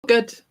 Good.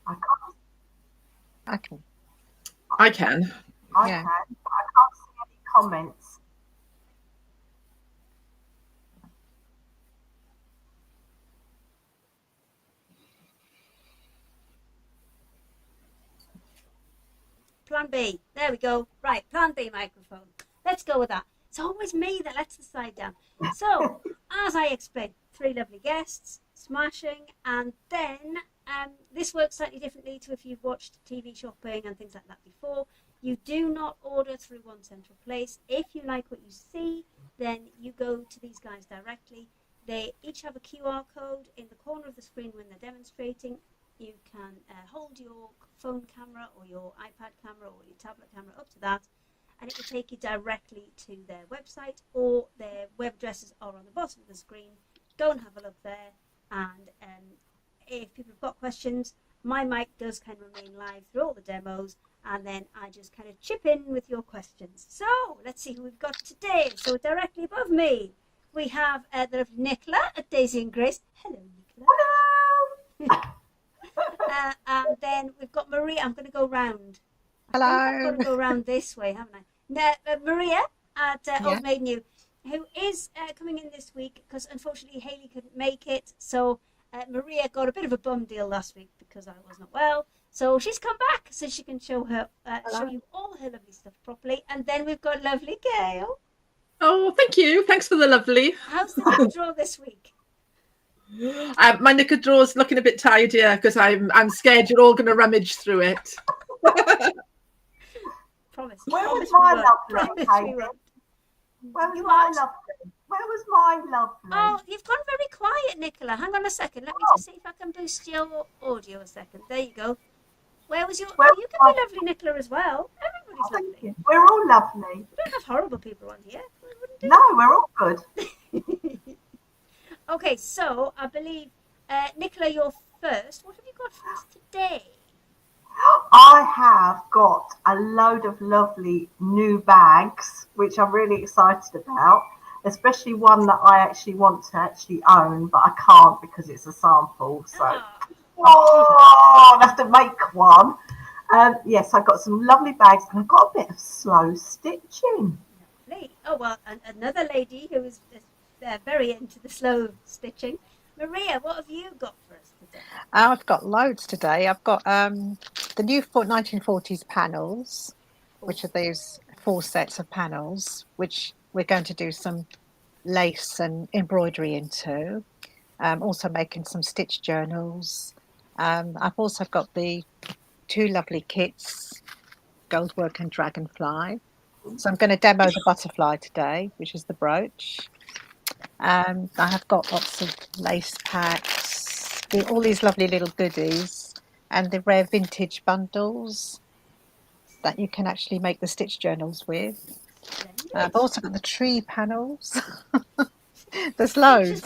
I can. I can. I Yeah. can, but I can't see any comments. Plan B. There we go. Right, plan B microphone. Let's go with that. It's always me that lets the slide down. So, as I explained, 3 lovely guests, smashing, and then this works slightly differently to if you've watched TV shopping and things like that before. You do not order through one central place. If you like what you see, then you go to these guys directly. They each have a QR code in the corner of the screen when they're demonstrating. You can hold your phone camera or your iPad camera or your tablet camera up to that, and it will take you directly to their website, or their web addresses are on the bottom of the screen. Go and have a look there, and if people have got questions, my mic does kind of remain live through all the demos, and then I just kind of chip in with your questions. So let's see who we've got today. So directly above me, we have the lovely Nicola at Daisy and Grace. Hello, Nicola. Hello. And then we've got Maria. I'm going to go round. Hello. I've got to go round this way, haven't I? Now, Maria at Old Maid New, who is coming in this week because unfortunately Hayley couldn't make it. So Maria got a bit of a bum deal last week because I wasn't well. So she's come back so she can show you all her lovely stuff properly. And then we've got lovely Gail. Oh, thank you. Thanks for the lovely. How's the Nick draw this week? My knicker drawer's looking a bit tidier because I'm scared you're all going to rummage through it. Promise. Where promise was my we lovely? won't. Promise we won't. Where was You my what? lovely? Where was my lovely? Oh, you've gone very quiet, Nicola. Hang on a second. Let me just see if I can boost your audio a second. There you go. Where was your... Oh, you can be lovely, Nicola, as well. Everybody's lovely. You. We're all lovely. We don't have horrible people on here. No, we're all good. Okay, so I believe, Nicola, you're first. What have you got for us today? I have got a load of lovely new bags, which I'm really excited about, especially one that I actually want to actually own, but I can't because it's a sample. So, I have to make one. Yes, I've got some lovely bags and I've got a bit of slow stitching. Lovely. Oh, well, another lady who is very into the slow stitching. Maria, what have you got for us today? I've got loads today. I've got the new 1940s panels, which are these 4 sets of panels, which we're going to do some lace and embroidery into. Also making some stitch journals. I've also got the 2 lovely kits, Goldwork and Dragonfly. So I'm going to demo the butterfly today, which is the brooch. I have got lots of lace packs, all these lovely little goodies, and the rare vintage bundles that you can actually make the stitch journals with. I've also got the tree panels. There's loads.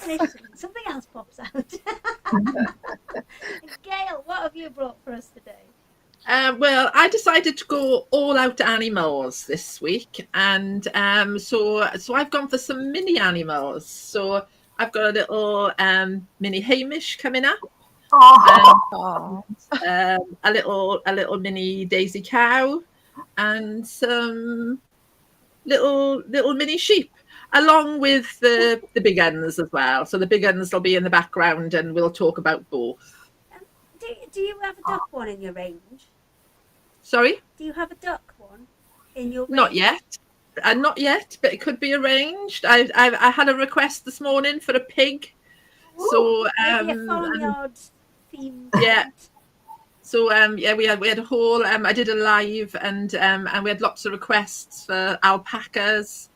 Something else pops out. Gail, what have you brought for us today? Well, I decided to go all out animals this week, and so I've gone for some mini animals. So I've got a little mini Hamish coming up, a little mini Daisy cow, and some little mini sheep, along with the big uns as well. So the big uns will be in the background, and we'll talk about both. Do you have a duck one in your range? Sorry, Do you have a duck one in your range? not yet. Not yet, but it could be arranged. I had a request this morning for a pig, so Maybe a farmyard themed yeah. hunt. So yeah, we had a whole. I did a live, and we had lots of requests for alpacas,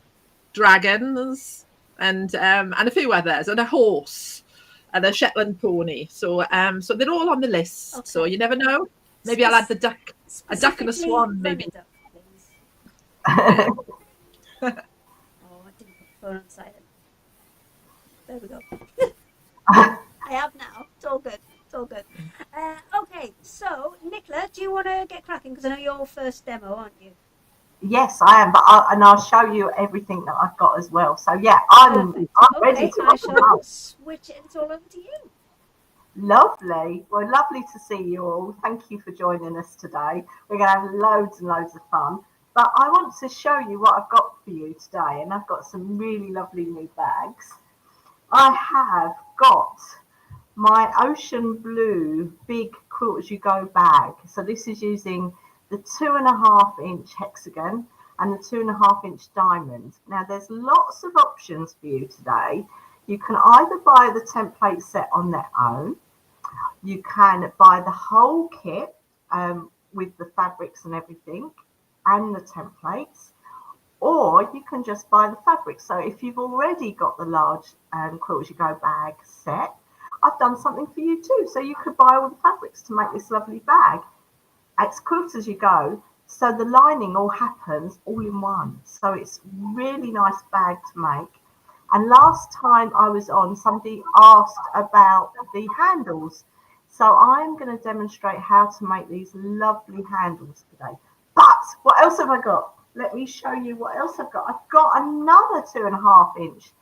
dragons, and a few others, and a horse, and a Shetland pony. So so they're all on the list. Okay. So you never know. Maybe I'll add the duck, a duck and a Specifically swan, maybe. Duck, please. Oh, I didn't put the phone on silent. There we go. I have now. It's all good. It's all good. Okay, so Nicola, do you want to get cracking? Because I know you're first demo, aren't you? Yes, I am, but I'll show you everything that I've got as well. So yeah, I'm ready to I shall switch it. It's all over to you. Lovely. Well, lovely to see you all. Thank you for joining us today. We're going to have loads and loads of fun. But I want to show you what I've got for you today, and I've got some really lovely new bags. I have got my ocean blue big Quilt as you go bag. So this is using the 2.5-inch hexagon and the 2.5-inch diamond. Now there's lots of options for you today. You can either buy the template set on their own. You can buy the whole kit with the fabrics and everything and the templates, or you can just buy the fabric. So if you've already got the large Quilt as you go bag set, I've done something for you too. So you could buy all the fabrics to make this lovely bag. It's Quilt as you go, so the lining all happens all in one. So it's really nice bag to make. And last time I was on, somebody asked about the handles. So I'm going to demonstrate how to make these lovely handles today. But what else have I got? Let me show you what else I've got. I've got another 2.5-inch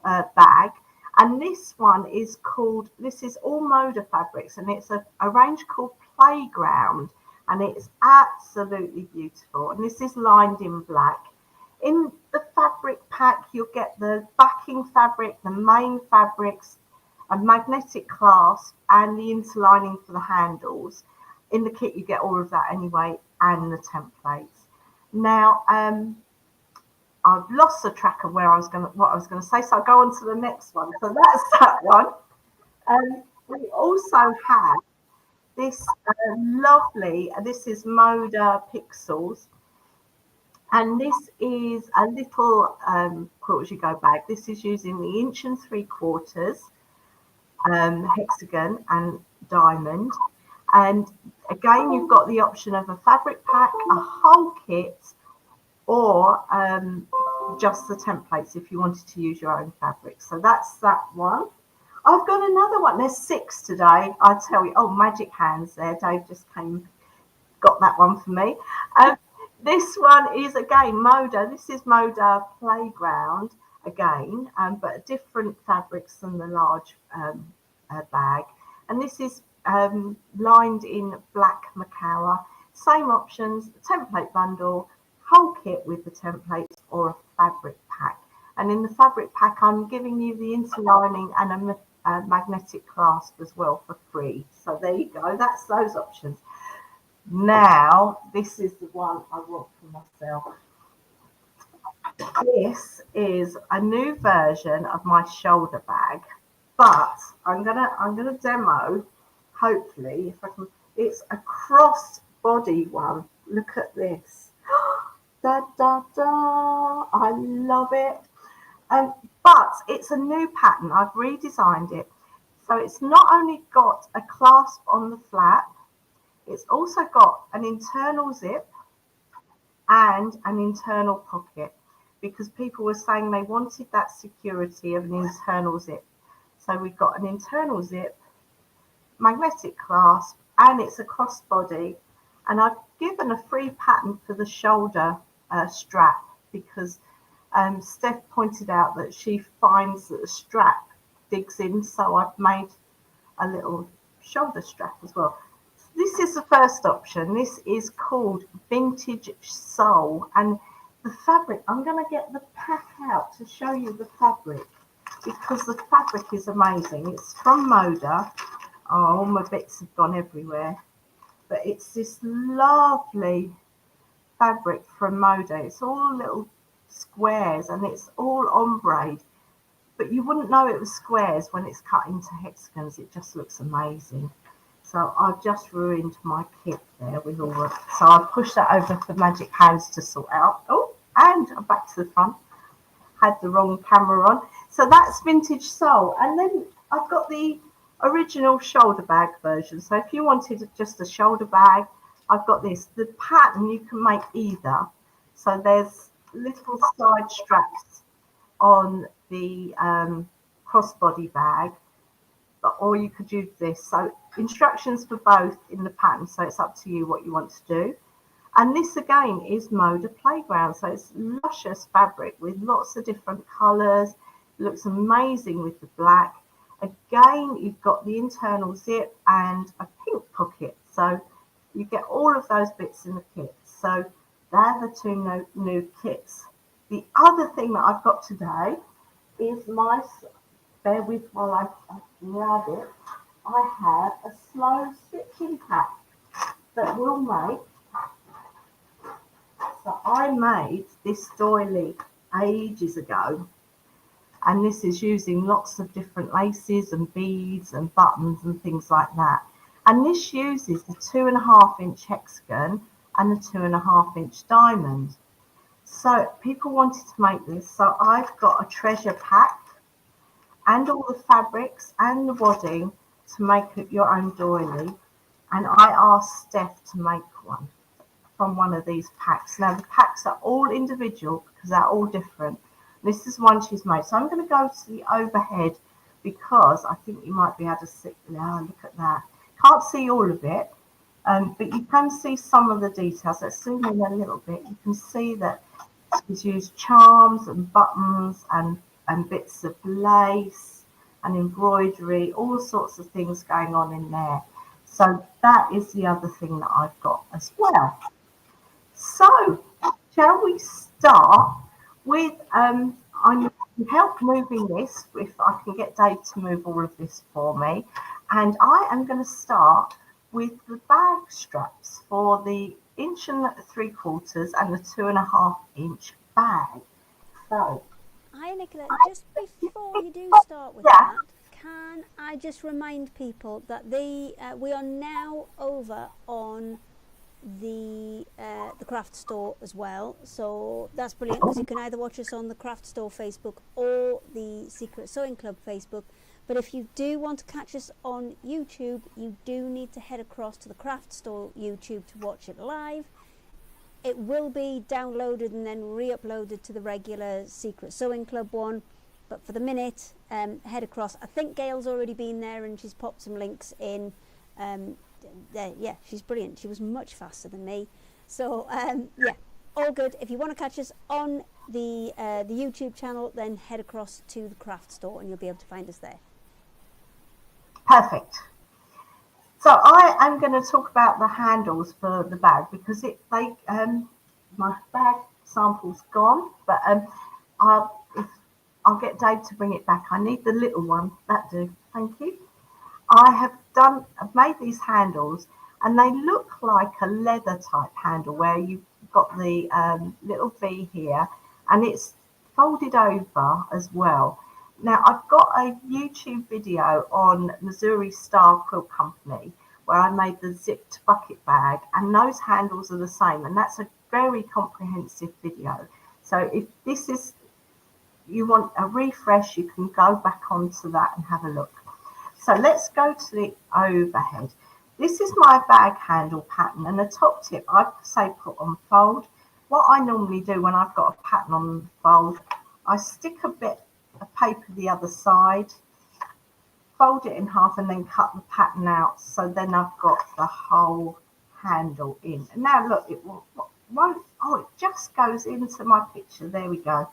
bag. And this one is called, this is All Moda Fabrics, and it's a range called Playground. And it's absolutely beautiful. And this is lined in black. In the fabric pack, you'll get the backing fabric, the main fabrics, a magnetic clasp, and the interlining for the handles. In the kit, you get all of that anyway, and the templates. Now, I've lost the track of what I was going to say, so I'll go on to the next one. So that's that one. We also have this lovely, this is Moda Pixels. And this is a little Quilt as you go bag. This is using the 1 3/4 hexagon and diamond. And again, you've got the option of a fabric pack, a whole kit, or just the templates if you wanted to use your own fabric. So that's that one. I've got another one. There's 6 today. I tell you, oh, magic hands there. Dave just got that one for me. This one is again Moda. This is Moda Playground again, but different fabrics than the large bag. And this is lined in black Macawa. Same options: template bundle, whole kit with the templates, or a fabric pack. And in the fabric pack, I'm giving you the interlining and a magnetic clasp as well for free. So there you go. That's those options. Now, this is the one I want for myself. This is a new version of my shoulder bag, but I'm gonna demo. Hopefully, if I can. It's a cross body one. Look at this. Da da da! I love it. But it's a new pattern. I've redesigned it, so it's not only got a clasp on the flap. It's also got an internal zip and an internal pocket, because people were saying they wanted that security of an internal zip. So we've got an internal zip, magnetic clasp, and it's a crossbody. And I've given a free pattern for the shoulder strap, because Steph pointed out that she finds that the strap digs in. So I've made a little shoulder strap as well. This is the first option. This is called Vintage Soul, and the fabric, I'm going to get the pack out to show you the fabric, because the fabric is amazing. It's from Moda. Oh, all my bits have gone everywhere. But it's this lovely fabric from Moda. It's all little squares and it's all ombre. But you wouldn't know it was squares when it's cut into hexagons. It just looks amazing. So I've just ruined my kit there with all the... So I pushed that over for Magic Hands to sort out. Oh, and I'm back to the front. Had the wrong camera on. So that's vintage sole. And then I've got the original shoulder bag version. So if you wanted just a shoulder bag, I've got this. The pattern you can make either. So there's little side straps on the crossbody bag, or you could use this. So instructions for both in the pattern, so it's up to you what you want to do. And this again is Moda Playground, so it's luscious fabric with lots of different colours. It looks amazing with the black. Again, you've got the internal zip and a pink pocket, so you get all of those bits in the kit. So they're the two new kits. The other thing that I've got today is my, bear with while I grab it, I have a slow stitching pack that will make. So I made this doily ages ago, and this is using lots of different laces and beads and buttons and things like that. And this uses the 2.5-inch hexagon and the 2.5-inch diamond. So people wanted to make this, so I've got a treasure pack and all the fabrics and the wadding to make your own doily. And I asked Steph to make one from one of these packs. Now the packs are all individual because they're all different. This is one she's made. So I'm going to go to the overhead because I think you might be able to see. Now look at that. Can't see all of it, but you can see some of the details. Let's zoom in a little bit. You can see that she's used charms and buttons and bits of lace and embroidery, all sorts of things going on in there. So that is the other thing that I've got as well. So shall we start with, I'm going to help moving this, if I can get Dave to move all of this for me. And I am going to start with the bag straps for the 1 3/4 and the 2.5-inch bag. So, Hi Nicola, just before you do start with that, can I just remind people that we are now over on the craft store as well, so that's brilliant because you can either watch us on the craft store Facebook or the Secret Sewing Club Facebook. But if you do want to catch us on YouTube, you do need to head across to the craft store YouTube to watch it live. It will be downloaded and then re-uploaded to the regular Secret Sewing Club one, but for the minute, head across. I think Gail's already been there and she's popped some links in. Yeah, she's brilliant. She was much faster than me. So yeah, all good. If you want to catch us on the YouTube channel, then head across to the craft store and you'll be able to find us there. Perfect. So I am going to talk about the handles for the bag because my bag sample's gone, but I'll get Dave to bring it back. I need the little one. That do. Thank you. I've made these handles and they look like a leather type handle where you've got the little V here and it's folded over as well. Now I've got a YouTube video on Missouri Star Quilt Company where I made the zipped bucket bag and those handles are the same, and that's a very comprehensive video. So if this is, you want a refresh, you can go back onto that and have a look. So let's go to the overhead. This is my bag handle pattern, and the top tip I'd say put on fold. What I normally do when I've got a pattern on fold, I stick a bit of paper the other side, fold it in half and then cut the pattern out, so then I've got the whole handle in. And now look, it won't, oh, it just goes into my picture. There we go.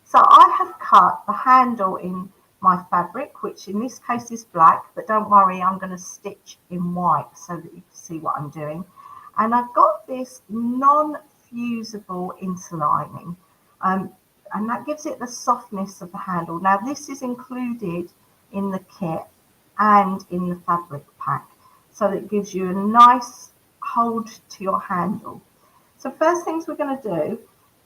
So I have cut the handle in my fabric, which in this case is black, but don't worry, I'm going to stitch in white so that you can see what I'm doing. And I've got this fusible interlining, and that gives it the softness of the handle. Now this is included in the kit and in the fabric pack, so that it gives you a nice hold to your handle. So first things we're going to do,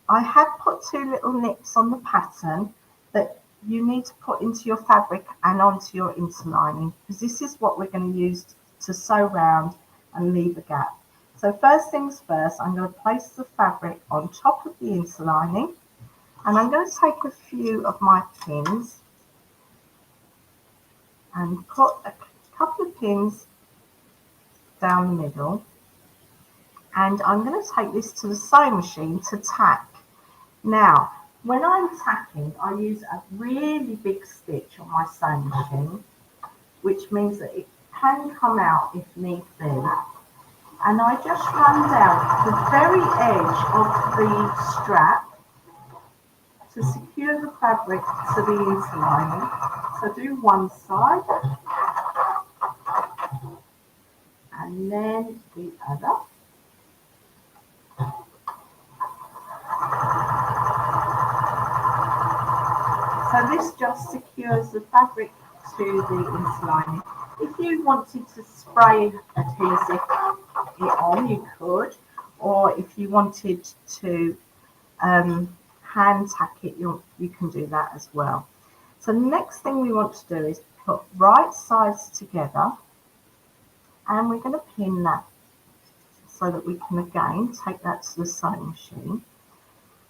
I have put 2 little nips on the pattern that you need to put into your fabric and onto your interlining, because this is what we're going to use to sew round and leave a gap. So first things first, I'm going to place the fabric on top of the interlining, and I'm going to take a few of my pins and put a couple of pins down the middle, and I'm going to take this to the sewing machine to tack. Now, when I'm tacking, I use a really big stitch on my sewing machine, which means that it can come out if need be. And I just run down the very edge of the strap to secure the fabric to the interlining. So do one side and then the other. So this just secures the fabric to the interlining. If you wanted to spray adhesive it on, you could, or if you wanted to hand tack it, you can do that as well. So the next thing we want to do is put right sides together, and we're going to pin that so that we can again take that to the sewing machine.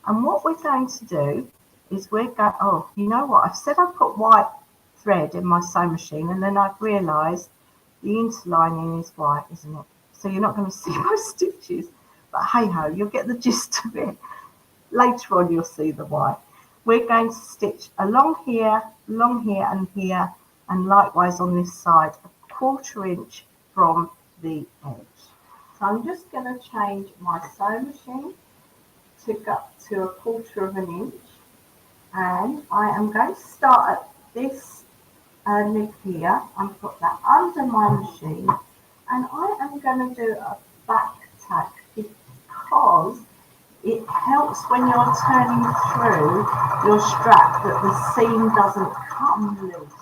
And what we're going to do is we're going, oh, you know what, I've said I put white thread in my sewing machine, and then I've realised the interlining is white, isn't it? So you're not going to see my stitches, but hey ho, you'll get the gist of it. Later on you'll see the white. We're going to stitch along here, and here, and likewise on this side, a 1/4 inch from the edge. So I'm just going to change my sewing machine to go to a 1/4 inch, and I am going to start at this nib here and put that under my machine, and I am going to do a back tack because it helps when you're turning through your strap that the seam doesn't come loose.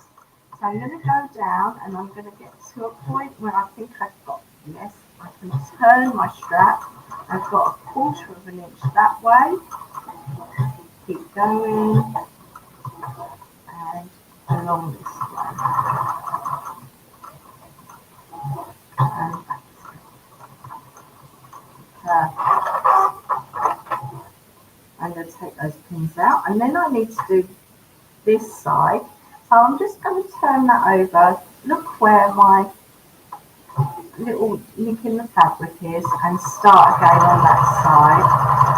So I'm going to go down, and I'm going to get to a point where I think I've got, yes, I can turn my strap. I've got a 1/4 inch that way. Keep going and along this way. And back. I'm going to take those pins out, and then I need to do this side. So I'm just going to turn that over. Look where my little nick in the fabric is, and start again on that side.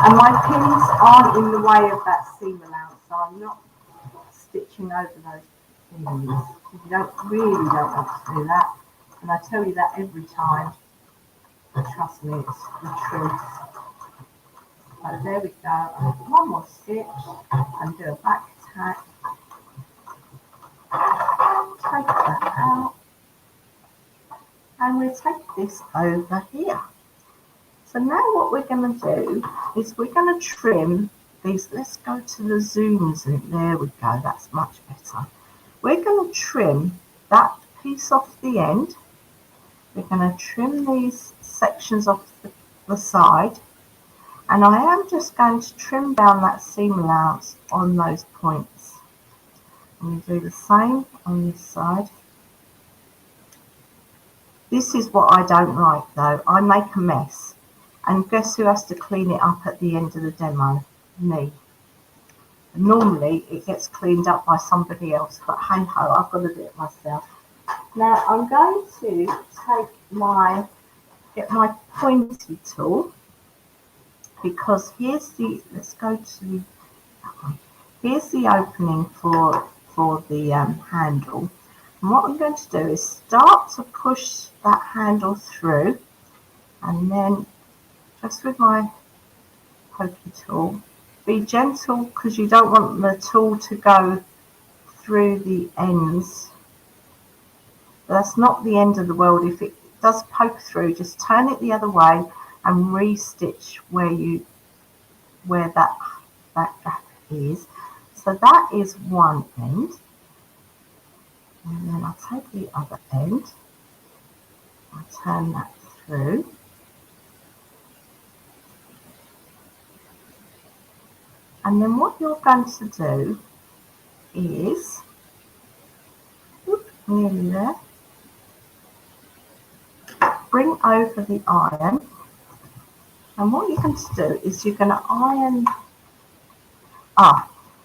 And my pins aren't in the way of that seam allowance, so I'm not stitching over those pins. You really don't want to do that, and I tell you that every time, but trust me, it's the truth. So there we go. One more stitch and do a back tack. Take that out, and we'll take this over here. So now what we're going to do is we're going to trim these. Let's go to the zoom. There we go. That's much better. We're going to trim that piece off the end. We're going to trim these sections off the side. And I am just going to trim down that seam allowance on those points. And we do the same on this side. This is what I don't like though. I make a mess. And guess who has to clean it up at the end of the demo? Me. Normally it gets cleaned up by somebody else, but hey ho, I've got to do it myself. Now I'm going to get my pointy tool, because here's the, let's go to that one. Here's the opening for the handle. And what I'm going to do is start to push that handle through, and then just with my pokey tool, be gentle because you don't want the tool to go through the ends. But that's not the end of the world. If it does poke through, just turn it the other way and re-stitch where you where that gap is. So that is one end. And then I'll take the other end. I'll turn that through. And then what you're going to do is, nearly there, bring over the iron. And what you're going to do is you're going to iron.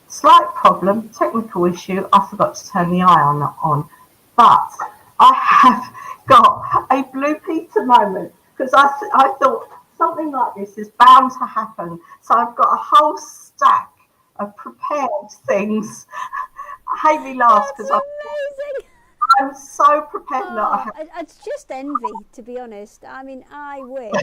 Slight problem, technical issue, I forgot to turn the iron on. But I have got a blue Peter moment because I thought something like this is bound to happen. So I've got a whole stack of prepared things. Haley laughs because I'm so prepared. It's just envy, to be honest. I mean, I wish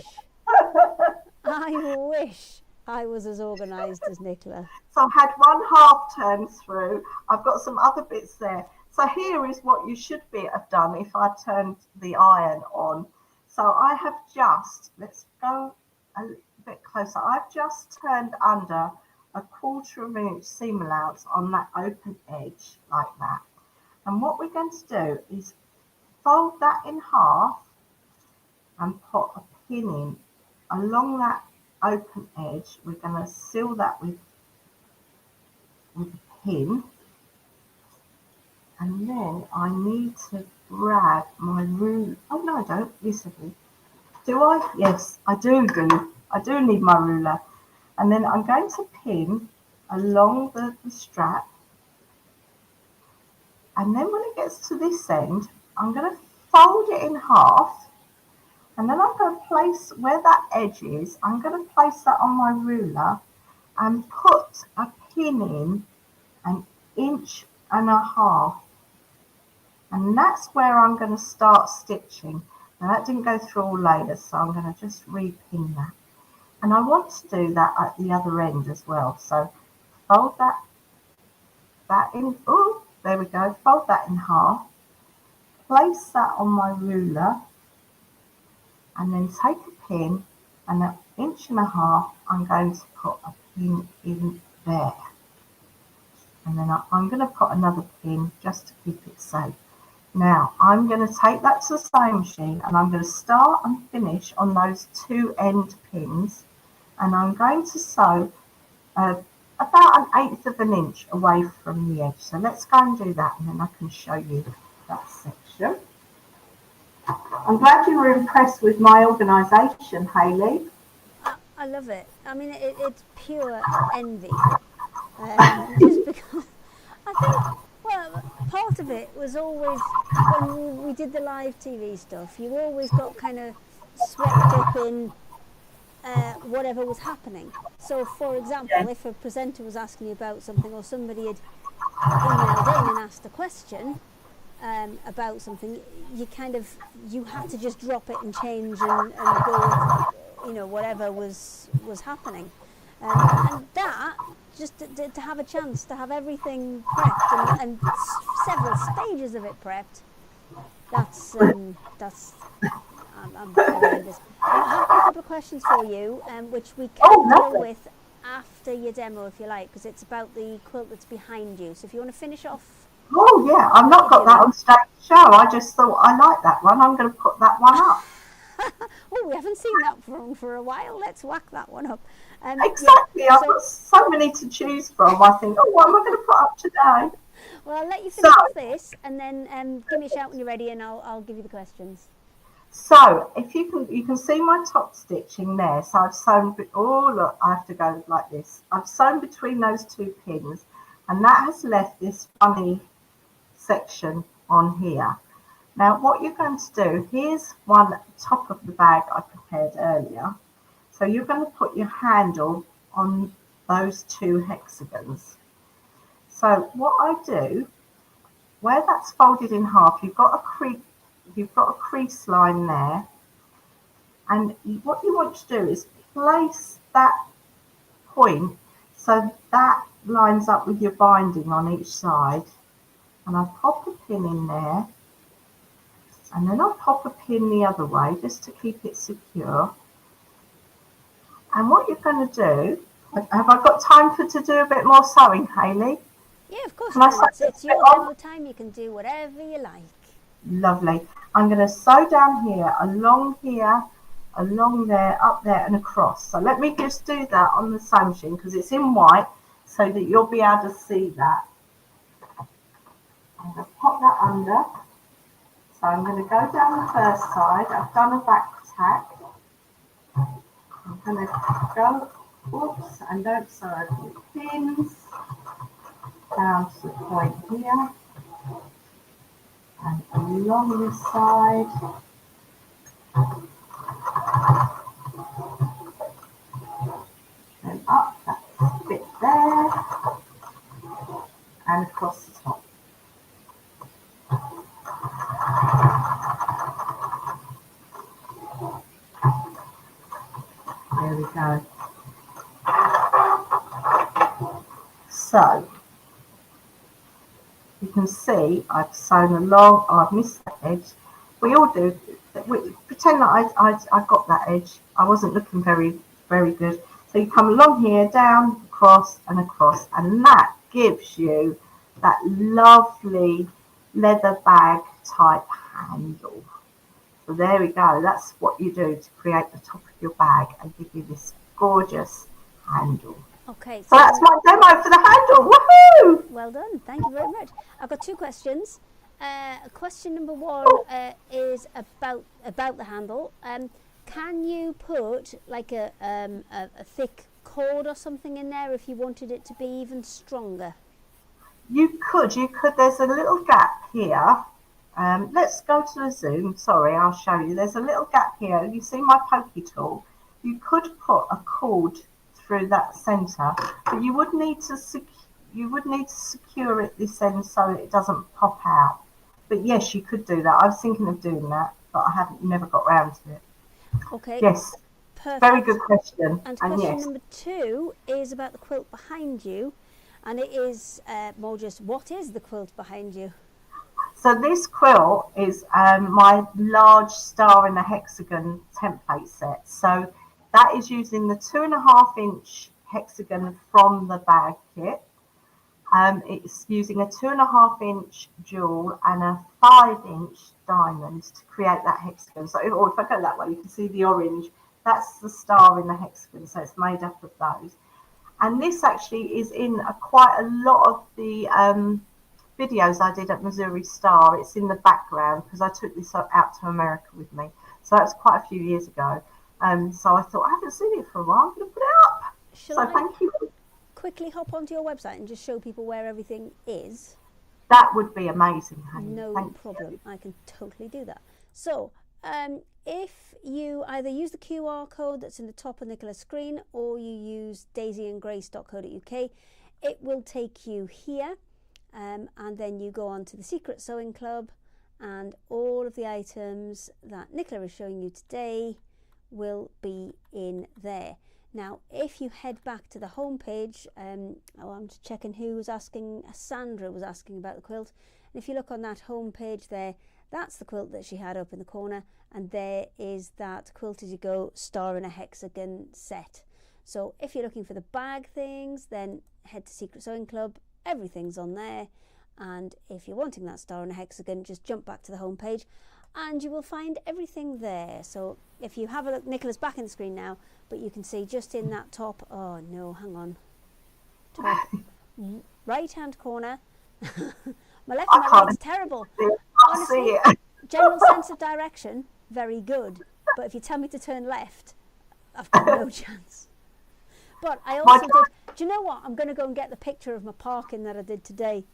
I was as organised as Nicola. So I've had one half turn through. I've got some other bits there. So here is what you should have done if I turned the iron on. So I have just, let's go a bit closer. I've just turned under a 1/4 of an inch seam allowance on that open edge like that. And what we're going to do is fold that in half and put a pin in along that open edge. We're going to seal that with a pin, and then I need to grab my ruler. Oh no, I don't. Yes, I do. Do I? Yes, I do. I do need my ruler, and then I'm going to pin along the strap, and then when it gets to this end, I'm going to fold it in half, and then I'm going to place where that edge is. I'm going to place that on my ruler and put a pin in 1.5 inches, and that's where I'm going to start stitching. Now that didn't go through all layers, so I'm going to just repin that, and I want to do that at the other end as well. So fold that in. Oh, there we go. Fold that in half, place that on my ruler, and then take a pin, and 1.5 inches I'm going to put a pin in there. And then I'm going to put another pin just to keep it safe. Now I'm going to take that to the sewing machine, and I'm going to start and finish on those 2 end pins, and I'm going to sew about 1/8 of an inch away from the edge. So let's go and do that, and then I can show you that section. I'm glad you were impressed with my organisation, Hayley. I love it. I mean, it's pure envy. Just because I think, well, part of it was always when we did the live TV stuff, you always got kind of swept up in whatever was happening. So, for example, if a presenter was asking you about something, or somebody had emailed in and asked a question about something, you had to just drop it and change and go with, whatever was happening. And that, just to have a chance to have everything prepped and several stages of it prepped, I'm very envious. I have got a couple of questions for you, which we can deal with after your demo, if you like, because it's about the quilt that's behind you. So if you want to finish off. Oh yeah, I've not got that on stage show. I just thought I like that one. I'm going to put that one up. Oh, we haven't seen that for a while. Let's whack that one up. Exactly. Yeah, I've got so many to choose from. I think, what am I going to put up today? Well, I'll let you finish off this, and then give me a shout when you're ready, and I'll give you the questions. So, if you can see my top stitching there. So I've sewn. Oh look, I have to go like this. I've sewn between those 2 pins, and that has left this funny section on here. Now what you're going to do, here's one at the top of the bag I prepared earlier. So you're going to put your handle on those 2 hexagons. So what I do, where that's folded in half, you've got a crease line there, and what you want to do is place that point so that lines up with your binding on each side. And I pop a pin in there, and then I'll pop a pin the other way just to keep it secure. And what you're going to do, Have I got time to do a bit more sewing, Hayley? Yeah, of course Can you I can. sew this It's bit your on? demo time. You can do whatever you like. Lovely. I'm going to sew down here, along there, up there and across. So let me just do that on the sewing machine because it's in white so that you'll be able to see that. I'm going to pop that under. So I'm going to go down the first side. I've done a back tack. I'm going to go, whoops, and don't sew over the pins. Down to the point here. And along this side. And up that bit there. And across the top. There we go. So you can see I've sewn along, I've missed that edge. We all do. We pretend that I got that edge. I wasn't looking very good. So you come along here, down, across, and that gives you that lovely leather bag type handle. So there we go. That's what you do to create the top of your bag and give you this gorgeous handle. Okay. So that's my demo for the handle. Woohoo! Well done. Thank you very much. I've got 2 questions. Question number 1 is about the handle. Can you put like a thick cord or something in there if you wanted it to be even stronger? You could. There's a little gap here. Let's go to the zoom. Sorry, I'll show you. There's a little gap here. You see my pokey tool? You could put a cord through that centre, but you would need to secure it this end so it doesn't pop out. But yes, you could do that. I was thinking of doing that, but I never got round to it. Okay. Yes. Perfect. Very good question. And question yes. number 2 is about the quilt behind you, and it is more just, what is the quilt behind you? So this quilt is my large star in a hexagon template set. So that is using the 2.5 inch hexagon from the bag kit. It's using a 2.5 inch jewel and a 5 inch diamond to create that hexagon. So if I go that way, you can see the orange. That's the star in the hexagon. So it's made up of those. And this actually is in quite a lot of the videos I did at Missouri Star. It's in the background because I took this out to America with me. So that was quite a few years ago. So I thought, I haven't seen it for a while. I'm going to put it up. So thank you. Quickly hop onto your website and just show people where everything is? That would be amazing, honey. No problem. I can totally do that. So if you either use the QR code that's in the top of Nicola's screen or you use daisyandgrace.co.uk, it will take you here, and then you go on to the Secret Sewing Club, and all of the items that Nicola is showing you today will be in there. Now, if you head back to the home page, I'm just checking who was asking. Sandra was asking about the quilt. And if you look on that home page there, that's the quilt that she had up in the corner. And there is that Quilt As You Go star in a hexagon set. So if you're looking for the bag things, then head to Secret Sewing Club. Everything's on there. And if you're wanting that star in a hexagon, just jump back to the home page and you will find everything there. So if you have a look, Nicola's back in the screen now, but you can see just in that top, oh no, hang on, top right hand corner. My left and my right's terrible. Honestly, general sense of direction, very good. But if you tell me to turn left, I've got no chance. But I also did, do you know what? I'm going to go and get the picture of my parking that I did today.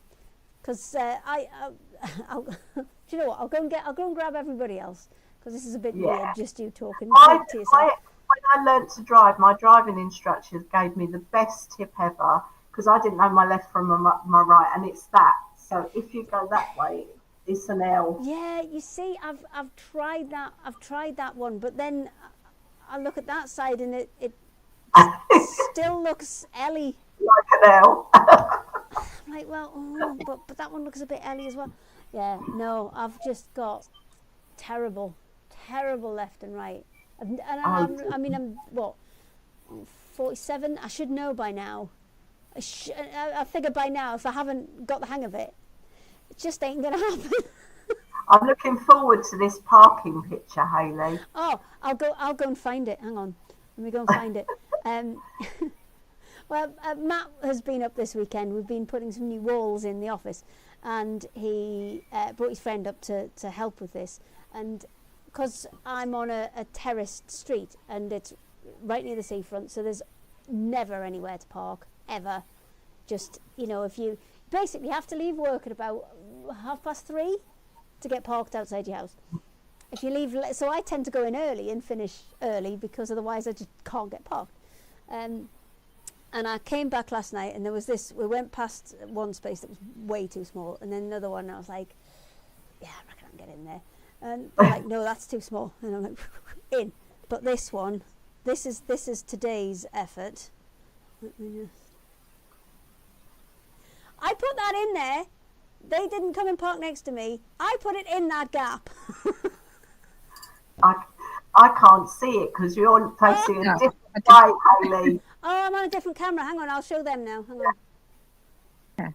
Because do you know what? I'll go and grab everybody else. Because this is a bit weird, just you talking to yourself. When I learnt to drive, my driving instructor gave me the best tip ever. Because I didn't know my left from my right, and it's that. So if you go that way, it's an L. Yeah, you see, I've tried that. I've tried that one, but then I look at that side, and it still looks Ellie. Like an L. I'm like, well, but that one looks a bit Ellie as well. Yeah, no, I've just got terrible left and right. I'm what, 47. I should know by now. I figure by now, if I haven't got the hang of it, it just ain't going to happen. I'm looking forward to this parking picture, Hayley. Oh, I'll go and find it. Hang on. Let me go and find it. Well, Matt has been up this weekend. We've been putting some new walls in the office, and he brought his friend up to help with this. And because I'm on a terraced street and it's right near the seafront, so there's never anywhere to park, ever. Just, you know, if you basically have to leave work at about 3:30 to get parked outside your house. If you leave, so I tend to go in early and finish early because otherwise I just can't get parked. And I came back last night and there was this, we went past one space that was way too small, and then another one, and I was like, yeah, I reckon I can get in there. And they're like, no, that's too small. And I'm like, in. But this one, this is today's effort. I put that in there. They didn't come and park next to me. I put it in that gap. I can't see it because you're facing a different way, Hayley. Oh, I'm on a different camera. Hang on, I'll show them now. Hang on. Yeah.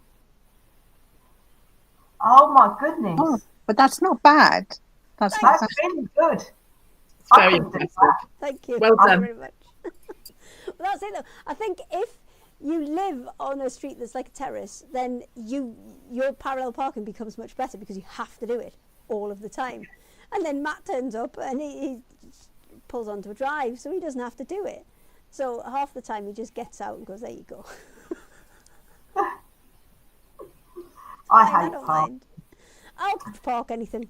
Oh my goodness. Oh, but that's not bad. That's really good. It's very impressive. Thank you. Well Thank done. you very much. Well, that's it though. I think if you live on a street that's like a terrace, then your parallel parking becomes much better because you have to do it all of the time. And then Matt turns up and he pulls onto a drive, so he doesn't have to do it. So half the time he just gets out and goes, there you go. I don't park. mind. I'll park anything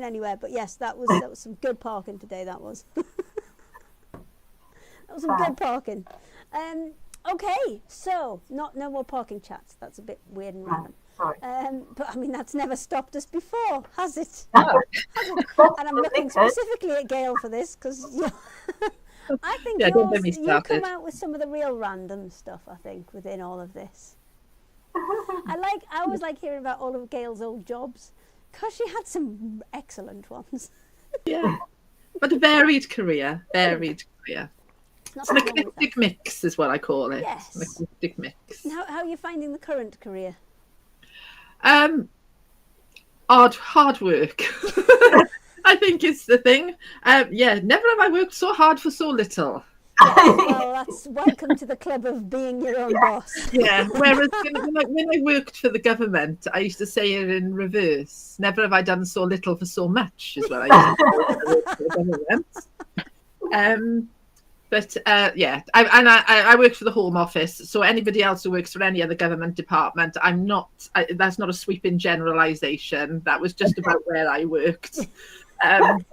anywhere. But yes, that was some good parking today. That was. That was some good parking. Okay, so no more parking chats. That's a bit weird and random. Sorry. But I mean, that's never stopped us before, has it? No. And I'm looking specifically at Gail for this because I think you come out with some of the real random stuff. I think within all of this, I always like hearing about all of Gail's old jobs because she had some excellent ones. Yeah, but a varied career. It's an Nothing wrong with eclectic mix is what I call it. Yes. An eclectic mix. that. How are you finding the current career? Hard work. I think it's the thing. Yeah, never have I worked so hard for so little. Yes, well, that's welcome to the club of being your own boss. Yeah, whereas when I worked for the government, I used to say it in reverse. Never have I done so little for so much, is what I used to say for the government. But yeah, I worked for the Home Office. So anybody else who works for any other government department, that's not a sweeping generalisation. That was just about where I worked. So you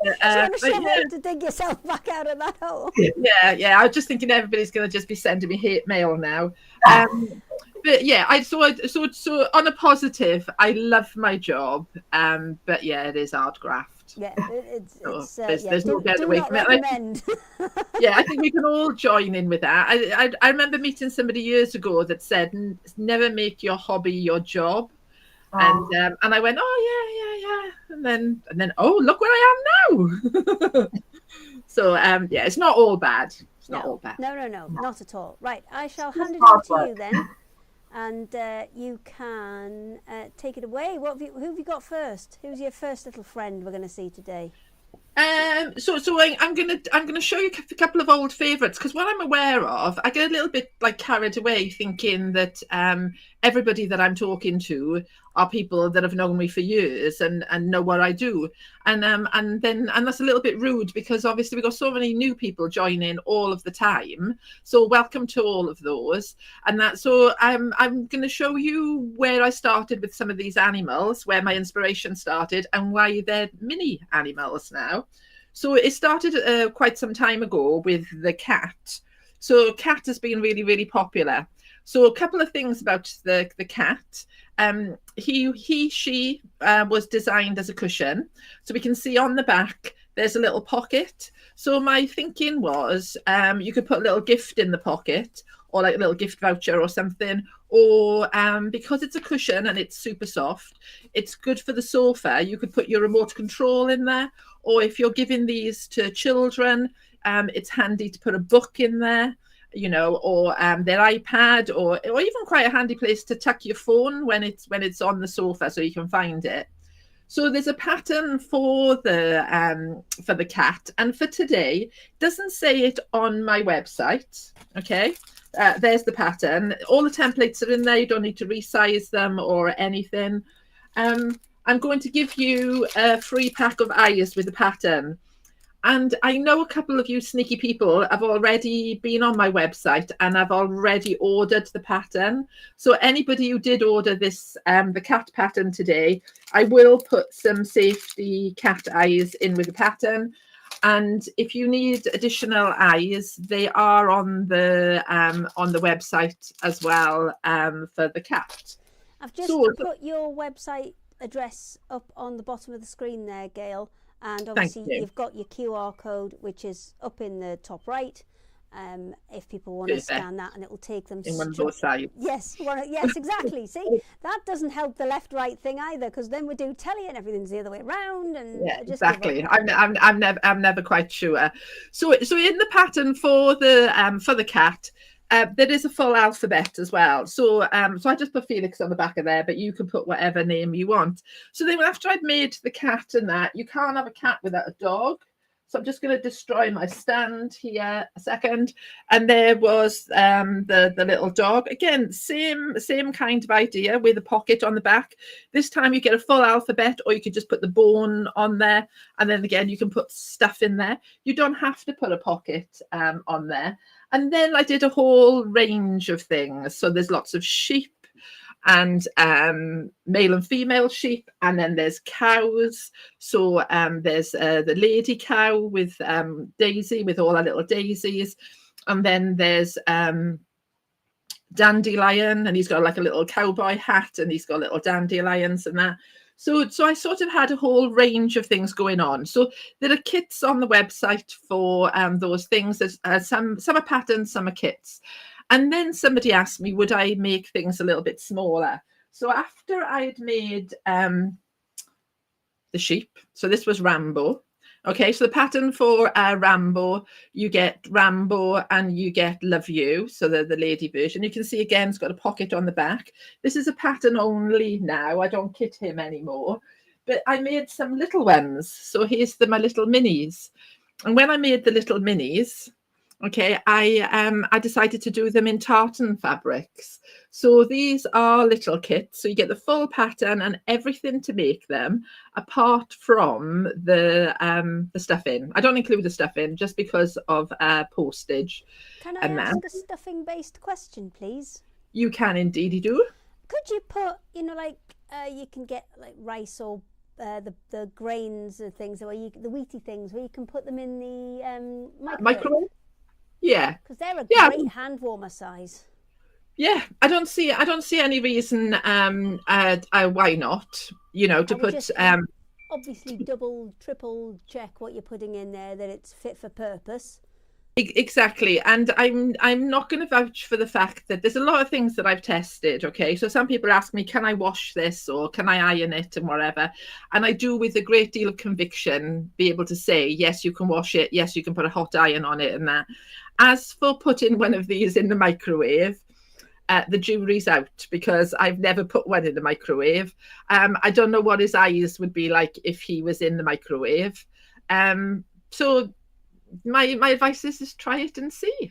want to dig yourself back out of that hole? Yeah. I was just thinking everybody's going to just be sending me hate mail now. But yeah, so on a positive, I love my job. But yeah, it is hard graft. Yeah, there's no better way from it. Yeah, I think we can all join in with that. I remember meeting somebody years ago that said, "Never make your hobby your job." And I went, oh yeah, and then oh, look where I am now. So yeah, it's not all bad. It's not all bad. No, not at all. Right, I shall hand it over to you then, and you can take it away. Who have you got first? Who's your first little friend we're going to see today? So I'm gonna show you a couple of old favourites because what I'm aware of, I get a little bit like carried away thinking that everybody that I'm talking to are people that have known me for years and know what I do, and that's a little bit rude because obviously we've got so many new people joining all of the time. So welcome to all of those, and that. So I'm going to show you where I started with some of these animals, where my inspiration started, and why they're mini animals now. So it started quite some time ago with the cat. So cat has been really, really popular. So a couple of things about the cat. She was designed as a cushion. So we can see on the back, there's a little pocket. So my thinking was you could put a little gift in the pocket or like a little gift voucher or something. Or because it's a cushion and it's super soft, it's good for the sofa. You could put your remote control in there. Or if you're giving these to children, it's handy to put a book in there. you know, or their iPad, or even quite a handy place to tuck your phone when it's on the sofa so you can find it. So there's a pattern for the cat, and for today, it doesn't say it on my website. Okay, there's the pattern. All the templates are in there. You don't need to resize them or anything. I'm going to give you a free pack of eyes with the pattern. And I know a couple of you sneaky people have already been on my website and have already ordered the pattern. So anybody who did order this, the cat pattern today, I will put some safety cat eyes in with the pattern. And if you need additional eyes, they are on the website as well, for the cat. I've just put your website address up on the bottom of the screen there, Gail. And obviously you've got your QR code, which is up in the top right. If people want to scan that, and it will take them in one of those sides. Yes, yes, exactly. See, that doesn't help the left-right thing either, because then we do telly and everything's the other way around. And yeah, exactly. I'm never quite sure. So in the pattern for the cat, there is a full alphabet as well. So I just put Felix on the back of there, but you can put whatever name you want. So then after I'd made the cat and that, you can't have a cat without a dog. So I'm just going to destroy my stand here a second. And there was the little dog. Again, same kind of idea with a pocket on the back. This time you get a full alphabet, or you could just put the bone on there. And then again, you can put stuff in there. You don't have to put a pocket on there. And then I did a whole range of things. So there's lots of sheep and male and female sheep. And then there's cows. So there's the lady cow with Daisy, with all her little daisies. And then there's Dandelion, and he's got like a little cowboy hat, and he's got little dandelions and that. So I sort of had a whole range of things going on. So there are kits on the website for those things. There's some are patterns, some are kits. And then somebody asked me, would I make things a little bit smaller? So after I had made the sheep, so this was Rambo. Okay, so the pattern for Rambo, you get Rambo and you get Love You, so the lady version. You can see again, it's got a pocket on the back. This is a pattern only now. I don't kit him anymore, but I made some little ones. So here's my little minis. And when I made the little minis, okay, I decided to do them in tartan fabrics. So these are little kits. So you get the full pattern and everything to make them, apart from the stuffing. I don't include the stuffing just because of postage. Can I ask a stuffing-based question, please? You can indeed do. Could you put, like you can get like rice or the grains and things, or the wheaty things, where you can put them in the microwave? Yeah, because they're a great hand warmer size. Yeah, I don't see any reason why not. To put obviously double, triple check what you're putting in there, that it's fit for purpose. Exactly, and I'm not going to vouch for the fact that there's a lot of things that I've tested. Okay, so some people ask me, can I wash this or can I iron it and whatever, and I do with a great deal of conviction be able to say yes, you can wash it, yes, you can put a hot iron on it and that. As for putting one of these in the microwave, the jury's out, because I've never put one in the microwave. I don't know what his eyes would be like if he was in the microwave. So my advice is try it and see.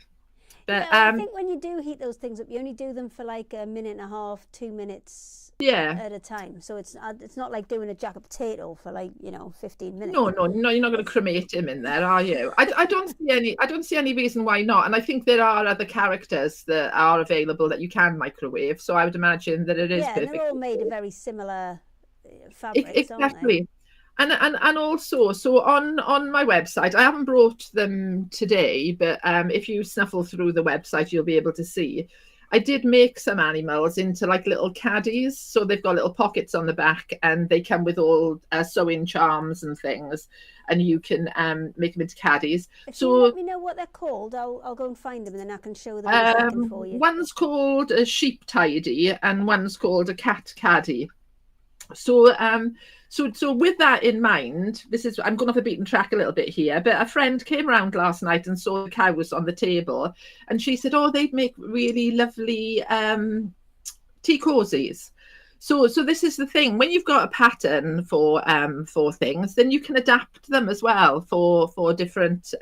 But I think when you do heat those things up, you only do them for like a minute and a half, 2 minutes at a time. So it's not like doing a jack of potato for 15 minutes. No, you're not going to cremate him in there, are you? I don't see any reason why not. And I think there are other characters that are available that you can microwave. So I would imagine that it is perfect. They're all made of very similar fabrics, exactly. And also, so on my website, I haven't brought them today, but if you snuffle through the website, you'll be able to see. I did make some animals into like little caddies. So they've got little pockets on the back, and they come with all sewing charms and things. And you can make them into caddies. If you let me know what they're called, I'll go and find them, and then I can show them for you. One's called a sheep tidy, and one's called a cat caddy. So So with that in mind, I'm going off the beaten track a little bit here, but a friend came around last night and saw the cows on the table, and she said, oh, they'd make really lovely tea cozies. So this is the thing, when you've got a pattern for things, then you can adapt them as well for different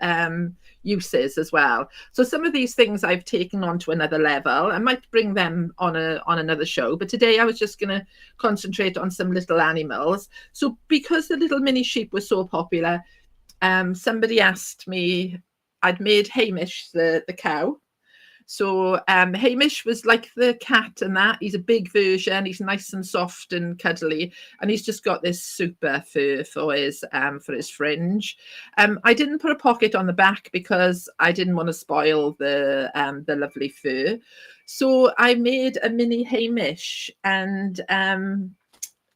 uses as well. So some of these things I've taken on to another level. I might bring them on another show, but today I was just going to concentrate on some little animals. So because the little mini sheep was so popular, somebody asked me, I'd made Hamish the cow. So Hamish was like the cat and that. He's a big version. He's nice and soft and cuddly, and he's just got this super fur for his fringe. I didn't put a pocket on the back because I didn't want to spoil the lovely fur. So I made a mini Hamish, and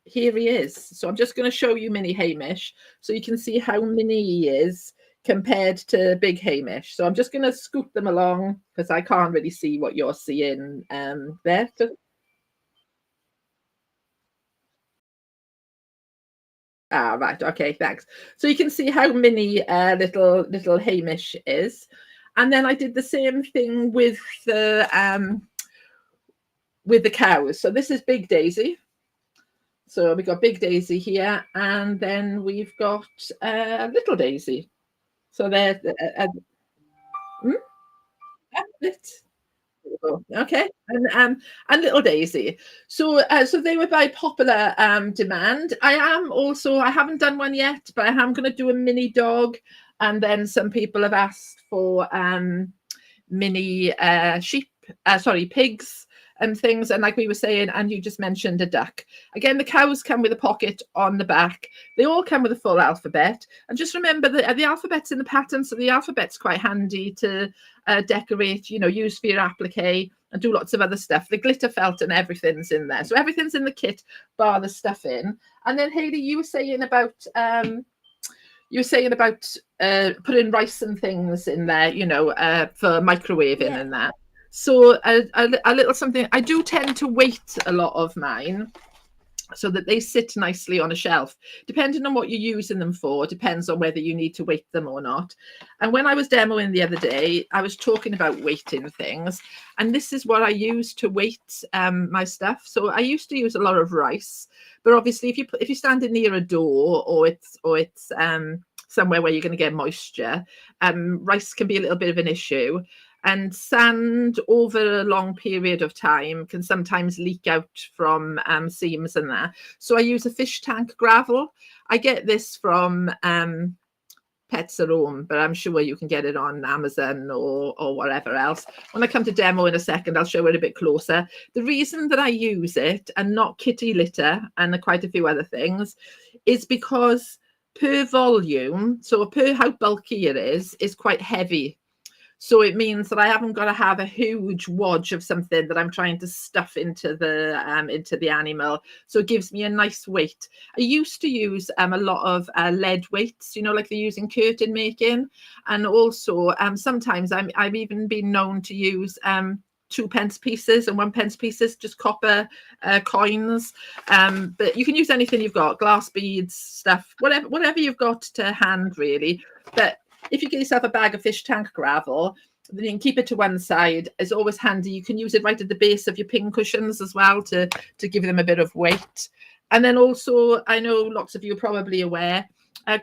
here he is. So I'm just going to show you mini Hamish so you can see how mini he is compared to big Hamish. So I'm just going to scoot them along because I can't really see what you're seeing there. So, right, okay, thanks. So you can see how mini little Hamish is. And then I did the same thing with the cows. So this is Big Daisy. So we've got Big Daisy here, and then we've got Little Daisy. So there's okay, and Little Daisy. So they were by popular demand. I haven't done one yet, but I am going to do a mini dog, and then some people have asked for mini pigs and things, and like we were saying, and you just mentioned a duck. Again, the cows come with a pocket on the back. They all come with a full alphabet, and just remember that the alphabet's in the pattern, so the alphabet's quite handy to decorate, use for your applique and do lots of other stuff. The glitter felt and everything's in there, so everything's in the kit bar the stuff in. And then Hayley, you were saying about putting rice and things in there, for microwaving and that. So a little something. I do tend to weight a lot of mine so that they sit nicely on a shelf. Depending on what you're using them for, depends on whether you need to weight them or not. And when I was demoing the other day, I was talking about weighting things, and this is what I use to weight my stuff. So I used to use a lot of rice, but obviously if you're standing near a door or it's somewhere where you're going to get moisture, rice can be a little bit of an issue. And sand over a long period of time can sometimes leak out from seams and that. So I use a fish tank gravel. I get this from Pets at Home, but I'm sure you can get it on Amazon or whatever else. When I come to demo in a second, I'll show it a bit closer. The reason that I use it and not kitty litter and quite a few other things is because per volume, so per how bulky it is quite heavy. So it means that I haven't got to have a huge wodge of something that I'm trying to stuff into the animal. So it gives me a nice weight. I used to use a lot of lead weights, like they use in curtain making. And also sometimes I've even been known to use 2p pieces and 1p pieces, just copper coins. But you can use anything you've got, glass beads, stuff, whatever you've got to hand, really. But if you get yourself a bag of fish tank gravel, then you can keep it to one side. It's always handy. You can use it right at the base of your pin cushions as well to give them a bit of weight. And then also, I know lots of you are probably aware,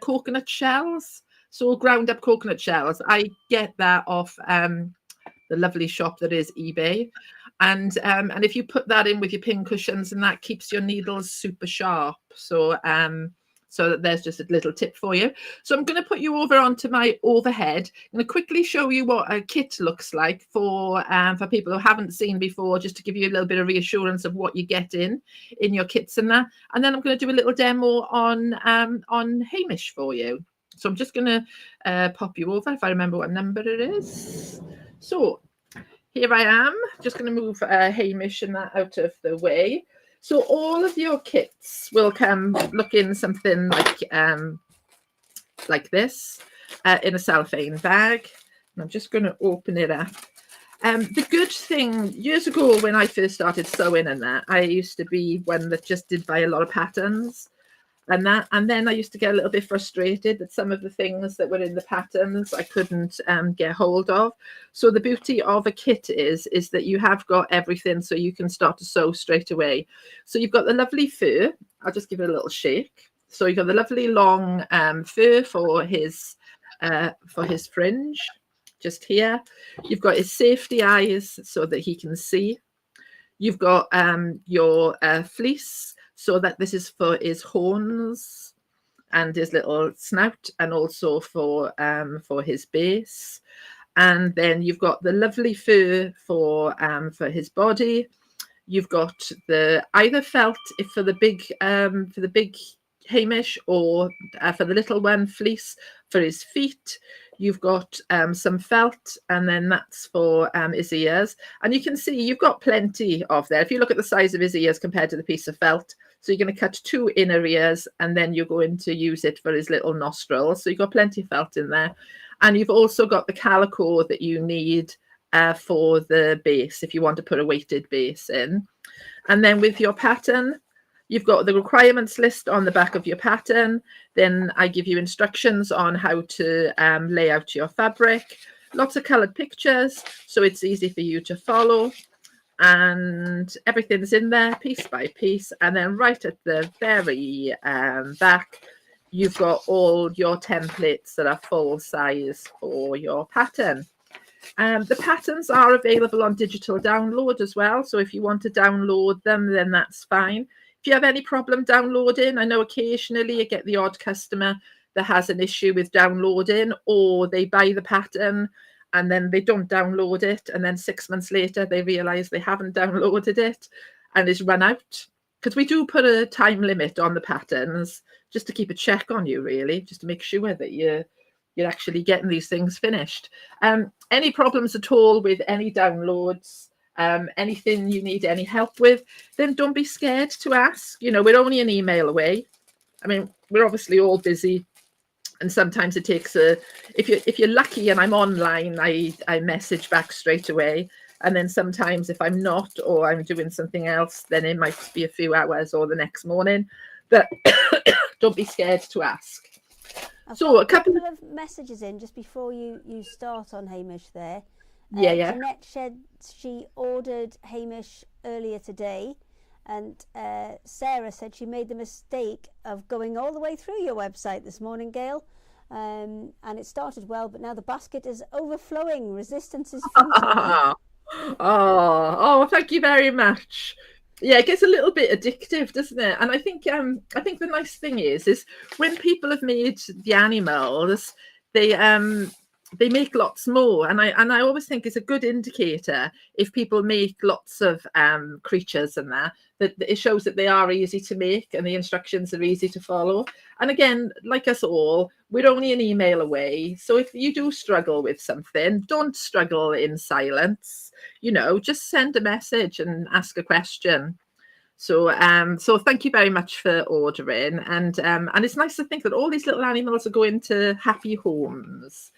coconut shells. So ground up coconut shells. I get that off the lovely shop that is eBay. And if you put that in with your pin cushions, and that keeps your needles super sharp. So that there's just a little tip for you. So I'm going to put you over onto my overhead. I'm going to quickly show you what a kit looks like for people who haven't seen before, just to give you a little bit of reassurance of what you get in your kits and that. And then I'm going to do a little demo on Hamish for you. So I'm just going to pop you over if I remember what number it is. So here I am, just going to move Hamish and that out of the way. So all of your kits will come looking something like this in a cellophane bag. And I'm just going to open it up. The good thing, years ago when I first started sewing and that, I used to be one that just did buy a lot of patterns. And then I used to get a little bit frustrated that some of the things that were in the patterns I couldn't get hold of. So the beauty of a kit is that you have got everything, so you can start to sew straight away. So you've got the lovely fur. I'll just give it a little shake. So you've got the lovely long fur for his fringe, just here. You've got his safety eyes so that he can see. You've got your fleece, so that this is for his horns and his little snout, and also for his base. And then you've got the lovely fur for his body. You've got the either felt if for the big Hamish, or for the little one, fleece for his feet. You've got some felt, and then that's for his ears. And you can see you've got plenty of there. If you look at the size of his ears compared to the piece of felt, so you're going to cut 2 inner ears, and then you're going to use it for his little nostrils. So you've got plenty of felt in there. And you've also got the calico that you need for the base, if you want to put a weighted base in. And then with your pattern, you've got the requirements list on the back of your pattern. Then I give you instructions on how to lay out your fabric. Lots of coloured pictures, so it's easy for you to follow. And everything's in there piece by piece. And then right at the very back, you've got all your templates that are full size for your pattern. The patterns are available on digital download as well. So if you want to download them, then that's fine. If you have any problem downloading, I know occasionally you get the odd customer that has an issue with downloading, or they buy the pattern and then they don't download it. And then 6 months later, they realize they haven't downloaded it and it's run out. Because we do put a time limit on the patterns just to keep a check on you, really, just to make sure that you're actually getting these things finished. Any problems at all with any downloads, anything you need any help with, then don't be scared to ask. You know, we're only an email away. I mean, we're obviously all busy, and sometimes it takes if you're lucky and I'm online, I message back straight away. And then sometimes if I'm not, or I'm doing something else, then it might be a few hours or the next morning. But don't be scared to ask. So a couple of messages in just before you start on Hamish there. Yeah. Jeanette said she ordered Hamish earlier today, and Sarah said she made the mistake of going all the way through your website this morning, Gail, and it started well, but now the basket is overflowing. Resistance is futile. Oh, thank you very much. Yeah, it gets a little bit addictive, doesn't it? And I think the nice thing is when people have made the animals, they make lots more, and I always think it's a good indicator if people make lots of creatures and that it shows that they are easy to make and the instructions are easy to follow. And again, like us all, we're only an email away, so if you do struggle with something, don't struggle in silence. You know, just send a message and ask a question. So thank you very much for ordering, and it's nice to think that all these little animals are going to happy homes.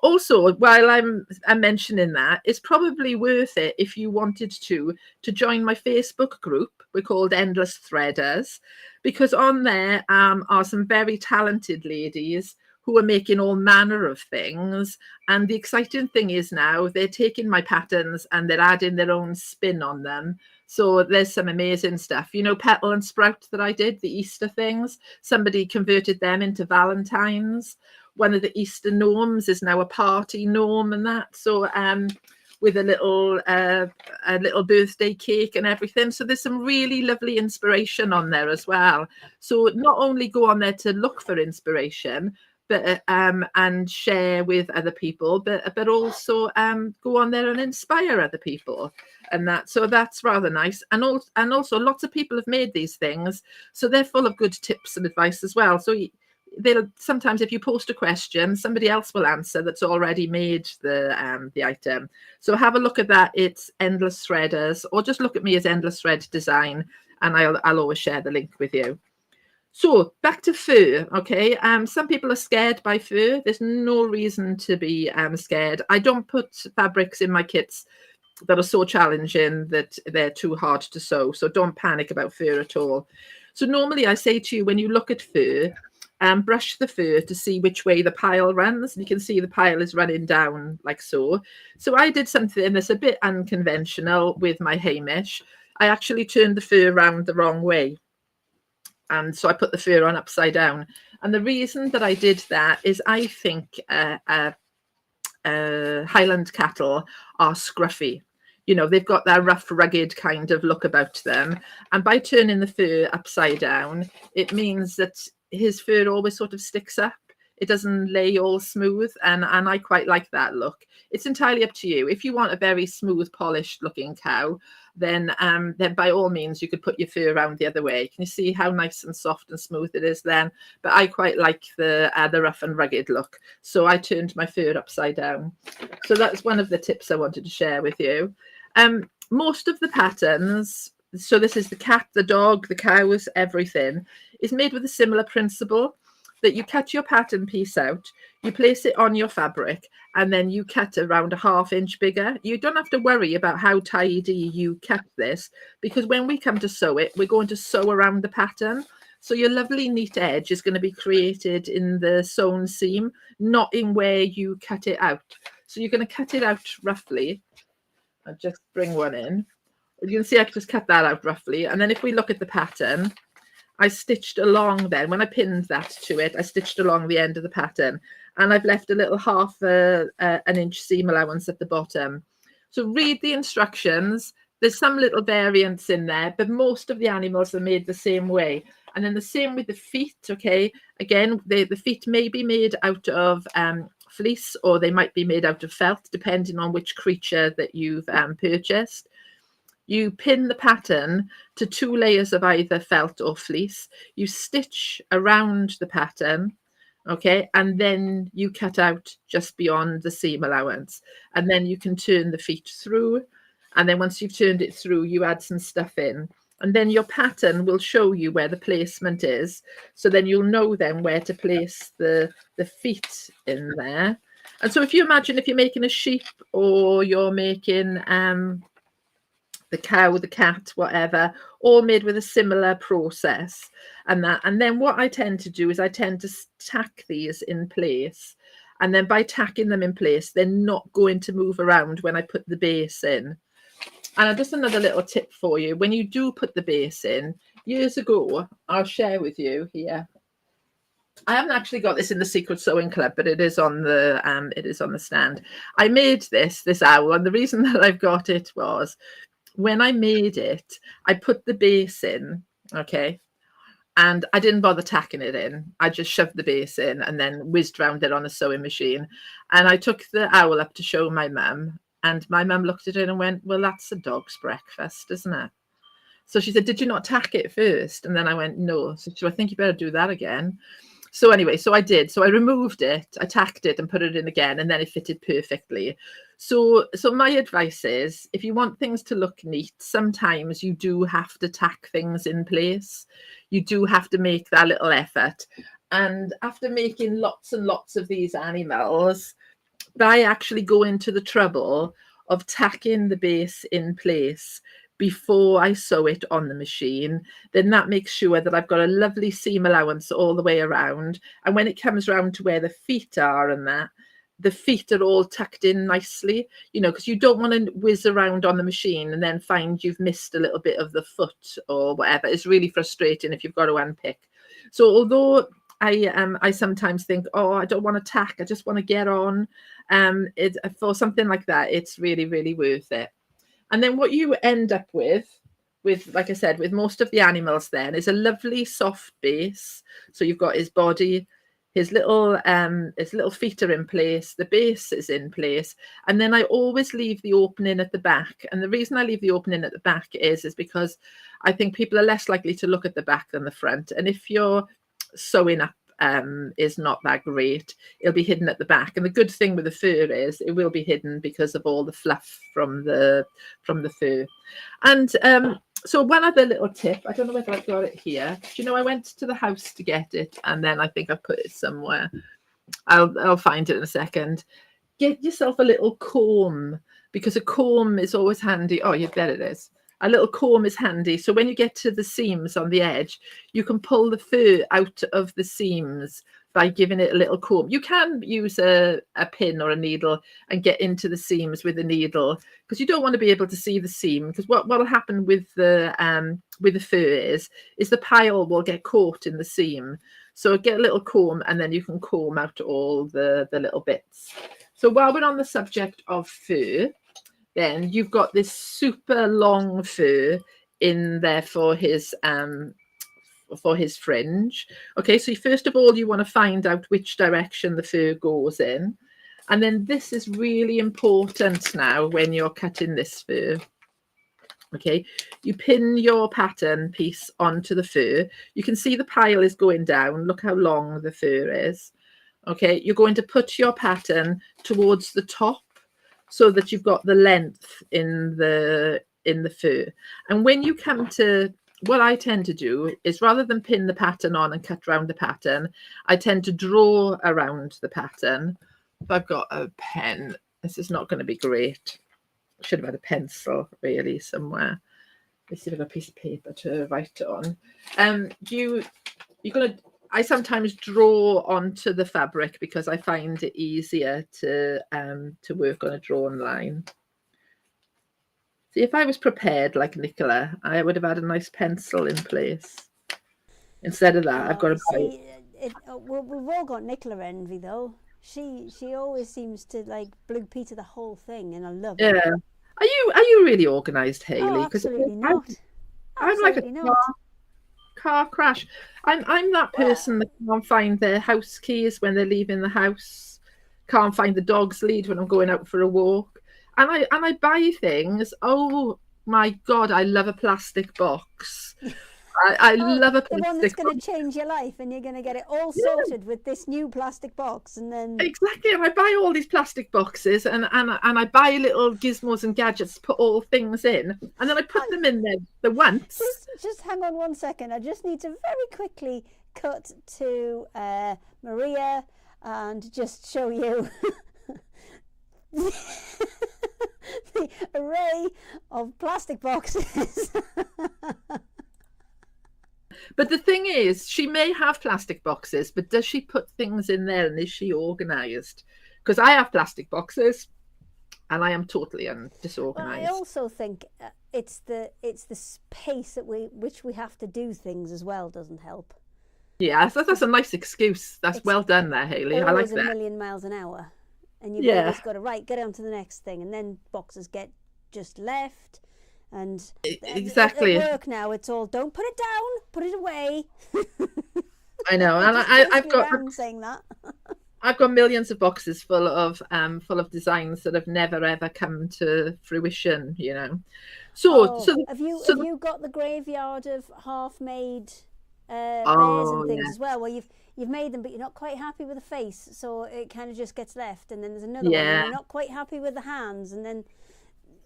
Also, while I'm mentioning that, it's probably worth it if you wanted to join my Facebook group. We're called Endless Threaders, because on there are some very talented ladies who are making all manner of things. And the exciting thing is now they're taking my patterns and they're adding their own spin on them. So there's some amazing stuff. You know, Petal and Sprout that I did, the Easter things, somebody converted them into Valentines. One of the Easter gnomes is now a party gnome and that. So with a little birthday cake and everything. So there's some really lovely inspiration on there as well. So not only go on there to look for inspiration, but and share with other people, but also go on there and inspire other people, and that. So that's rather nice. And also lots of people have made these things, so they're full of good tips and advice as well. So they'll sometimes, if you post a question, somebody else will answer that's already made the item. So have a look at that. It's Endless Threaders, or just look at me as Endless Thread Design, and I'll always share the link with you. So back to fur, okay? Some people are scared by fur. There's no reason to be scared. I don't put fabrics in my kits that are so challenging that they're too hard to sew. So don't panic about fur at all. So normally I say to you, when you look at fur, brush the fur to see which way the pile runs, and you can see the pile is running down like so. So I did something that's a bit unconventional with my Hamish. I actually turned the fur around the wrong way, and so I put the fur on upside down. And the reason that I did that is I think Highland cattle are scruffy. You know, they've got that rough, rugged kind of look about them. And by turning the fur upside down, it means that his fur always sort of sticks up. It doesn't lay all smooth. And I quite like that look. It's entirely up to you. If you want a very smooth, polished looking cow, then by all means, you could put your fur around the other way. Can you see how nice and soft and smooth it is then? But I quite like the rough and rugged look. So I turned my fur upside down. So that's one of the tips I wanted to share with you. Most of the patterns, so this is the cat, the dog, the cows, everything, is made with a similar principle, that you cut your pattern piece out, you place it on your fabric, and then you cut around a 1/2 inch bigger. You don't have to worry about how tidy you cut this, because when we come to sew it, we're going to sew around the pattern. So your lovely neat edge is going to be created in the sewn seam, not in where you cut it out. So you're going to cut it out roughly. I'll just bring one in. You can see I just cut that out roughly. And then if we look at the pattern, I stitched along then. When I pinned that to it, I stitched along the end of the pattern. And I've left a little 1/2 an inch seam allowance at the bottom. So read the instructions. There's some little variants in there, but most of the animals are made the same way. And then the same with the feet, okay? Again, the feet may be made out of fleece, or they might be made out of felt, depending on which creature that you've purchased. You pin the pattern to 2 layers of either felt or fleece. You stitch around the pattern, okay, and then you cut out just beyond the seam allowance. And then you can turn the feet through. And then once you've turned it through, you add some stuff in. And then your pattern will show you where the placement is. So then you'll know then where to place the feet in there. And so if you imagine if you're making a sheep, or you're making the cow, the cat, whatever, all made with a similar process. And then what I tend to do is I tend to tack these in place. And then by tacking them in place, they're not going to move around when I put the base in. And just another little tip for you, when you do put the base in, years ago, I'll share with you here. I haven't actually got this in the Secret Sewing Club, but it is on the stand. I made this owl, and the reason that I've got it was when I made it, I put the base in, okay, and I didn't bother tacking it in. I just shoved the base in and then whizzed around it on a sewing machine. And I took the owl up to show my mum. And my mum looked at it and went, well, that's a dog's breakfast, isn't it? So she said, did you not tack it first? And then I went, no. So she said, I think you better do that again. So anyway, so I did. So I removed it, I tacked it and put it in again, and then it fitted perfectly. So my advice is, if you want things to look neat, sometimes you do have to tack things in place. You do have to make that little effort. And after making lots and lots of these animals, I actually go into the trouble of tacking the base in place before I sew it on the machine. Then that makes sure that I've got a lovely seam allowance all the way around. And when it comes around to where the feet are and that, the feet are all tucked in nicely, you know, because you don't want to whiz around on the machine and then find you've missed a little bit of the foot or whatever. It's really frustrating if you've got to unpick. So although I sometimes think, oh, I don't want to tack, I just want to get on. For something like that, it's really, really worth it. And then what you end up with, like I said, with most of the animals then, is a lovely soft base. So you've got his body, his little feet are in place, the base is in place, and then I always leave the opening at the back. And the reason I leave the opening at the back is because I think people are less likely to look at the back than the front. And if you're sewing up is not that great, it'll be hidden at the back. And the good thing with the fur is it will be hidden because of all the fluff from the fur. And so one other little tip, I don't know whether I got it here. Do you know, I went to the house to get it, and then I think I put it somewhere. I'll find it in a second. Get yourself a little comb, because a comb is always handy. Oh, yeah, there it is. a little comb is handy. So when you get to the seams on the edge, you can pull the fur out of the seams by giving it a little comb. You can use a pin or a needle and get into the seams with a needle, because you don't want to be able to see the seam, because what will happen with the fur is the pile will get caught in the seam. So get a little comb and then you can comb out all the little bits. So while we're on the subject of fur, then you've got this super long fur in there for his fringe. Okay, so first of all, you want to find out which direction the fur goes in. And then this is really important now when you're cutting this fur. Okay, you pin your pattern piece onto the fur. You can see the pile is going down. Look how long the fur is. Okay, you're going to put your pattern towards the top so that you've got the length in the fur. And when you come to, what I tend to do is, rather than pin the pattern on and cut around the pattern, I tend to draw around the pattern. If I've got a pen, this is not going to be great. I should have had a pencil really somewhere. Let's see if I've got a piece of paper to write it on. I sometimes draw onto the fabric because I find it easier to work on a drawn line. See, if I was prepared like Nicola, I would have had a nice pencil in place. Instead of that, I've got to buy. We've all got Nicola envy though. She always seems to like Blue Peter the whole thing, and I love it. Yeah. Are you really organised, Hayley? Oh, absolutely not. I'm like a car crash. I'm that person that can't find their house keys when they're leaving the house. Can't find the dog's lead when I'm going out for a walk. And I buy things. Oh my God, I love a plastic box. I love a plastic the one that's going to change your life, and you're going to get it all sorted with this new plastic box, and then exactly. And I buy all these plastic boxes, and I buy little gizmos and gadgets to put all things in, and then I put them in there the once. Just hang on 1 second. I just need to very quickly cut to Maria and just show you the array of plastic boxes. But the thing is, she may have plastic boxes, but does she put things in there, and is she organised? Because I have plastic boxes, and I am totally disorganised. Well, I also think it's the pace at which we have to do things as well doesn't help. Yeah, that's a nice excuse. That's well done there, Hayley. I like that. 1,000,000 miles an hour, and you've always got to get on to the next thing, and then boxes get just left. And exactly at work now, it's all don't put it down, put it away. I know, and I've got saying that. I've got millions of boxes full of designs that have never ever come to fruition. You know, so have you got the graveyard of half-made bears and things as well, where you've made them, but you're not quite happy with the face, so it kind of just gets left, and then there's another one, and you're not quite happy with the hands, and then.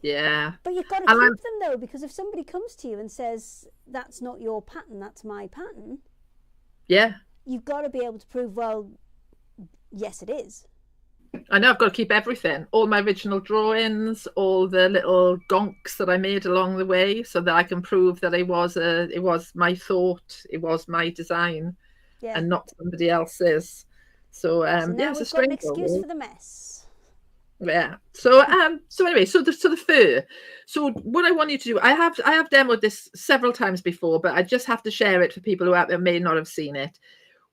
Yeah. But you've got to keep them though, because if somebody comes to you and says, that's not your pattern, that's my pattern. Yeah. You've got to be able to prove, well, yes, it is. I know, I've got to keep everything, all my original drawings, all the little gonks that I made along the way, so that I can prove that it was my thought, it was my design, and not somebody else's. So now it's a we've got strange an excuse for the mess. Yeah. So anyway, so the fur. So what I want you to do, I have demoed this several times before, but I just have to share it for people who out there may not have seen it.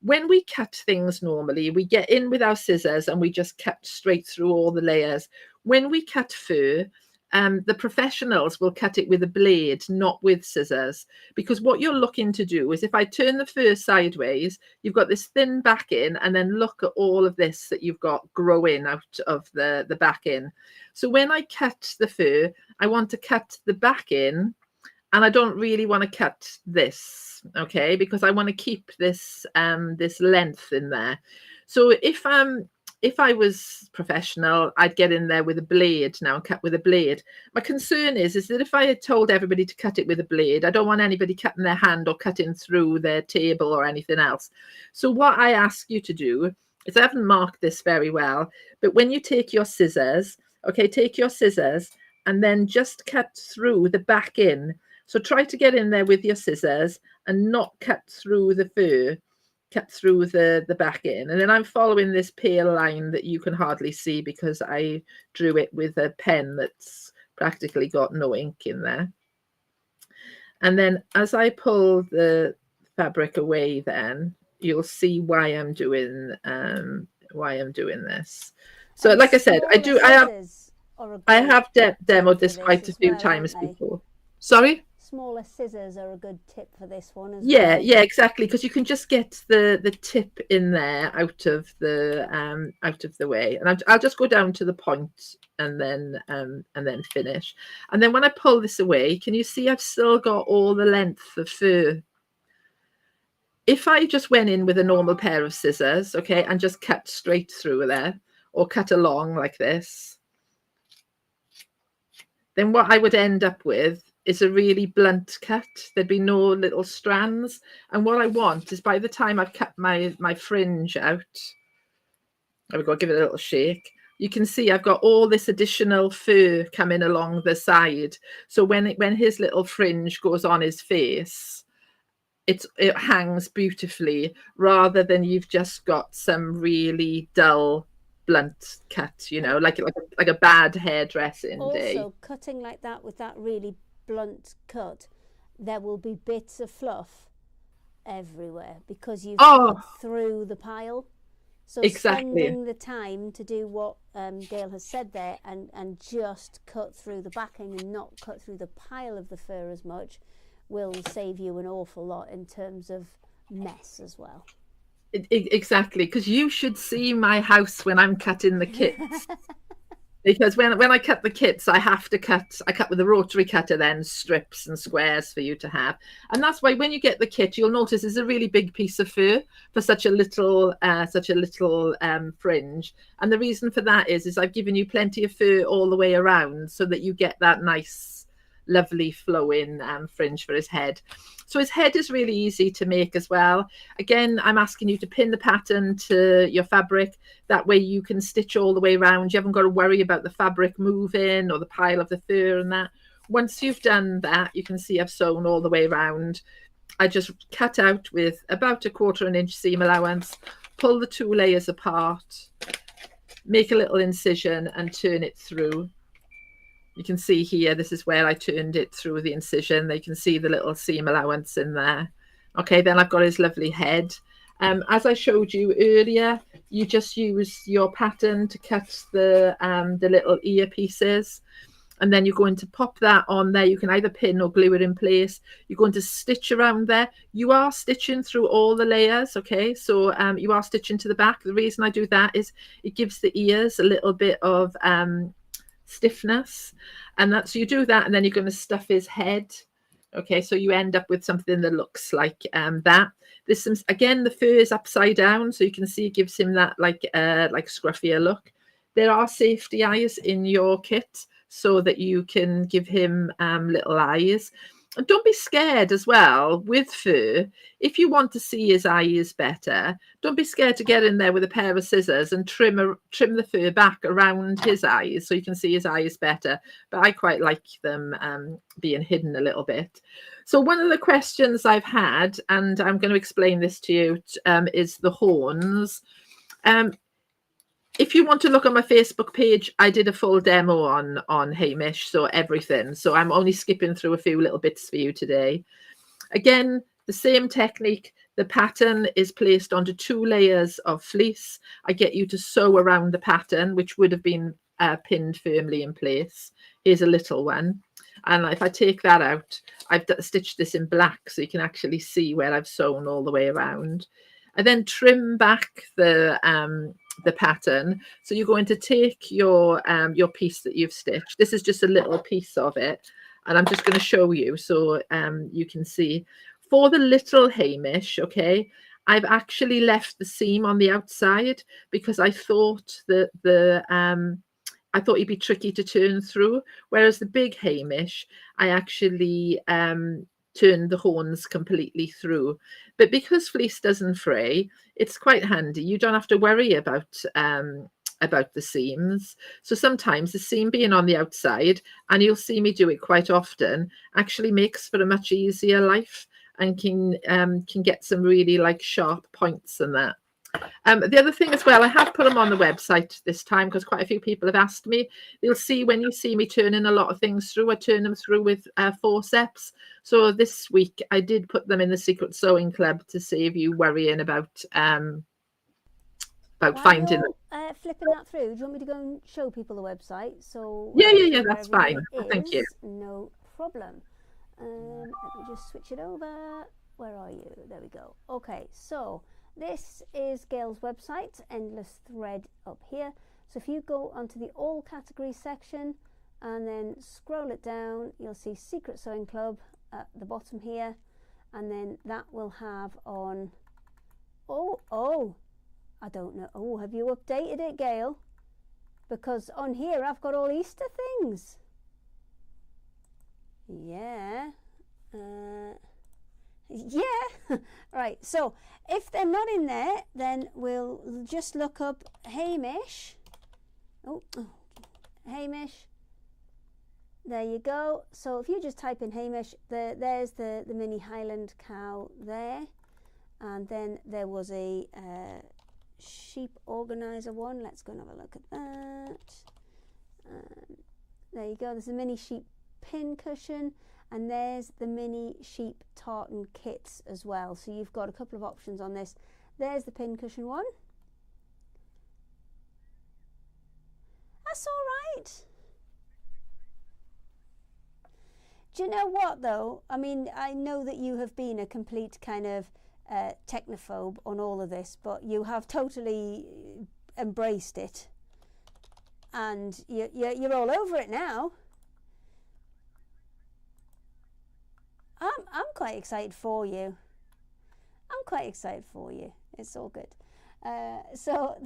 When we cut things normally, we get in with our scissors and we just cut straight through all the layers. When we cut fur, the professionals will cut it with a blade, not with scissors, because what you're looking to do is, if I turn the fur sideways, you've got this thin backing, and then look at all of this that you've got growing out of the backing. So when I cut the fur, I want to cut the backing, and I don't really want to cut this, okay, because I want to keep this this length in there. So if I was professional, I'd get in there with a blade now and cut with a blade. My concern is that if I had told everybody to cut it with a blade, I don't want anybody cutting their hand or cutting through their table or anything else. So what I ask you to do is, I haven't marked this very well, but when you take your scissors, okay, take your scissors and then just cut through the back in. So try to get in there with your scissors and not cut through the fur, cut through the back in. And then I'm following this pale line that you can hardly see because I drew it with a pen that's practically got no ink in there. And then as I pull the fabric away, then you'll see why I'm doing this. So And like I said, I have demoed this quite a few times before. Sorry? Smaller scissors are a good tip for this one as well. Yeah, exactly, because you can just get the tip in there out of the way, and I'll just go down to the point and then finish. And then when I pull this away, can you see I've still got all the length of fur? If I just went in with a normal pair of scissors, okay, and just cut straight through there, or cut along like this, then what I would end up with is a really blunt cut. There'd be no little strands. And what I want is, by the time I've cut my fringe out, I've got to give it a little shake. You can see I've got all this additional fur coming along the side. So when his little fringe goes on his face, it hangs beautifully, rather than you've just got some really dull blunt cut, you know, like a bad hairdressing day. Also, cutting like that with that really blunt cut, there will be bits of fluff everywhere because you've cut through the pile. So spending the time to do what Gail has said there, and just cut through the backing and not cut through the pile of the fur as much, will save you an awful lot in terms of mess as well. Exactly, because you should see my house when I'm cutting the kits. Because when I cut the kits, I cut with a rotary cutter, then strips and squares for you to have. And that's why when you get the kit, you'll notice it's a really big piece of fur for such a little fringe. And the reason for that is I've given you plenty of fur all the way around so that you get that nice, lovely flowing fringe for his head. So his head is really easy to make as well. Again, I'm asking you to pin the pattern to your fabric. That way you can stitch all the way around. You haven't got to worry about the fabric moving or the pile of the fur and that. Once you've done that, you can see I've sewn all the way around. I just cut out with about 1/4 inch seam allowance, pull the 2 layers apart, make a little incision and turn it through. You can see here, this is where I turned it through the incision. They can see the little seam allowance in there. Okay, then I've got his lovely head. As I showed you earlier, you just use your pattern to cut the little ear pieces. And then you're going to pop that on there. You can either pin or glue it in place. You're going to stitch around there. You are stitching through all the layers, okay? So you are stitching to the back. The reason I do that is it gives the ears a little bit of stiffness, and that's, so you do that, and then you're going to stuff his head. Okay, so you end up with something that looks like that. This is, again, the fur is upside down, so you can see it gives him that like scruffier look. There are safety eyes in your kit so that you can give him little eyes. And don't be scared as well with fur. If you want to see his eyes better, don't be scared to get in there with a pair of scissors and trim the fur back around his eyes so you can see his eyes better. But I quite like them being hidden a little bit. So one of the questions I've had, and I'm going to explain this to you, is the horns. If you want to look on my Facebook page, I did a full demo on Hamish, so everything. So I'm only skipping through a few little bits for you today. Again, the same technique. The pattern is placed onto 2 layers of fleece. I get you to sew around the pattern, which would have been pinned firmly in place. Here's a little one. And if I take that out, I've stitched this in black so you can actually see where I've sewn all the way around. I then trim back the pattern. So you're going to take your piece that you've stitched. This is just a little piece of it, and I'm just going to show you so you can see. For the little Hamish, okay, I've actually left the seam on the outside because I thought that I thought he'd be tricky to turn through. Whereas the big Hamish, I actually turned the horns completely through. But because fleece doesn't fray, it's quite handy. You don't have to worry about about the seams. So sometimes the seam being on the outside, and you'll see me do it quite often, actually makes for a much easier life, and can get some really like sharp points in that. The other thing as well, I have put them on the website this time because quite a few people have asked me. You'll see when you see me turning a lot of things through, I turn them through with forceps. So this week I did put them in the Secret Sewing Club to save you worrying about finding them. Flipping that through, do you want me to go and show people the website? So Yeah, that's fine. Thank you. No problem. Let me just switch it over. Where are you? There we go. Okay, so this is Gail's website, endless thread up here. So if you go onto the all categories section and then scroll it down, you'll see Secret Sewing Club at the bottom here, and then that will have on, I don't know, have you updated it, Gail? Because on here I've got all Easter things. Yeah. Yeah. Right, so if they're not in there, then we'll just look up Hamish. Hamish. There you go. So if you just type in Hamish, there's the mini Highland cow there. And then there was a sheep organizer one. Let's go and have a look at that. There you go. There's a mini sheep pin cushion. And there's the mini sheep tartan kits as well. So you've got a couple of options on this. There's the pin cushion one. That's all right. Do you know what though? I mean, I know that you have been a complete kind of technophobe on all of this, but you have totally embraced it. And you're all over it now. I'm quite excited for you. I'm quite excited for you. It's all good. So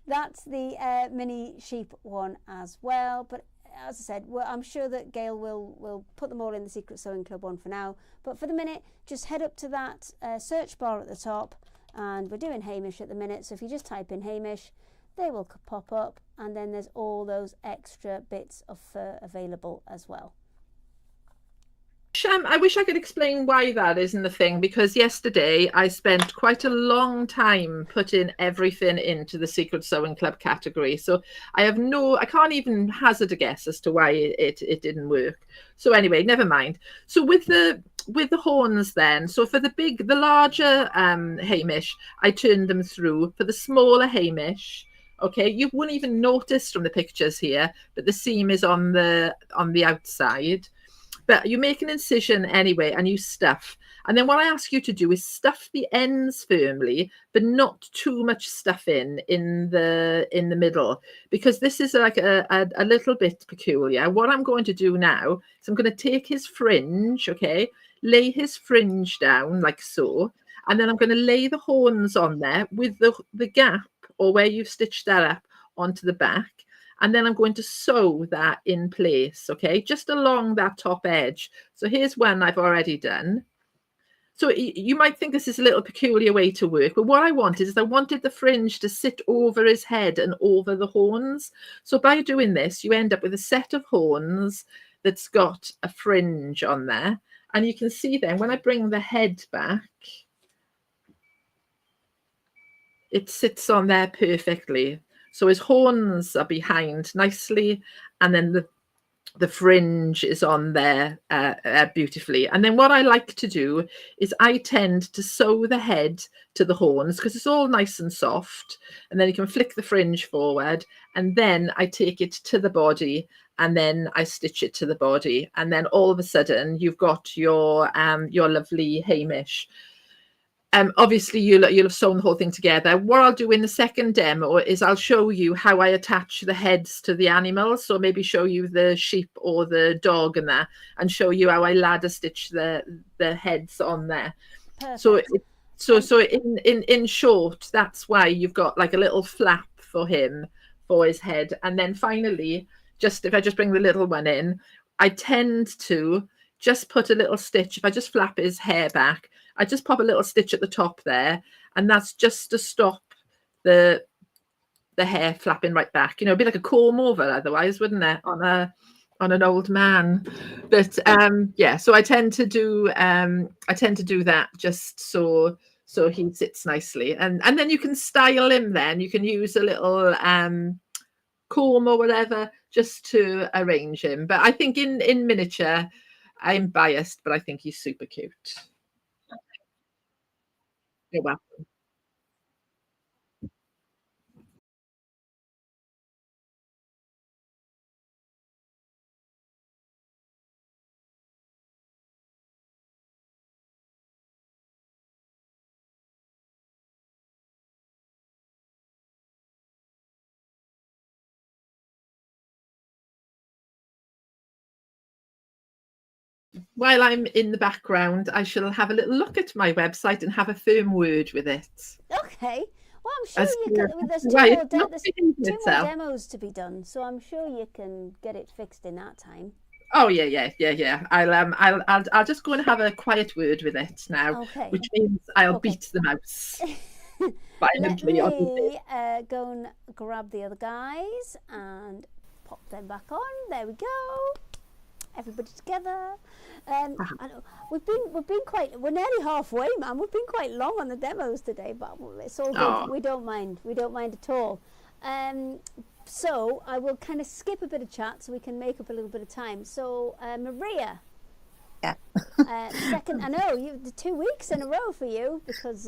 that's the mini sheep one as well. But as I said, I'm sure that Gail will put them all in the Secret Sewing Club one for now. But for the minute, just head up to that search bar at the top, and we're doing Hamish at the minute. So if you just type in Hamish, they will pop up, and then there's all those extra bits of fur available as well. I wish I could explain why that isn't the thing, because yesterday I spent quite a long time putting everything into the Secret Sewing Club category. So I can't even hazard a guess as to why it didn't work. So anyway, never mind. So with the horns then, so for the larger Hamish, I turned them through. For the smaller Hamish, okay, you wouldn't even notice from the pictures here, but the seam is on the outside. But you make an incision anyway, and you stuff. And then what I ask you to do is stuff the ends firmly, but not too much stuff in the middle, because this is like a little bit peculiar. What I'm going to do now is I'm going to take his fringe, okay, lay his fringe down like so, and then I'm going to lay the horns on there with the gap, or where you've stitched that up, onto the back. And then I'm going to sew that in place, okay, just along that top edge. So here's one I've already done. So you might think this is a little peculiar way to work, but what I wanted is I wanted the fringe to sit over his head and over the horns. So by doing this, you end up with a set of horns that's got a fringe on there. And you can see then when I bring the head back, it sits on there perfectly. So his horns are behind nicely, and then the fringe is on there beautifully. And then what I like to do is I tend to sew the head to the horns because it's all nice and soft. And then you can flick the fringe forward, and then I take it to the body, and then I stitch it to the body. And then all of a sudden you've got your lovely Hamish. Obviously you'll have sewn the whole thing together. What I'll do in the second demo is I'll show you how I attach the heads to the animals. So maybe show you the sheep or the dog and that, and show you how I ladder stitch the heads on there. Perfect. So in short, that's why you've got like a little flap for him for his head. And then finally, if I just bring the little one in, I tend to just put a little stitch. If I just flap his hair back, I just pop a little stitch at the top there, and that's just to stop the the hair flapping right back. It'd be like a comb over otherwise, wouldn't it, on an old man? But yeah, so I tend to do that just so he sits nicely, and then you can style him. Then you can use a little comb or whatever just to arrange him. But I think in miniature, I'm biased, but I think he's super cute. You're welcome. While I'm in the background, I shall have a little look at my website and have a firm word with it. Okay. Well, I'm sure As you to can. There's why two it's not more behaving itself. demos to be done, so I'm sure you can get it fixed in that time. Oh yeah. I'll just go and have a quiet word with it now, Okay. which means I'll Okay. beat the mouse Let violently. me go and grab the other guys and pop them back on. There we go. Everybody together. I know we've been quite. We're nearly halfway, man. We've been quite long on the demos today, but it's all good. Oh. We don't mind. We don't mind at all. So I will kind of skip a bit of chat so we can make up a little bit of time. So Maria. Yeah. Second, I know you 2 weeks in a row for you because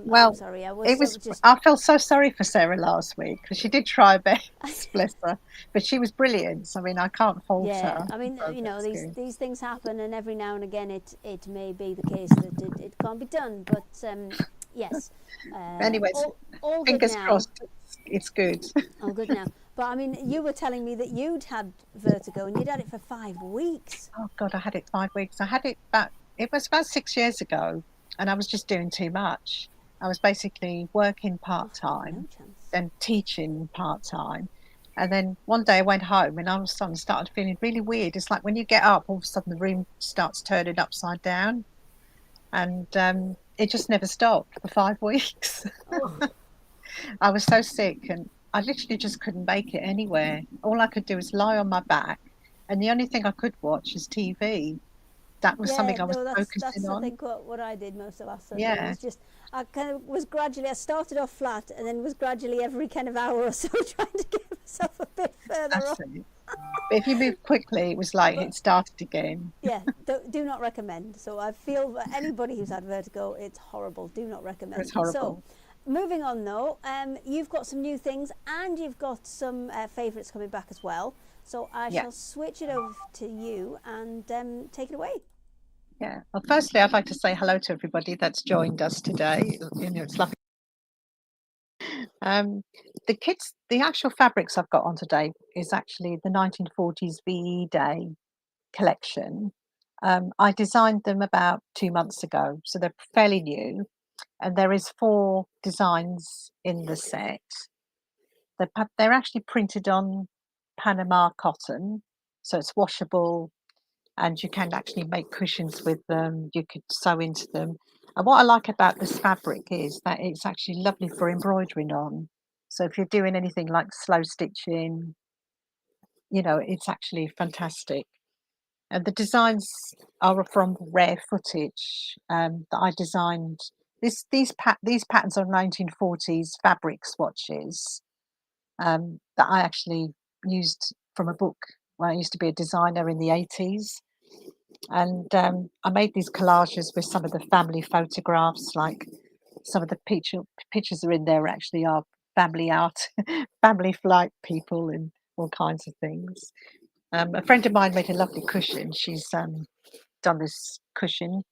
Well, I'm sorry, I felt so sorry for Sarah last week because she did try her best, bless her, but she was brilliant. I mean, I can't fault her. I mean, So that's good. these things happen, and every now and again it may be the case that it can't be done. But yes. Anyways, all good fingers now. crossed, it's good. All good now. But I mean, you were telling me that you'd had vertigo and you'd had it for 5 weeks. Oh God, I had it 5 weeks. I had it it was about 6 years ago, and I was just doing too much. I was basically working part-time, No chance. then teaching part-time. And then one day I went home and all of a sudden started feeling really weird. It's like when you get up, all of a sudden the room starts turning upside down. And it just never stopped for 5 weeks. Oh. I was so sick and I literally just couldn't make it anywhere. All I could do was lie on my back, and the only thing I could watch is TV. That was something I was focusing on. I think what I did most of last Sunday. Yeah. It was just, I kind of was gradually, I started off flat and then was gradually every kind of hour or so trying to get myself a bit further That's up. it. But if you move quickly, it was like it started again. Yeah, do not recommend. So I feel that anybody who's had vertigo, it's horrible. Do not recommend. It's horrible. So, moving on though, you've got some new things and you've got some favourites coming back as well. So I shall switch it over to you and take it away. Yeah. Well, firstly, I'd like to say hello to everybody that's joined us today. It's lovely. The actual fabrics I've got on today is actually the 1940s VE Day collection. I designed them about 2 months ago, so they're fairly new. And there is 4 designs in the set. They're actually printed on Panama cotton, so it's washable, and you can actually make cushions with them. You could sew into them. And what I like about this fabric is that it's actually lovely for embroidering on. So if you're doing anything like slow stitching, it's actually fantastic. And the designs are from rare footage that I designed. These patterns are 1940s fabric swatches that I actually used from a book when I used to be a designer in the 80s. And I made these collages with some of the family photographs, like some of the pictures are in there actually are family art, family flight people and all kinds of things. A friend of mine made a lovely cushion. She's done this cushion,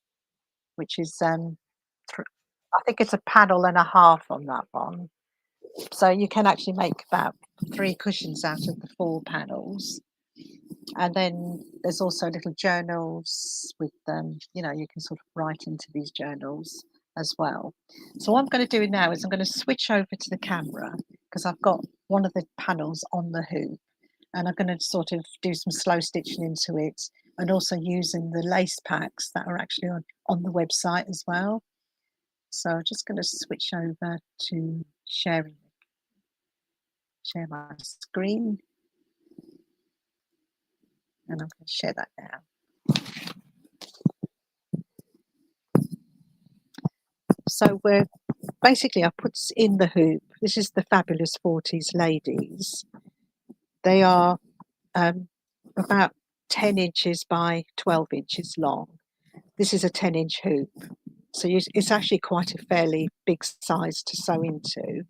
which is I think it's a panel and a half on that one. So you can actually make about 3 cushions out of the 4 panels. And then there's also little journals with you can sort of write into these journals as well. So what I'm going to do now is I'm going to switch over to the camera because I've got one of the panels on the hoop, and I'm going to sort of do some slow stitching into it, and also using the lace packs that are actually on the website as well. So I'm just going to switch over to sharing. share my screen, and I'm going to share that now. So we're basically, I put in the hoop. This is the Fabulous 40s ladies. They are about 10 inches by 12 inches long. This is a 10-inch hoop. So it's actually quite a fairly big size to sew into.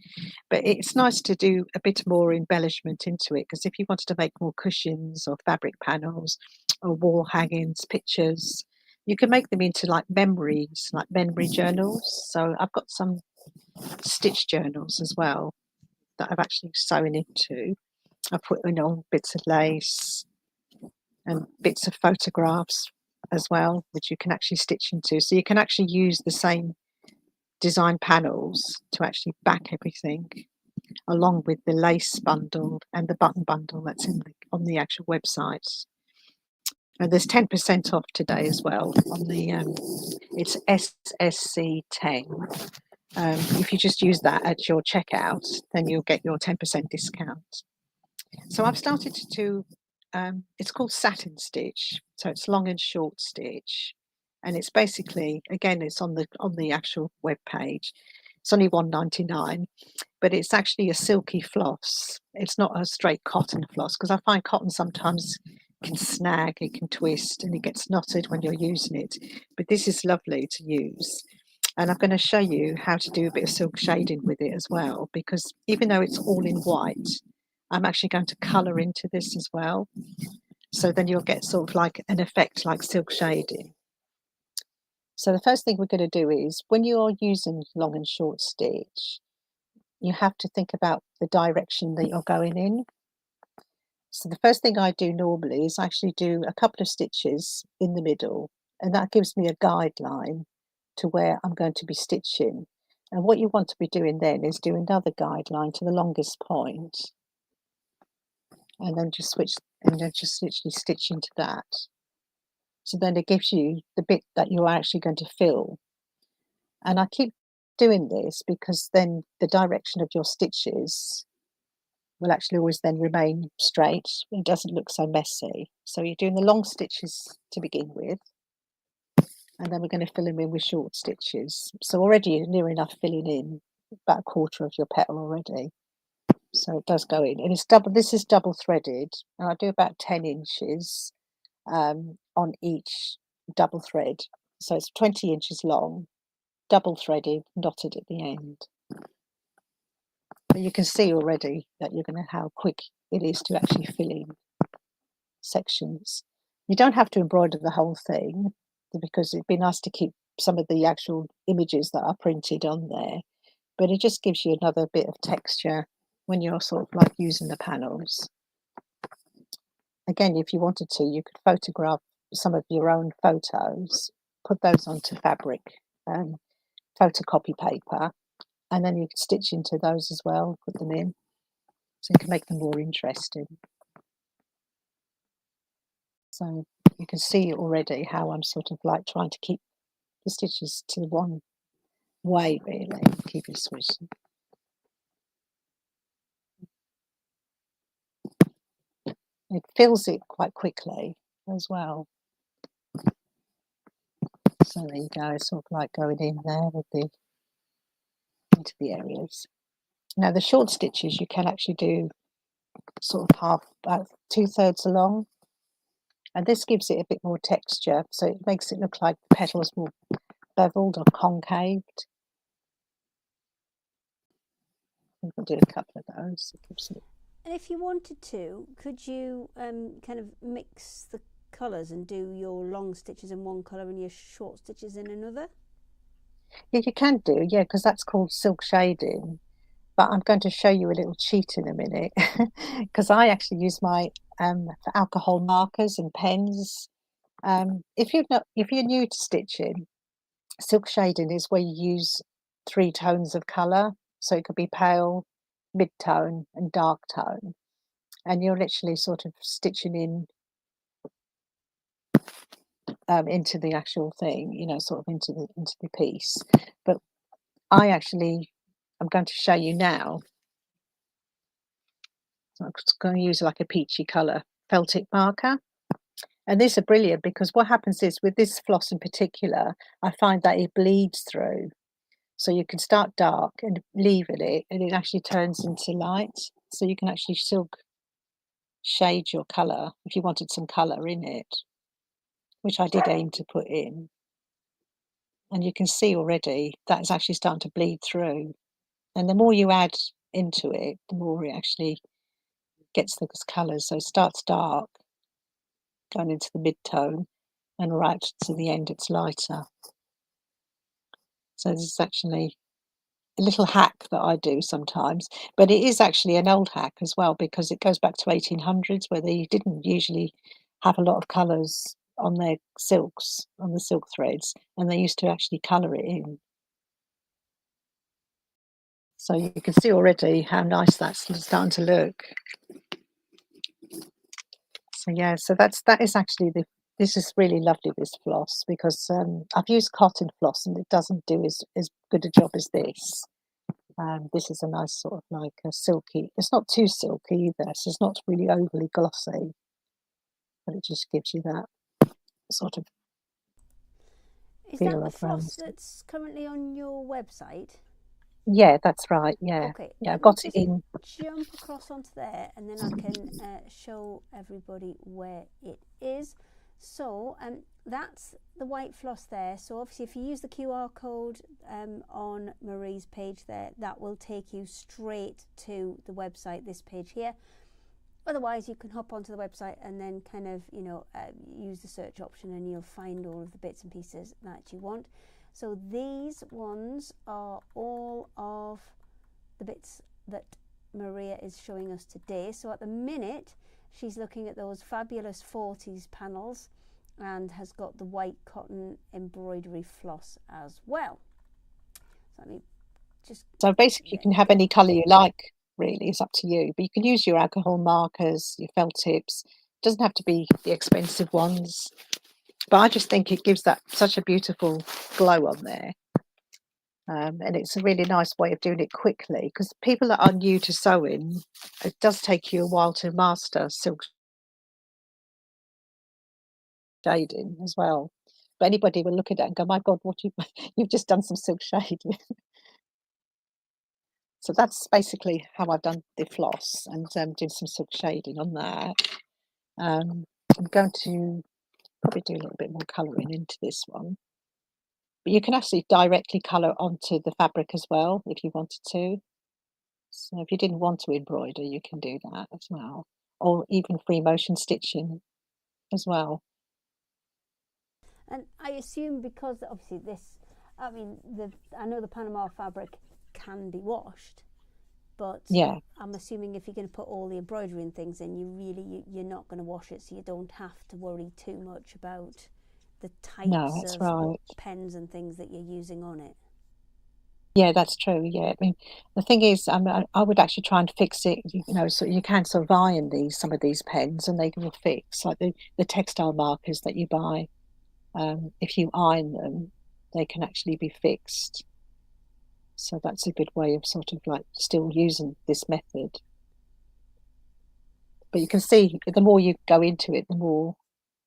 But it's nice to do a bit more embellishment into it, because if you wanted to make more cushions or fabric panels or wall hangings, pictures, you can make them into like memories, like memory journals. So I've got some stitch journals as well that I've actually sewn into. I put in all bits of lace and bits of photographs as well, which you can actually stitch into. So you can actually use the same design panels to actually back everything, along with the lace bundle and the button bundle that's on the actual website. And there's 10% off today as well on the it's SSC10. If you just use that at your checkout, then you'll get your 10% discount. So I've started to do it's called satin stitch, so it's long and short stitch, and it's basically, again, it's on the actual web page. It's only $1.99, but it's actually a silky floss. It's not a straight cotton floss, because I find cotton sometimes can snag, it can twist, and it gets knotted when you're using it. But this is lovely to use. And I'm going to show you how to do a bit of silk shading with it as well, because even though it's all in white, I'm actually going to colour into this as well. So then you'll get sort of like an effect like silk shading. So the first thing we're going to do is, when you're using long and short stitch, you have to think about the direction that you're going in. So the first thing I do normally is actually do a couple of stitches in the middle, and that gives me a guideline to where I'm going to be stitching. And what you want to be doing then is do another guideline to the longest point, and then just switch, and then just literally stitch into that. So then it gives you the bit that you're actually going to fill. And I keep doing this because then the direction of your stitches will actually always then remain straight. It doesn't look so messy. So you're doing the long stitches to begin with, and then we're going to fill them in with short stitches. So already you're near enough filling in about a quarter of your petal already. So it does go in, and it's double. This is double threaded, and I do about 10 inches on each double thread. So it's 20 inches long, double threaded, knotted at the end. But you can see already that you're going to how quick it is to actually fill in sections. You don't have to embroider the whole thing, because it'd be nice to keep some of the actual images that are printed on there, but it just gives you another bit of texture when you're sort of like using the panels. Again, if you wanted to, you could photograph some of your own photos, put those onto fabric, photocopy paper, and then you can stitch into those as well, put them in, so you can make them more interesting. So you can see already how I'm sort of like trying to keep the stitches to one way, really, keep it switching. It fills it quite quickly as well. So there you go, it's sort of like going in there with into the areas. Now the short stitches you can actually do sort of half, about 2/3 along, and this gives it a bit more texture, so it makes it look like the petals more beveled or concaved. I think I'll do a couple of those. It gives it. And if you wanted to, could you kind of mix the colours and do your long stitches in one colour and your short stitches in another? Yeah, you can do, yeah, because that's called silk shading. But I'm going to show you a little cheat in a minute, because I actually use my for alcohol markers and pens. If you're new to stitching, silk shading is where you use 3 tones of colour. So it could be pale, mid-tone, and dark tone, and you're literally sort of stitching in into the actual thing, you know, sort of into the piece. But I'm going to show you now So I'm just going to use like a peachy colour felt tip marker. And these are brilliant because what happens is with this floss in particular, I find that it bleeds through. So you can start dark and leave it and it actually turns into light. So you can actually silk shade your colour if you wanted some colour in it, which I did aim to put in. And you can see already that is actually starting to bleed through. And the more you add into it, the more it actually gets those colours. So it starts dark, going into the mid-tone, and right to the end it's lighter. So this is actually a little hack that I do sometimes, but it is actually an old hack as well because it goes back to 1800s where they didn't usually have a lot of colours on their silks, on the silk threads, and they used to actually colour it in. So you can see already how nice that's starting to look. So yeah, so that is actually this is really lovely, this floss, because I've used cotton floss and it doesn't do as good a job as this. This is a nice sort of like a silky, it's not too silky either, so it's not really overly glossy, but it just gives you that sort of Is feel that the of floss that's currently on your website? yeah, that's right, yeah. Okay, Yeah, I let me got it just in. jump across onto there and then I can show everybody where it is. So that's the white floss there. So obviously if you use the QR code on Marie's page there, that will take you straight to the website, this page here. Otherwise you can hop onto the website and then kind of, you know, use the search option and you'll find all of the bits and pieces that you want. So these ones are all of the bits that Maria is showing us today. So at the minute she's looking at those fabulous 40s panels and has got the white cotton embroidery floss as well. So let me just, So basically you can have any colour you like, really, it's up to you, but you can use your alcohol markers, your felt tips. It doesn't have to be the expensive ones, but I just think it gives that such a beautiful glow on there. And it's a really nice way of doing it quickly because people that are new to sewing, it does take you a while to master silk shading as well. But anybody will look at it and go, my God, what you've just done some silk shading. So that's basically how I've done the floss and did some silk shading on that. I'm going to probably do a little bit more colouring into this one. But you can actually directly colour onto the fabric as well if you wanted to. So if you didn't want to embroider, you can do that as well. Or even free motion stitching as well. and I assume because obviously this, I mean, I know the Panama fabric can be washed, but Yeah, I'm assuming if you're going to put all the embroidery and things in, you're not going to wash it, so you don't have to worry too much about the no, types that's of right. pens and things that you're using on it. Yeah, that's true. Yeah, I mean, the thing is, I would actually try and fix it. You know, so you can sort of iron some of these pens, and they will fix like the textile markers that you buy. If you iron them, they can actually be fixed. So that's a good way of sort of like still using this method. But you can see the more you go into it, the more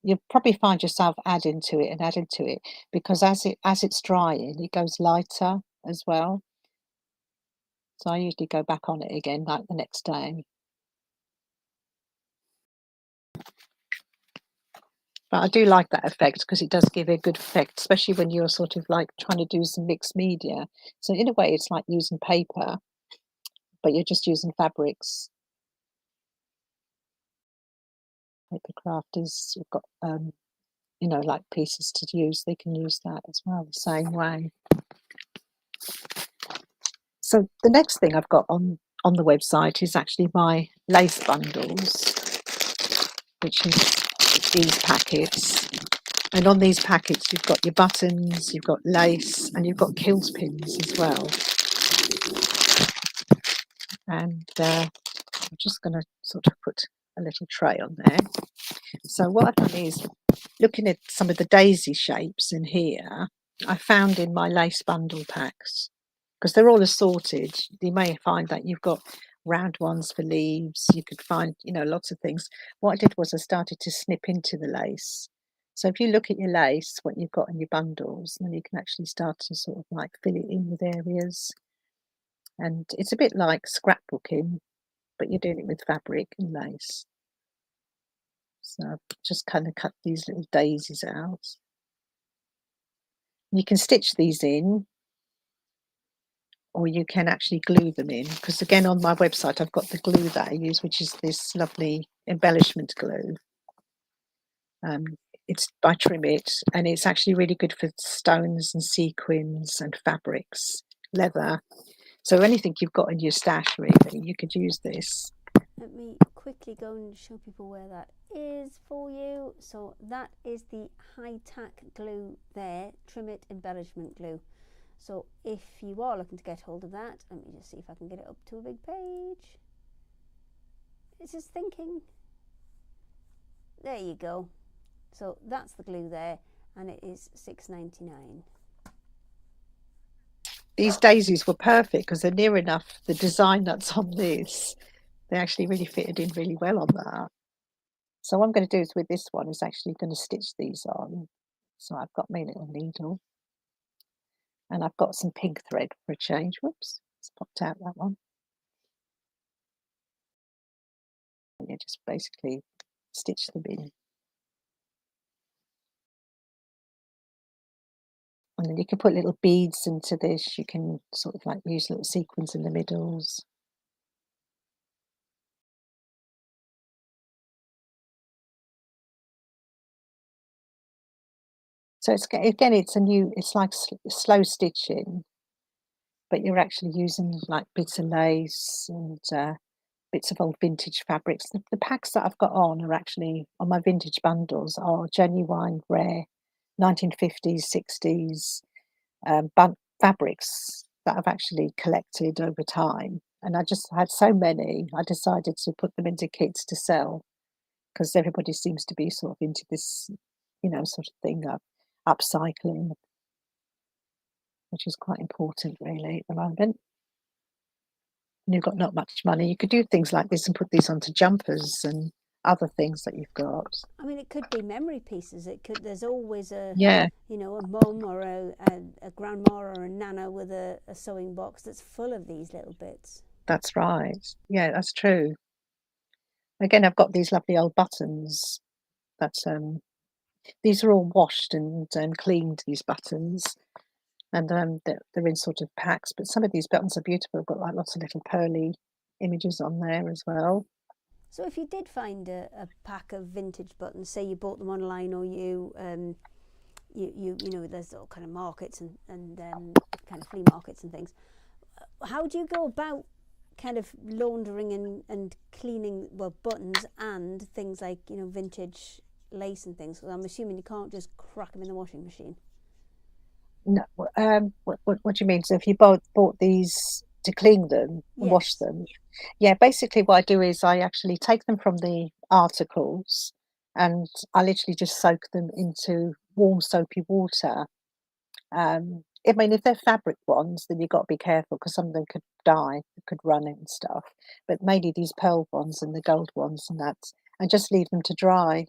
you'll probably find yourself adding to it and adding to it because as it's drying, it goes lighter as well. So I usually go back on it again like the next day. But I do like that effect because it does give a good effect, especially when you're sort of like trying to do some mixed media. So in a way, it's like using paper, but you're just using fabrics. Paper crafters, you've got, you know, like pieces to use. They can use that as well, the same way. So the next thing I've got on the website is actually my lace bundles, which is these packets. And on these packets, you've got your buttons, you've got lace, and you've got quilt pins as well. And I'm just going to sort of put a little tray on there. So what I've done is, looking at some of the daisy shapes in here, I found in my lace bundle packs, because they're all assorted, you may find that you've got round ones for leaves. You could find, lots of things. What I did was I started to snip into the lace. So if you look at your lace, what you've got in your bundles, then you can actually start to sort of like fill it in with areas. And it's a bit like scrapbooking, but you're doing it with fabric and lace. So I've just kind of cut these little daisies out. You can stitch these in, or you can actually glue them in, because again on my website I've got the glue that I use, which is this lovely embellishment glue. It's by Trimit, and it's actually really good for stones and sequins and fabrics, leather. So anything you've got in your stash, really, you could use this. Let me quickly go and show people where that is for you. So that is the high-tack glue there, Trimit embellishment glue. So if you are looking to get hold of that, let me just see if I can get it up to a big page. It's just thinking. There you go. So that's the glue there, and it is $6.99. These daisies were perfect because they're near enough the design that's on this. They actually really fitted in really well on that. So what I'm going to do is with this one is actually going to stitch these on. So I've got my little needle, and I've got some pink thread for a change. Whoops, it's popped out that one. And you just basically stitch them in. And then you can put little beads into this. You can sort of like use little sequins in the middles. So it's like slow stitching, but you're actually using like bits of lace and bits of old vintage fabrics. The packs that I've got on are actually, on my vintage bundles, are genuine, rare 1950s, 60s fabrics that I've actually collected over time. And I just had so many, I decided to put them into kits to sell, because everybody seems to be sort of into this, sort of thing of upcycling, which is quite important really at the moment. And you've got not much money, you could do things like this and put these onto jumpers and other things that you've got. I mean, it could be memory pieces. There's always a mum or a grandma or a nana with a sewing box that's full of these little bits. That's right. Yeah, that's true. Again, I've got these lovely old buttons. These are all washed and cleaned, these buttons, and they're in sort of packs. But some of these buttons are beautiful. I've got like lots of little pearly images on there as well. So if you did find a pack of vintage buttons, say you bought them online, or you there's all kind of markets and kind of flea markets and things, how do you go about kind of laundering and cleaning buttons and things like vintage lace and things? Because I'm assuming you can't just crack them in the washing machine. No, what do you mean? So if you bought these to clean them and wash them, yeah, basically what I do is I actually take them from the articles and I literally just soak them into warm soapy water. I mean, if they're fabric ones, then you've got to be careful because some of them could die, could run it and stuff. But mainly these pearl ones and the gold ones and that, and just leave them to dry.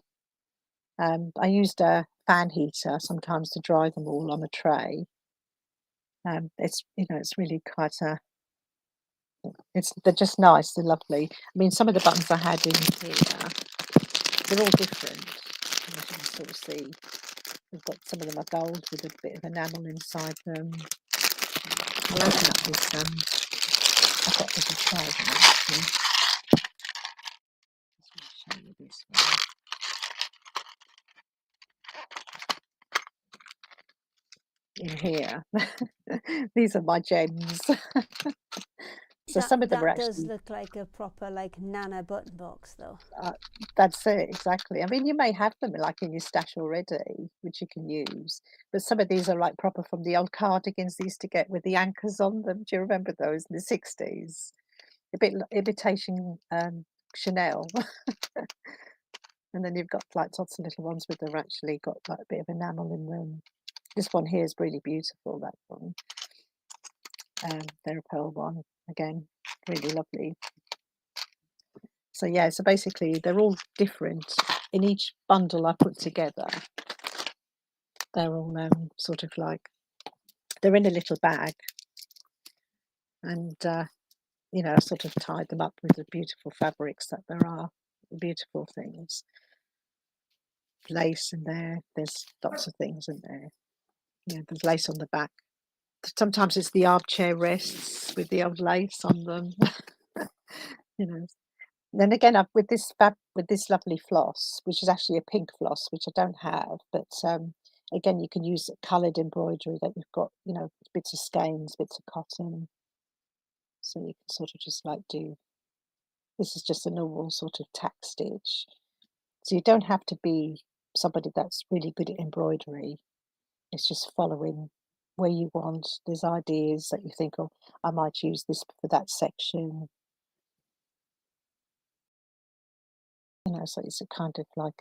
I used a fan heater sometimes to dry them all on a tray. It's really quite they're just nice, they're lovely. I mean, some of the buttons I had in here, they're all different. As you can sort of see, we've got some of them are gold with a bit of enamel inside them. I'll open up this. I've got little tray actually. Just want to show you this one. In here, these are my gems. So some of them are actually. That does look like a proper Nana button box, though. That's it, exactly. I mean, you may have them like in your stash already, which you can use. But some of these are like proper from the old cardigans they used to get with the anchors on them. Do you remember those in the 60s? A bit imitation Chanel. And then you've got like lots of little ones with them actually got like a bit of enamel in them. This one here is really beautiful, that one. They're a pearl one, again, really lovely. So yeah, so basically they're all different. In each bundle I put together, they're all sort of like, they're in a little bag, and you know, I sort of tied them up with the beautiful fabrics that there are, beautiful things. Lace in there, there's lots of things in there. Yeah, there's lace on the back. Sometimes it's the armchair rests with the old lace on them. You know. Then again, with this lovely floss, which is actually a pink floss, which I don't have, but again, you can use coloured embroidery that you've got, you know, bits of skeins, bits of cotton, so you can sort of just like do. This is just a normal sort of tack stitch, so you don't have to be somebody that's really good at embroidery. It's just following where you want. There's ideas that you think, oh, I might use this for that section. You know, so it's a kind of like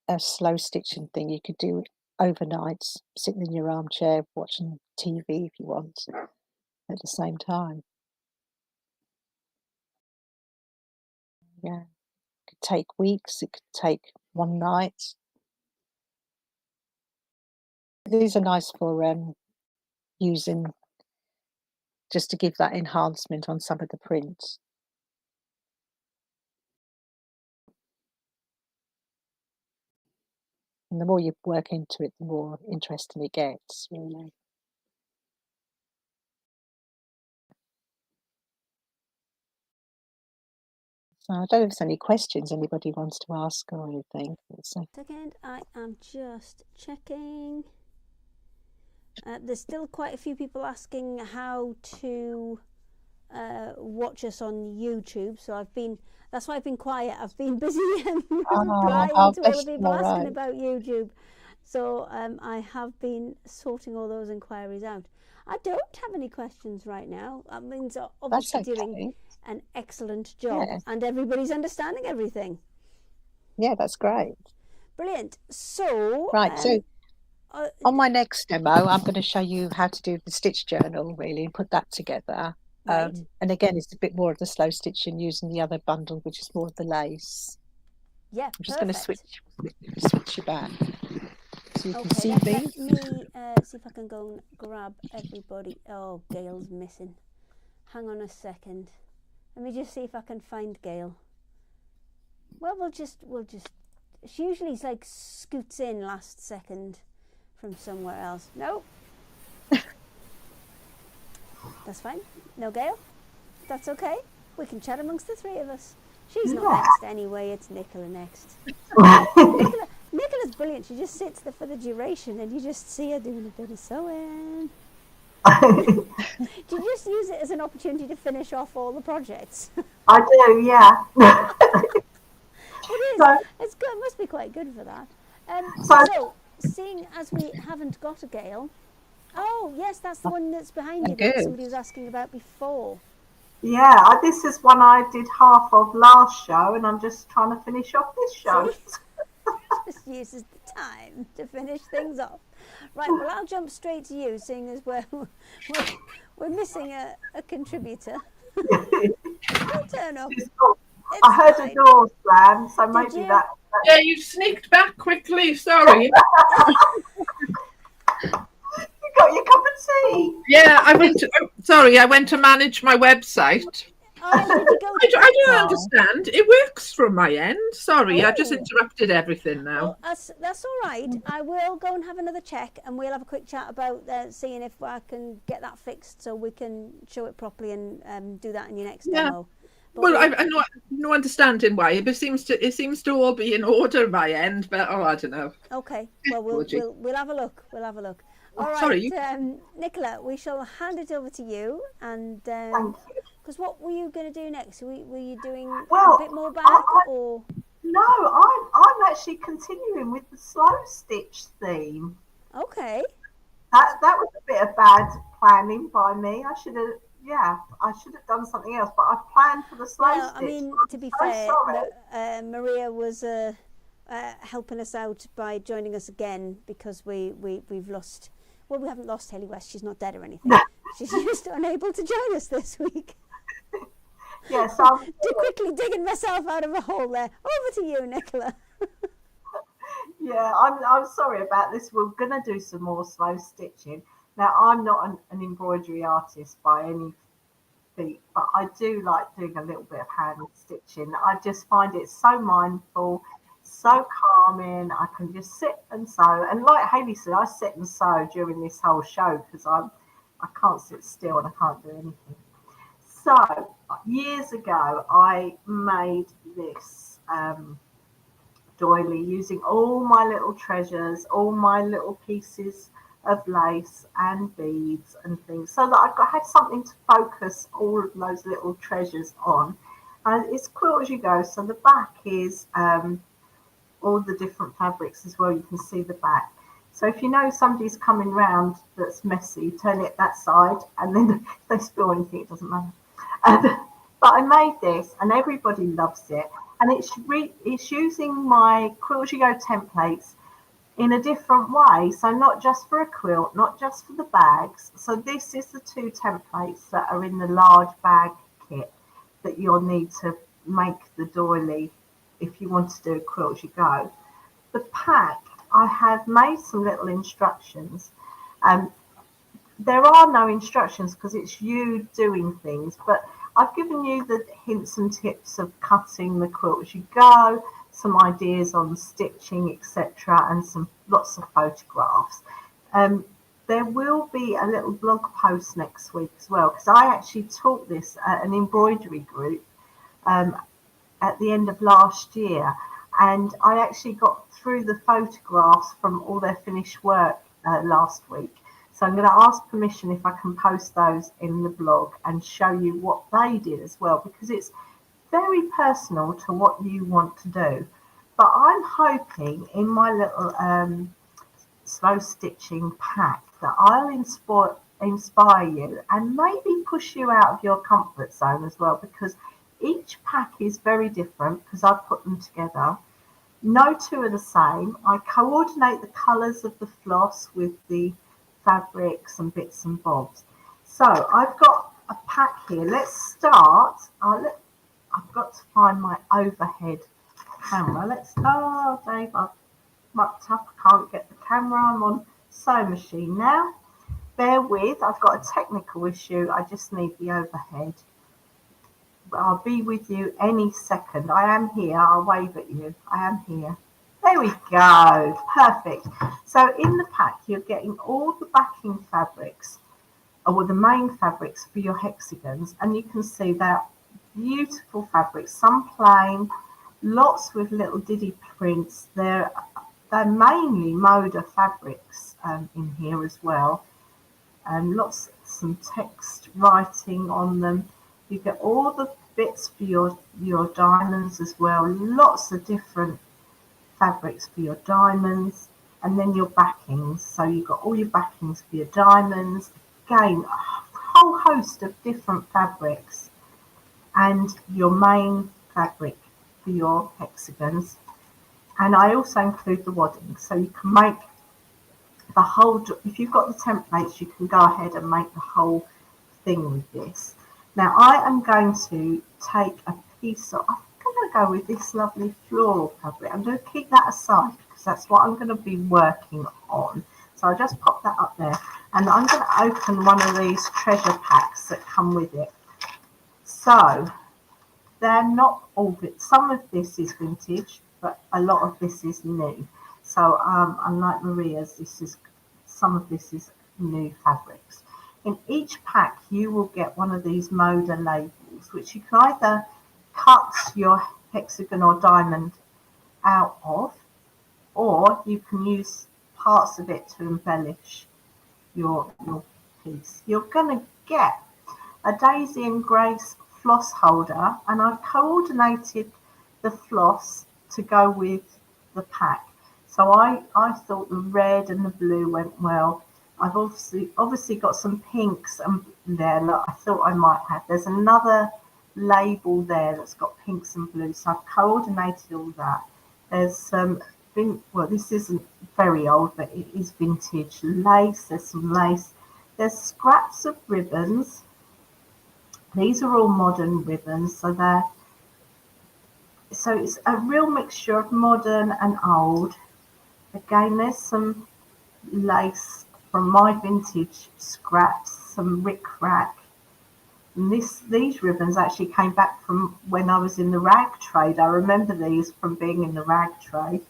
a slow stitching thing you could do overnight, sitting in your armchair watching TV if you want at the same time. Yeah, it could take weeks, it could take one night. These are nice for using just to give that enhancement on some of the prints. And the more you work into it, the more interesting it gets, really. So I don't know if there's any questions anybody wants to ask or anything. Second, I am just checking. There's still quite a few people asking how to watch us on YouTube. So that's why I've been quiet. I've been busy replying to all the people asking about YouTube. So I have been sorting all those inquiries out. I don't have any questions right now. That means obviously doing an excellent job, and everybody's understanding everything. Yeah, that's great. Brilliant. So right, so on my next demo, I'm going to show you how to do the stitch journal, really, and put that together. Right. And again, it's a bit more of the slow stitching using the other bundle, which is more of the lace. Yeah, I'm just going to switch you back so you can see Let me see if I can go and grab everybody. Oh, Gail's missing. Hang on a second. Let me just see if I can find Gail. Well, we'll just. She usually like scoots in last second from somewhere else. No. That's fine. No, Gail? That's okay. We can chat amongst the three of us. She's not next anyway. It's Nicola next. Nicola's brilliant. She just sits there for the duration and you just see her doing a bit of sewing. Do you just use it as an opportunity to finish off all the projects? I do, yeah. It is. It's good. It must be quite good for that. So, seeing as we haven't got a Gail, oh yes, that's the one that's behind you that somebody was asking about before. Yeah, this is one I did half of last show, and I'm just trying to finish off this show. Just uses the time to finish things off. Right, well, I'll jump straight to you, seeing as we're missing a contributor. I'll turn up. I heard the door slam, so maybe that. Yeah, you sneaked back quickly. Sorry. You got your cup of tea. Yeah, I went to manage my website. Oh, did you go to I don't understand. It works from my end. Sorry, I just interrupted everything now. Well, that's all right. I will go and have another check, and we'll have a quick chat about seeing if I can get that fixed so we can show it properly and do that in your next demo. But well, I'm not understanding why. It seems to all be in order my end, but I don't know. Okay, well we'll have a look. We'll have a look. All right, sorry. Nicola, we shall hand it over to you. And because what were you going to do next? Were you doing a bit more back or? No, I'm actually continuing with the slow stitch theme. Okay. That was a bit of bad planning by me. I should have done something else, but I planned for the slow stitch. I mean, to be fair, Maria was helping us out by joining us again because we've lost. Well, we haven't lost Haley West. She's not dead or anything. She's just unable to join us this week. Yes, I'm quickly digging myself out of a hole there. Over to you, Nicola. yeah, I'm sorry about this. We're gonna do some more slow stitching. Now, I'm not an embroidery artist by any feet, but I do like doing a little bit of hand stitching. I just find it so mindful, so calming. I can just sit and sew, and like Hayley said, I sit and sew during this whole show because I can't sit still and I can't do anything. So years ago, I made this doily using all my little treasures, all my little pieces of lace and beads and things, so that had something to focus all of those little treasures on. And it's quilt as you go. So the back is all the different fabrics as well. You can see the back. So if you know somebody's coming round that's messy, turn it that side, and then if they spill anything, it doesn't matter. But I made this, and everybody loves it. And it's using my Quilt as you go templates in a different way. So not just for a quilt, not just for the bags. So this is the two templates that are in the large bag kit that you'll need to make the doily if you want to do a quilt as you go. The pack, I have made some little instructions. There are no instructions because it's you doing things, but I've given you the hints and tips of cutting the quilt as you go, some ideas on stitching, etc., and lots of photographs. There will be a little blog post next week as well, because I actually taught this at an embroidery group at the end of last year, and I actually got through the photographs from all their finished work last week. So I'm going to ask permission if I can post those in the blog and show you what they did as well, because it's very personal to what you want to do. But I'm hoping in my little slow stitching pack that I'll inspire you and maybe push you out of your comfort zone as well, because each pack is very different because I've put them together. No two are the same. I coordinate the colours of the floss with the fabrics and bits and bobs. So I've got a pack here. Let's start. I've got to find my overhead camera. Dave, I've mucked up. I can't get the camera. I'm on sewing machine now. Bear with. I've got a technical issue. I just need the overhead. I'll be with you any second. I am here. I'll wave at you. I am here. There we go. Perfect. So in the pack, you're getting all the backing fabrics, or the main fabrics for your hexagons. And you can see that beautiful fabrics, some plain, lots with little diddy prints. They're mainly Moda fabrics in here as well. Some text writing on them. You get all the bits for your diamonds as well. Lots of different fabrics for your diamonds, and then your backings. So you've got all your backings for your diamonds. Again, a whole host of different fabrics, and your main fabric for your hexagons. And I also include the wadding, so you can make the whole. If you've got the templates, you can go ahead and make the whole thing with this. Now I am going to take a piece of. I'm going to go with this lovely floral fabric. I'm going to keep that aside because that's what I'm going to be working on. So I just pop that up there, and I'm going to open one of these treasure packs that come with it. So they're not all some of this is vintage, but a lot of this is new. So unlike Maria's, some of this is new fabrics. In each pack, you will get one of these Moda labels, which you can either cut your hexagon or diamond out of, or you can use parts of it to embellish your piece. You're going to get a Daisy and Grace floss holder, and I've coordinated the floss to go with the pack. So I thought the red and the blue went well. I've obviously got some pinks there that I thought I might have. There's another label there that's got pinks and blues, so I've coordinated all that. There's some this isn't very old, but it is vintage lace. There's some lace. There's scraps of ribbons, These are all modern ribbons, so it's a real mixture of modern and old. Again, there's some lace from my vintage scraps, some ric-rac. And these ribbons actually came back from when I was in the rag trade. I remember these from being in the rag trade.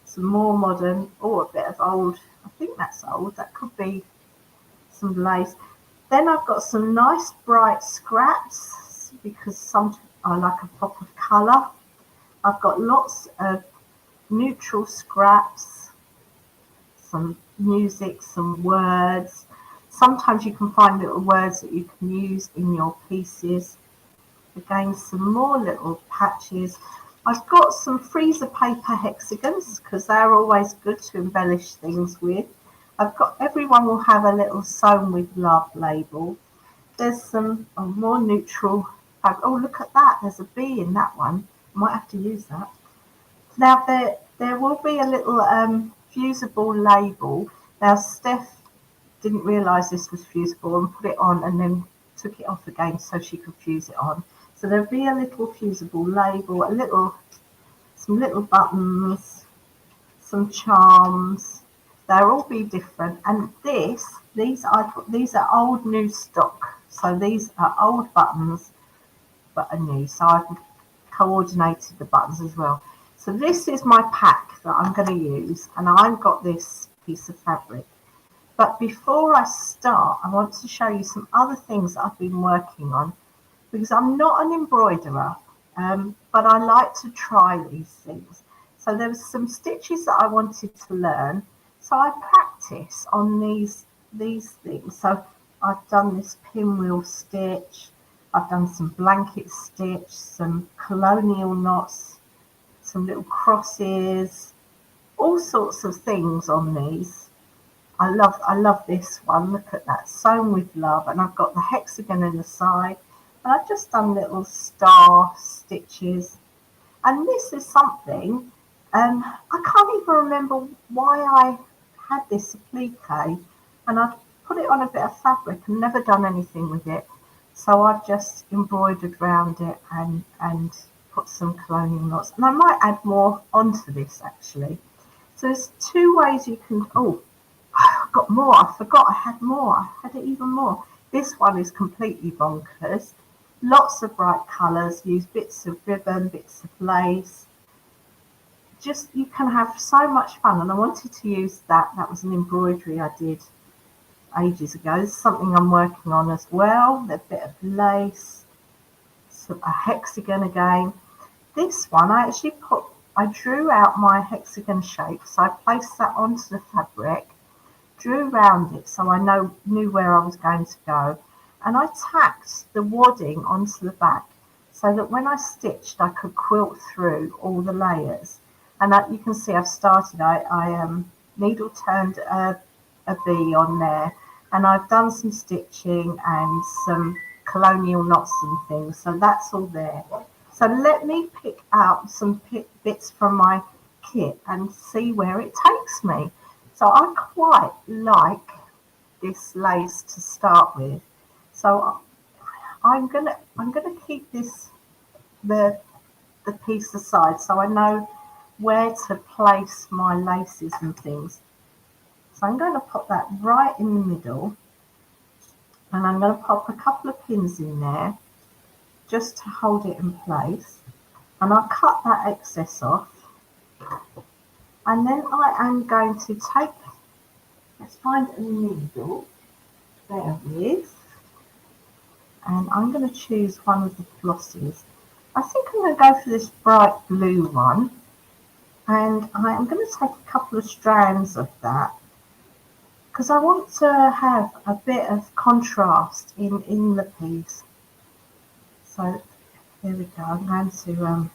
Some more modern, a bit of old. I think that's old. That could be some lace. Then I've got some nice bright scraps because I like a pop of colour. I've got lots of neutral scraps, some music, some words. Sometimes you can find little words that you can use in your pieces. Again, some more little patches. I've got some freezer paper hexagons because they're always good to embellish things with. Everyone will have a little sewn with love label. There's some more neutral. Oh, look at that. There's a bee in that one. Might have to use that. Now, there will be a little fusible label. Now, Steph didn't realise this was fusible and put it on and then took it off again so she could fuse it on. So there'll be a little fusible label, some little buttons, some charms. They'll all be different. And these are old new stock. So these are old buttons, but are new. So I've coordinated the buttons as well. So this is my pack that I'm going to use, and I've got this piece of fabric. But before I start, I want to show you some other things that I've been working on, because I'm not an embroiderer, but I like to try these things. So there was some stitches that I wanted to learn, so I practice on these things. So I've done this pinwheel stitch, I've done some blanket stitch, some colonial knots, some little crosses, all sorts of things on these. I love this one. Look at that, sewn with love, and I've got the hexagon in the side, and I've just done little star stitches. And this is something, I can't even remember why I had this applique, and I've put it on a bit of fabric and never done anything with it. So I've just embroidered around it and put some colonial knots, and I might add more onto this actually. So there's two ways you can. Oh, I've got more. I forgot I had more. I had it even more. This one is completely bonkers. Lots of bright colours. Use bits of ribbon, bits of lace. Just you can have so much fun. And I wanted to use that. That was an embroidery I did ages ago. This is something I'm working on as well. A bit of lace, a hexagon again. This one I drew out my hexagon shape, so I placed that onto the fabric, drew around it so I knew where I was going to go, and I tacked the wadding onto the back so that when I stitched I could quilt through all the layers. And you can see I've started, I needle turned a bee on there, and I've done some stitching and some colonial knots and things, so that's all there. So let me pick out some bits from my kit and see where it takes me. So I quite like this lace to start with. So I'm gonna keep the piece aside so I know where to place my laces and things. So I'm going to pop that right in the middle, and I'm going to pop a couple of pins in there just to hold it in place, and I'll cut that excess off, and then I am going to let's find a needle, there it is, and I'm going to choose one of the flossies. I think I'm going to go for this bright blue one, and I am going to take a couple of strands of that because I want to have a bit of contrast in the piece. So here we go. I'm going to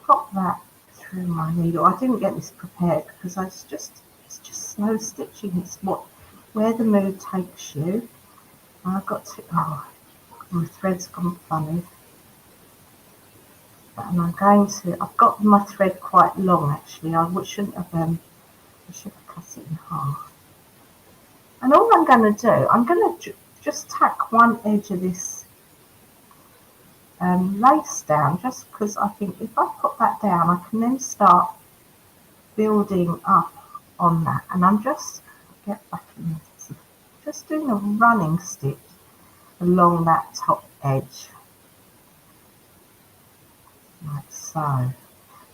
pop that through my needle. I didn't get this prepared because it's just slow stitching. It's where the mood takes you. And I've got to. Oh, my thread's gone funny. And I'm going to. I've got my thread quite long actually. I should have cut it in half. And all I'm going to do, I'm going to just tack one edge of this lace down, just because I think if I put that down, I can then start building up on that. And I'm just get back in this, just doing a running stitch along that top edge, like so.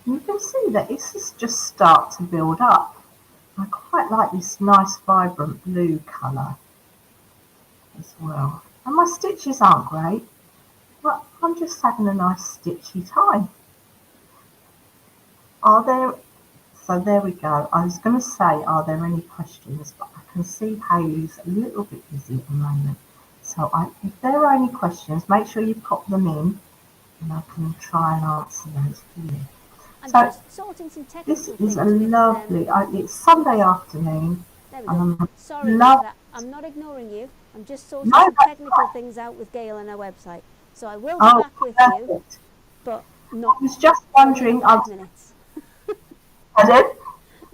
And you can see that this is just start to build up. I quite like this nice vibrant blue colour as well. And my stitches aren't great, but I'm just having a nice stitchy time. So there we go. I was going to say, are there any questions? But I can see Hayley's a little bit busy at the moment. So if there are any questions, make sure you pop them in and I can try and answer those for you. I'm So just sorting some technical this things is a with, lovely, it's Sunday afternoon. There we And go. I'm Sorry, love- Nicola, I'm not ignoring you. I'm just sorting No, some that's technical fine. things out with Gail on our website. So I will be back with you, perfect. but not I was just for wondering, 5 minutes. pardon?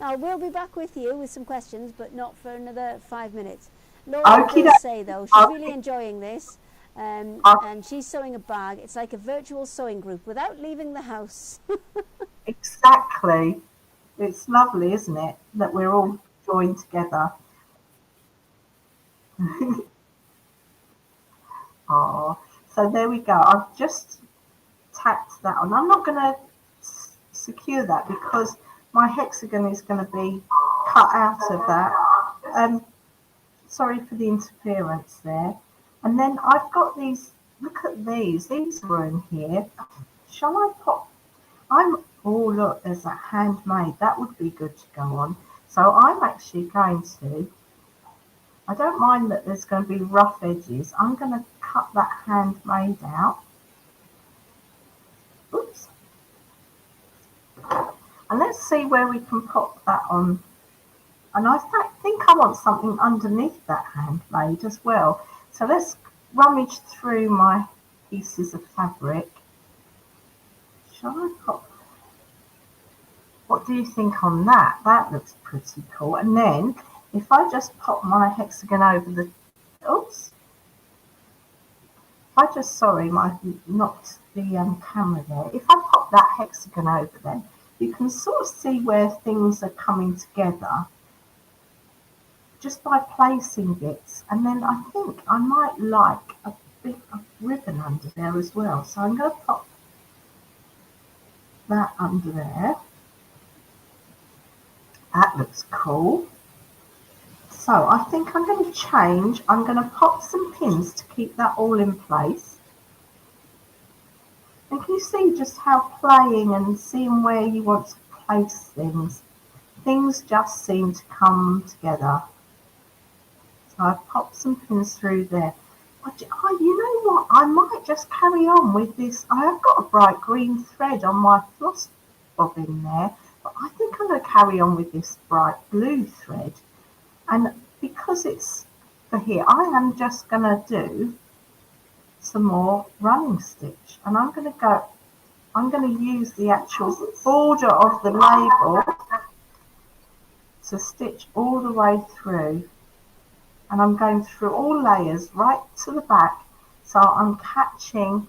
I will be back with you with some questions, but not for another 5 minutes. Laura Okey does doke. say, though, she's Okay. really enjoying this, and she's sewing a bag. It's like a virtual sewing group without leaving the house. Exactly. It's lovely, isn't it, that we're all joined together. Oh, so there we go. I've just tacked that on. I'm not going to secure that because my hexagon is going to be cut out of that. Sorry for the interference there. And then I've got these, look at these are in here. Shall I pop, oh look, there's a handmade, that would be good to go on. So I'm actually going to, I don't mind that there's going to be rough edges. I'm going to cut that handmade out. Oops. And let's see where we can pop that on. And I think I want something underneath that handmade as well. So let's rummage through my pieces of fabric. Shall I pop? What do you think on that? That looks pretty cool. And then if I just pop my hexagon over the, oops. I just, sorry, I knocked the camera there. If I pop that hexagon over there, you can sort of see where things are coming together just by placing bits. And then I think I might like a bit of ribbon under there as well. So I'm going to pop that under there. That looks cool. So I think I'm going to change. I'm going to pop some pins to keep that all in place. And can you see just how playing and seeing where you want to place things just seem to come together. So I've popped some pins through there. You know what? I might just carry on with this. I have got a bright green thread on my floss bobbin there, but I think I'm going to carry on with this bright blue thread. And because it's for here, I am just going to do some more running stitch. And I'm going to use the actual border of the label to stitch all the way through. And I'm going through all layers right to the back. So I'm catching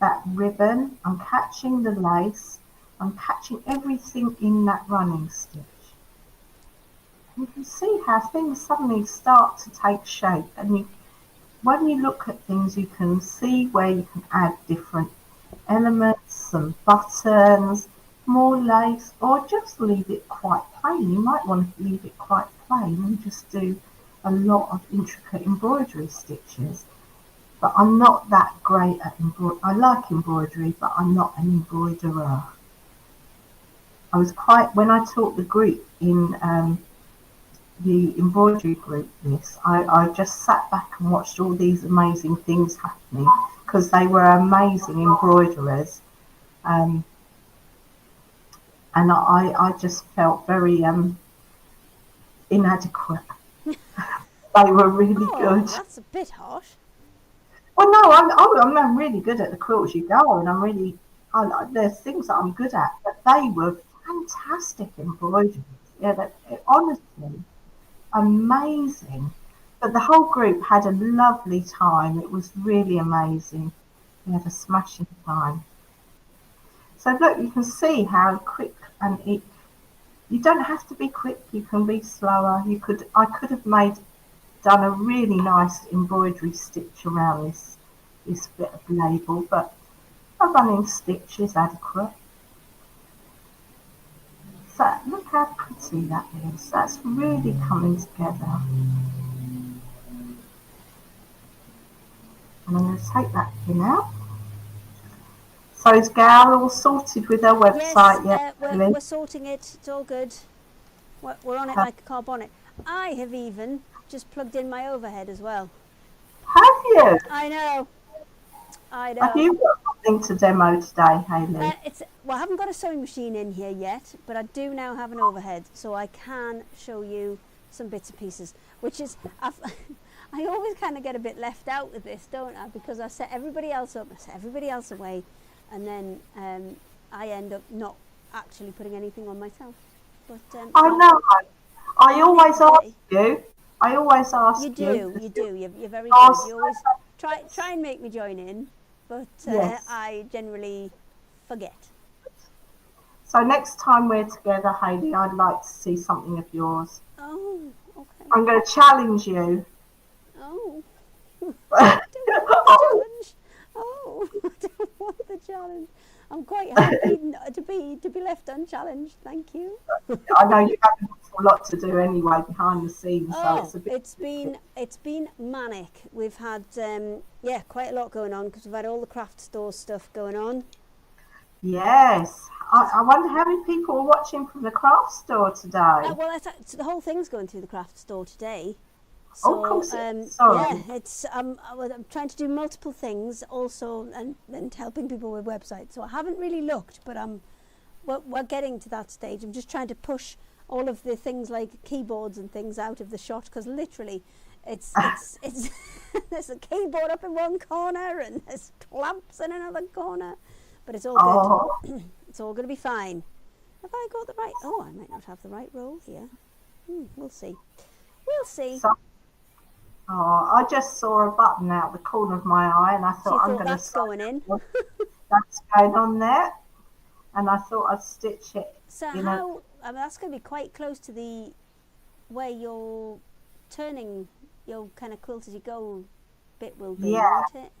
that ribbon, I'm catching the lace, I'm catching everything in that running stitch. You can see how things suddenly start to take shape, and when you look at things, you can see where you can add different elements, some buttons, more lace, or just leave it quite plain. You might want to leave it quite plain and just do a lot of intricate embroidery stitches. But I'm not that great at embroidery. I like embroidery, but I'm not an embroiderer. When I taught the group in the embroidery group I just sat back and watched all these amazing things happening because they were amazing embroiderers, and I just felt very inadequate. They were really good. That's a bit harsh. Well, no, I'm really good at the quilts you go, and there's things that I'm good at, but they were fantastic embroiderers. Yeah, honestly, amazing. But the whole group had a lovely time. It was really amazing. Yeah, the smashing time. So look, you can see how quick, and you don't have to be quick. You can be slower. I could have done a really nice embroidery stitch around this bit of label, but a running stitch is adequate. So look how pretty that is. That's really coming together. And I'm going to take that pin out. So is Gail all sorted with her website yet? We're sorting it. It's all good. We're on it like a car bonnet. I have even just plugged in my overhead as well. Have you? I know. Have you got something to demo today, Hayley? Well, I haven't got a sewing machine in here yet, but I do now have an overhead, so I can show you some bits and pieces, which is, I always kind of get a bit left out with this, don't I? Because I set everybody else up, I set everybody else away, and then I end up not actually putting anything on myself. But I know. I always ask you. You do. You're very good. You always try and make me join in, but yes. I generally forget. So next time we're together, Hayley, I'd like to see something of yours. Oh, okay. I'm going to challenge you. Oh, I don't want the challenge. Oh, I don't want the challenge. I'm quite happy to be left unchallenged. Thank you. I know you have a lot to do anyway behind the scenes, so it's a bit. It's been manic. We've had quite a lot going on because we've had all the craft store stuff going on. Yes, I wonder how many people are watching from the craft store today. Well, the whole thing's going through the craft store today. So, of course. Yeah, it's I'm trying to do multiple things also, and helping people with websites. So I haven't really looked, but we're getting to that stage. I'm just trying to push all of the things like keyboards and things out of the shot, because literally, it's there's a keyboard up in one corner and there's clamps in another corner, but it's all good. It's all going to be fine. Have I got the right? Oh, I might not have the right roll here. We'll see. We'll see. I just saw a button out the corner of my eye, and I thought I'm going to. That's going in. That's going on there, and I thought I'd stitch it. So how? I mean, that's going to be quite close to the where you're turning your kind of quilt as you go bit will be, won't it?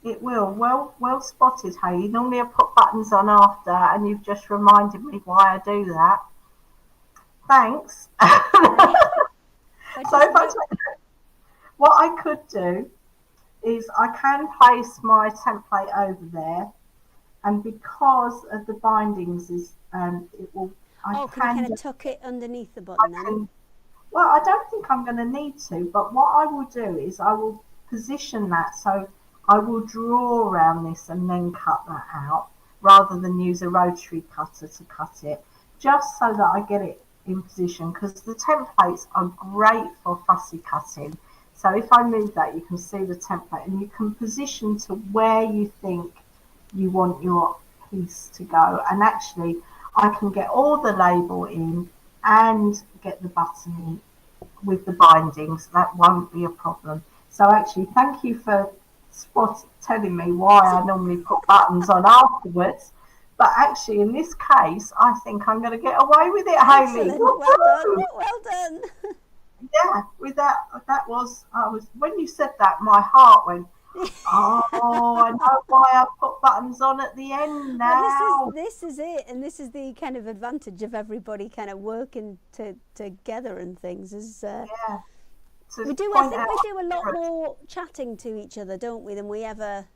It will. Well spotted, Hayley. Normally I put buttons on after, and you've just reminded me why I do that. Thanks. What I could do is I can place my template over there, and because of the bindings is it will. Can you kind of tuck it underneath the button then? Well, I don't think I'm going to need to, but what I will do is I will position that, so I will draw around this and then cut that out, rather than use a rotary cutter to cut it, just so that I get it in position, because the templates are great for fussy cutting. So if I move that, you can see the template, and you can position to where you think you want your piece to go. And actually, I can get all the label in and get the button in with the bindings. That won't be a problem. So actually, thank you for telling me why I normally put buttons on afterwards. But actually, in this case, I think I'm going to get away with it, Hayley. Well done. Yeah, with that when you said that, my heart went, oh, I know why I put buttons on at the end now. Well, this is it, and this is the kind of advantage of everybody kind of working together and things. Is I think we do a lot more chatting to each other, don't we, than we ever?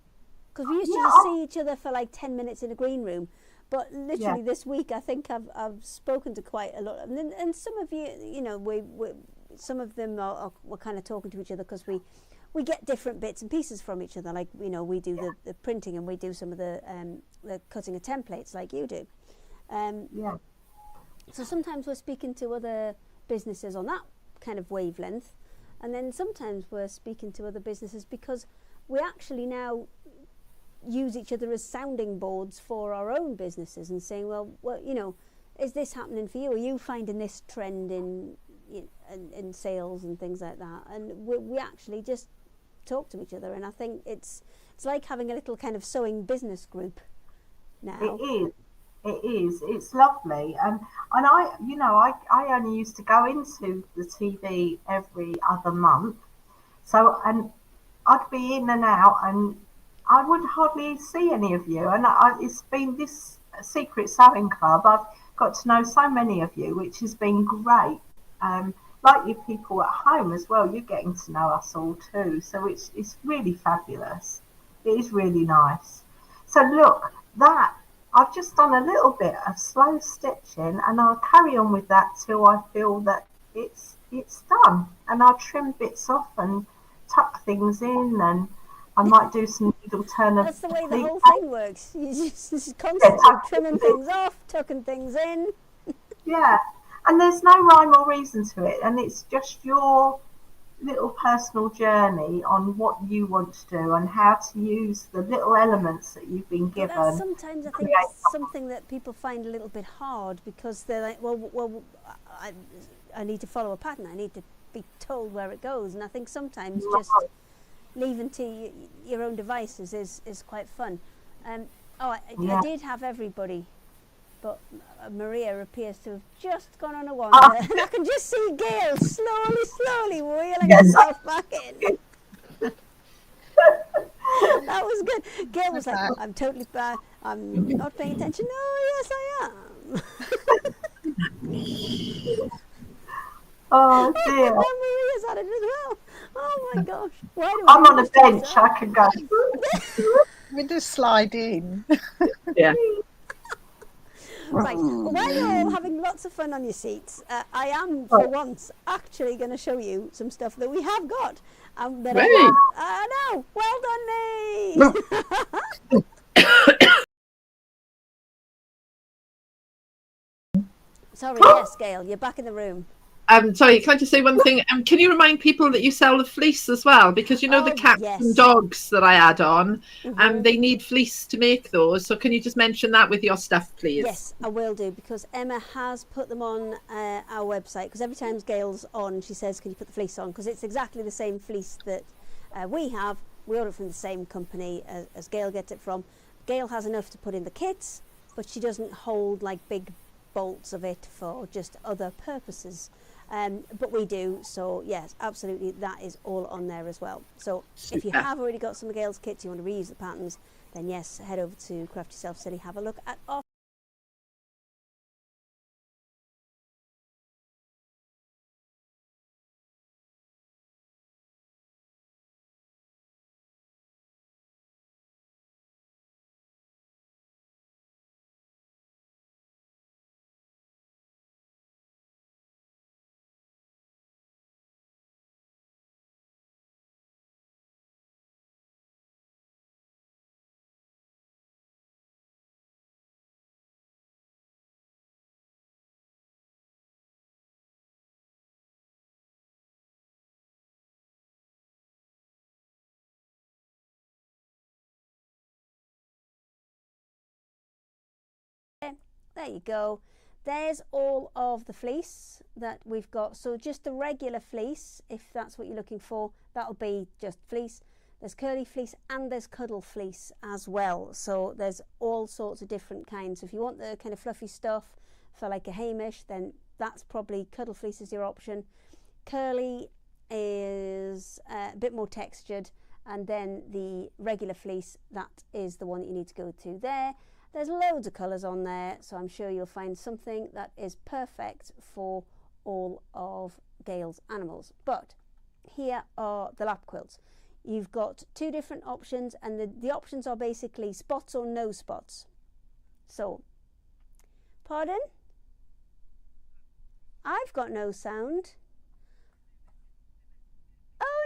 Because we used to just see each other for like 10 minutes in a green room. But literally this week, I think I've spoken to quite a lot, and some of you, some of them we're kind of talking to each other because we get different bits and pieces from each other. Like we do the printing, and we do some of the cutting of templates like you do. So sometimes we're speaking to other businesses on that kind of wavelength, and then sometimes we're speaking to other businesses because we actually now use each other as sounding boards for our own businesses and saying, well, is this happening for you? Are you finding this trend in sales and things like that? And we actually just talk to each other, and I think it's It's like having a little kind of sewing business group now. It is. It is. It's lovely. And I, I only used to go into the TV every other month. So, and I'd be in and out, and I would hardly see any of you. And it's been this secret sewing club. I've got to know so many of you, which has been great. Like you people at home as well, you're getting to know us all too. So it's really fabulous. It is really nice. So look, that I've just done a little bit of slow stitching, and I'll carry on with that till I feel that it's done. And I'll trim bits off and tuck things in, and I might do some needle turn of. That's the way the whole thing works. You're just constantly trimming things off, tucking things in. Yeah, and there's no rhyme or reason to it, and it's just your little personal journey on what you want to do and how to use the little elements that you've been given. That's sometimes I think something that people find a little bit hard, because they're like, well, I need to follow a pattern. I need to be told where it goes, and I think sometimes just leaving to your own devices is quite fun. I did have everybody, but Maria appears to have just gone on a wander, and I can just see Gail slowly wheeling herself back in. That was good. Gail was like, I'm totally bad. I'm not paying attention. No, yes, I am. Oh dear. Maria's at it as well. Oh my gosh. Why do I'm on a bench, I can go. We just slide in. Yeah. Right, well, while you're all having lots of fun on your seats, I am, for once, actually going to show you some stuff that we have got. That I know, well done me! Sorry, yes, Gail, you're back in the room. Sorry, can I just say one thing? Can you remind people that you sell the fleece as well? Because you know the cats and dogs that I add on, they need fleece to make those. So can you just mention that with your stuff, please? Yes, I will do, because Emma has put them on our website. Because every time Gail's on, she says, "Can you put the fleece on?" Because it's exactly the same fleece that we have. We order it from the same company as Gail gets it from. Gail has enough to put in the kits, but she doesn't hold like big bolts of it for just other purposes. But we do, so yes, absolutely, that is all on there as well. So if you have already got some of Gail's kits, you want to reuse the patterns, then yes, head over to Craft Yourself Silly, have a look at our there you go. There's all of the fleece that we've got. So just the regular fleece, if that's what you're looking for, that'll be just fleece. There's curly fleece and there's cuddle fleece as well. So there's all sorts of different kinds. So if you want the kind of fluffy stuff for like a Hamish, then that's probably cuddle fleece is your option. Curly is a bit more textured, and then the regular fleece, that is the one that you need to go to there. There's loads of colours on there, so I'm sure you'll find something that is perfect for all of Gail's animals. But here are the lap quilts. You've got two different options, and the options are basically spots or no spots. So, pardon? I've got no sound. Oh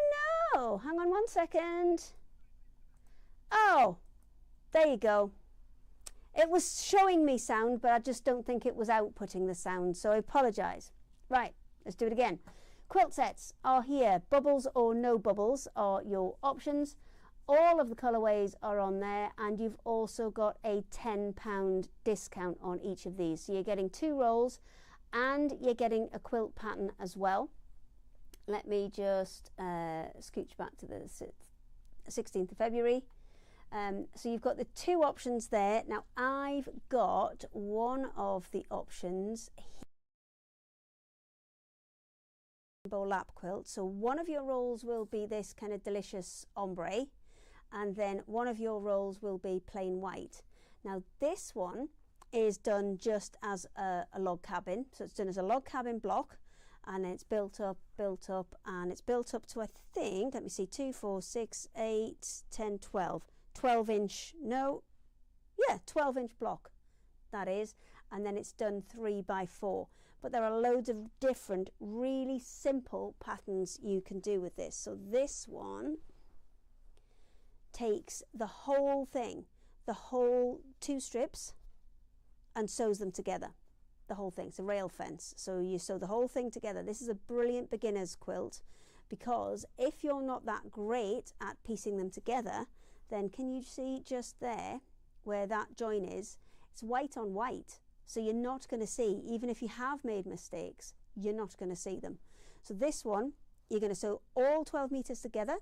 no! Hang on 1 second. Oh, there you go. It was showing me sound, but I just don't think it was outputting the sound, so I apologise. Right, let's do it again. Quilt sets are here. Bubbles or no bubbles are your options. All of the colourways are on there, and you've also got a £10 discount on each of these. So you're getting 2 rolls, and you're getting a quilt pattern as well. Let me just scooch back to the 16th of February. So you've got the two options there. Now I've got one of the options lap quilt. So one of your rolls will be this kind of delicious ombre, and then one of your rolls will be plain white. Now this one is done just as a log cabin, so it's done as a log cabin block, and it's built up, and it's built up to, I think, let me see, 2, 4, 6, 8, 10, 12 inch, no, yeah, 12 inch block, that is, and then it's done 3 by 4. But there are loads of different really simple patterns you can do with this. So this one takes the whole thing, the whole 2 strips, and sews them together. The whole thing, it's a rail fence. So you sew the whole thing together. This is a brilliant beginner's quilt, because if you're not that great at piecing them together, then can you see just there where that join is? It's white on white. So you're not going to see, even if you have made mistakes, you're not going to see them. So this one, you're going to sew all 12 meters together,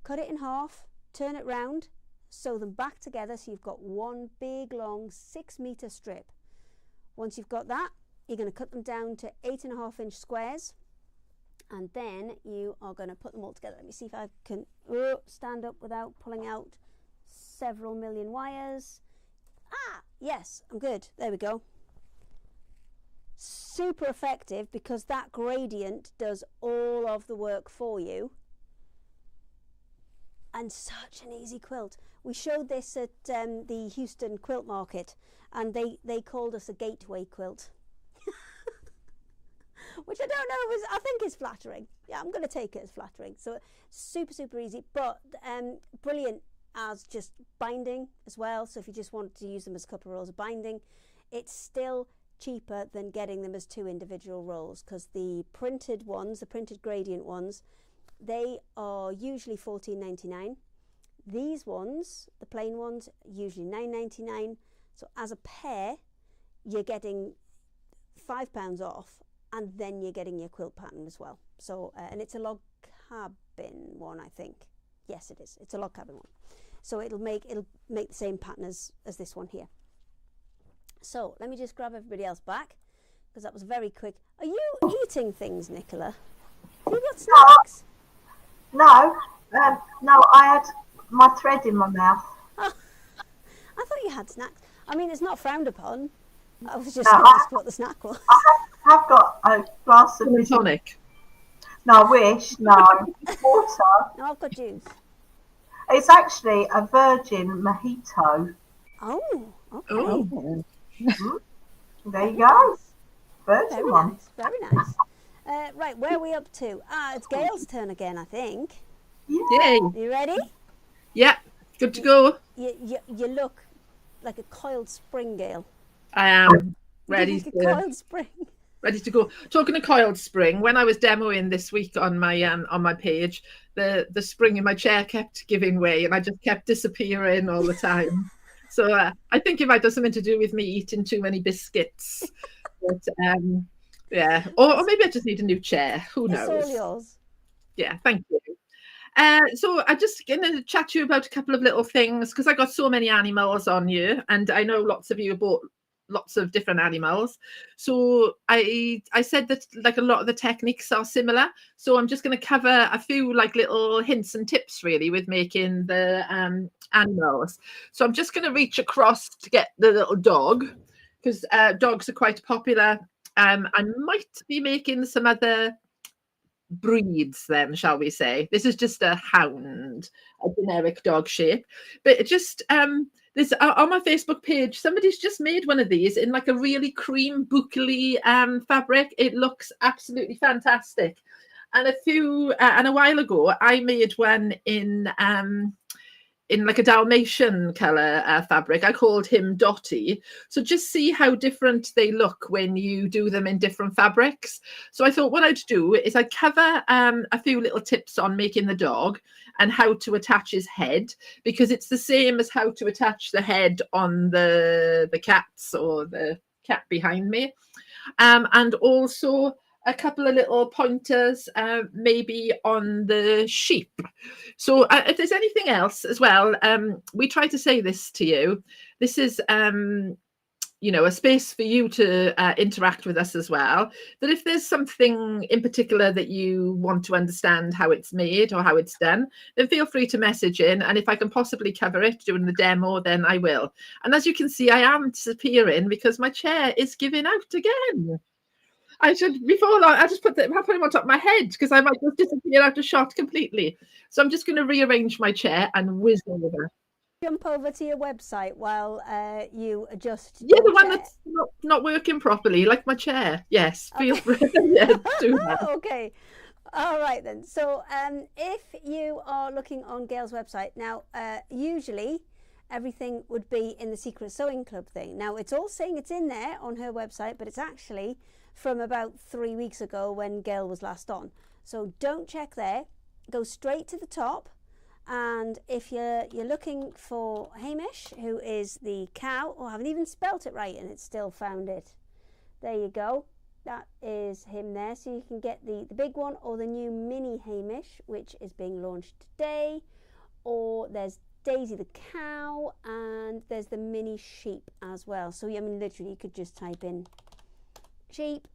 cut it in half, turn it round, sew them back together, so you've got one big long 6-meter strip. Once you've got that, you're going to cut them down to 8.5 inch squares, and then you are going to put them all together. Let me see if I can stand up without pulling out several million wires. Ah, yes, I'm good. There we go. Super effective, because that gradient does all of the work for you, and such an easy quilt. We showed this at the Houston quilt market, and they called us a gateway quilt. Which I don't know, I think is flattering. Yeah, I'm going to take it as flattering. So super easy, but brilliant as just binding as well. So if you just want to use them as a couple of rolls of binding, it's still cheaper than getting them as 2 individual rolls, because the printed ones, the printed gradient ones, they are usually $14.99. These ones, the plain ones, usually $9.99. So as a pair, you're getting £5 off, and then you're getting your quilt pattern as well. So and it's a log cabin one, I think. Yes, it is. It's a log cabin one. So it'll make the same pattern as this one here. So let me just grab everybody else back, because that was very quick. Are you eating things, Nicola? Have you got snacks? No, no, I had my thread in my mouth. Oh, I thought you had snacks. I mean, it's not frowned upon. I was just asked what the snack was. I have got a glass of tonic. No, I wish. No, water. No, I've got juice. It's actually a virgin mojito. Oh, okay. Oh. There you go. Virgin Very one. nice, very nice. Right, where are we up to? It's Gail's turn again, I think. Yay. Are you ready? Yeah, good to go. You look like a coiled spring, Gail. I am ready. Like a coiled spring. Ready to go. Talking of coiled spring, when I was demoing this week on my page, the spring in my chair kept giving way, and I just kept disappearing all the time. So I think it might have something to do with me eating too many biscuits. But yeah, or maybe I just need a new chair. Who knows? It's all yours. Yeah, thank you. So I'm just going to chat to you about a couple of little things, because I got so many animals on you, and I know lots of you bought lots of different animals. So I said that like a lot of the techniques are similar. So I'm just going to cover a few like little hints and tips really with making the animals. So I'm just going to reach across to get the little dog, because dogs are quite popular. I might be making some other breeds then, shall we say. This is just a hound, a generic dog shape, but it just this on my Facebook page, somebody's just made one of these in like a really cream bouclé fabric. It looks absolutely fantastic. And a while ago I made one in like a Dalmatian colour fabric. I called him Dotty. So just see how different they look when you do them in different fabrics. So I thought what I'd do is I'd cover a few little tips on making the dog and how to attach his head, because it's the same as how to attach the head on the cats or the cat behind me. And also a couple of little pointers, maybe on the sheep. So if there's anything else as well, we try to say this to you. This is a space for you to interact with us as well. That if there's something in particular that you want to understand how it's made or how it's done, then feel free to message in. And if I can possibly cover it during the demo, then I will. And as you can see, I am disappearing because my chair is giving out again. I should, before long, I just put him on top of my head because I might just disappear out of shot completely. So I'm just going to rearrange my chair and whiz over. Jump over to your website while you adjust. Yeah, the one that's not working properly, like my chair. Yes, feel free. Yeah, do that. Okay. All right then. So if you are looking on Gail's website now, usually everything would be in the Secret Sewing Club thing. Now it's all saying it's in there on her website, but it's actually from about 3 weeks ago when Gail was last on. So don't check there. Go straight to the top. And if you're looking for Hamish, who is the cow, I haven't even spelt it right and it still found it. There you go. That is him there. So you can get the big one or the new mini Hamish, which is being launched today. Or there's Daisy the cow and there's the mini sheep as well. So I mean, literally you could just type in sheep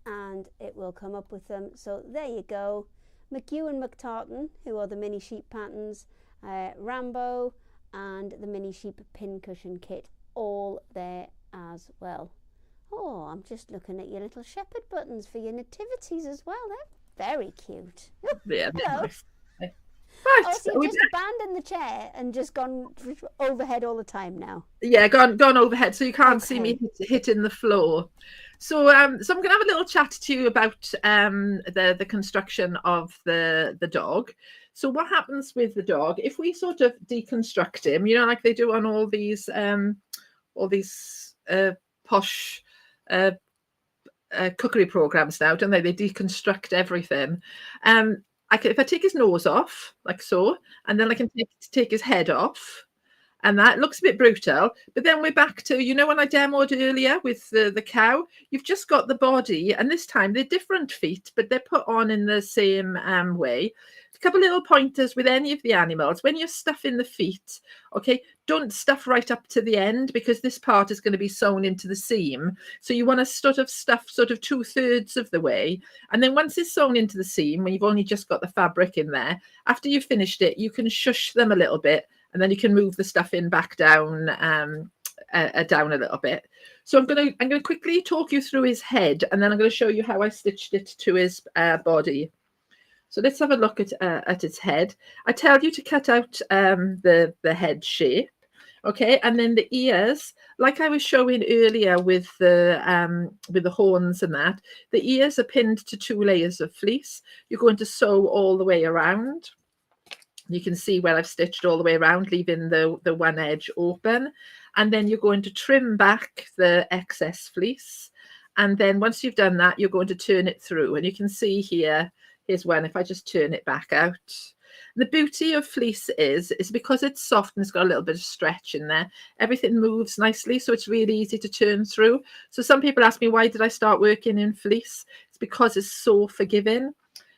and it will come up with them. So there you go. McHugh and McTartan, who are the mini sheep patterns, Rambo and the mini sheep pincushion kit, all there as well. Oh, I'm just looking at your little shepherd buttons for your nativities as well. They're very cute. Yeah, hello. Right, oh, so you've just abandoned the chair and just gone overhead all the time now. Yeah, gone overhead, so you can't see me hitting the floor. So, so I'm going to have a little chat to you about the construction of the dog. So, what happens with the dog if we sort of deconstruct him? Like they do on all these posh cookery programs now, don't they? They deconstruct everything. If I take his nose off, like so, and then I can take his head off, and that looks a bit brutal. But then we're back to, when I demoed earlier with the cow, you've just got the body, and this time they're different feet, but they're put on in the same way. A couple of little pointers with any of the animals. When you're stuffing the feet, okay, don't stuff right up to the end because this part is going to be sewn into the seam. So you want to sort of stuff 2/3 of the way. And then once it's sewn into the seam, when you've only just got the fabric in there, after you've finished it, you can shush them a little bit and then you can move the stuffing back down down a little bit. So I'm going to quickly talk you through his head and then I'm going to show you how I stitched it to his body. So let's have a look at its head. I tell you to cut out the head shape, okay, and then the ears, like I was showing earlier with the horns and that. The ears are pinned to 2 layers of fleece. You're going to sew all the way around. You can see where I've stitched all the way around, leaving the one edge open, and then you're going to trim back the excess fleece. And then once you've done that, you're going to turn it through, and you can see here. Here's one, if I just turn it back out. The beauty of fleece is because it's soft and it's got a little bit of stretch in there, everything moves nicely, so it's really easy to turn through. So some people ask me, why did I start working in fleece? It's because it's so forgiving.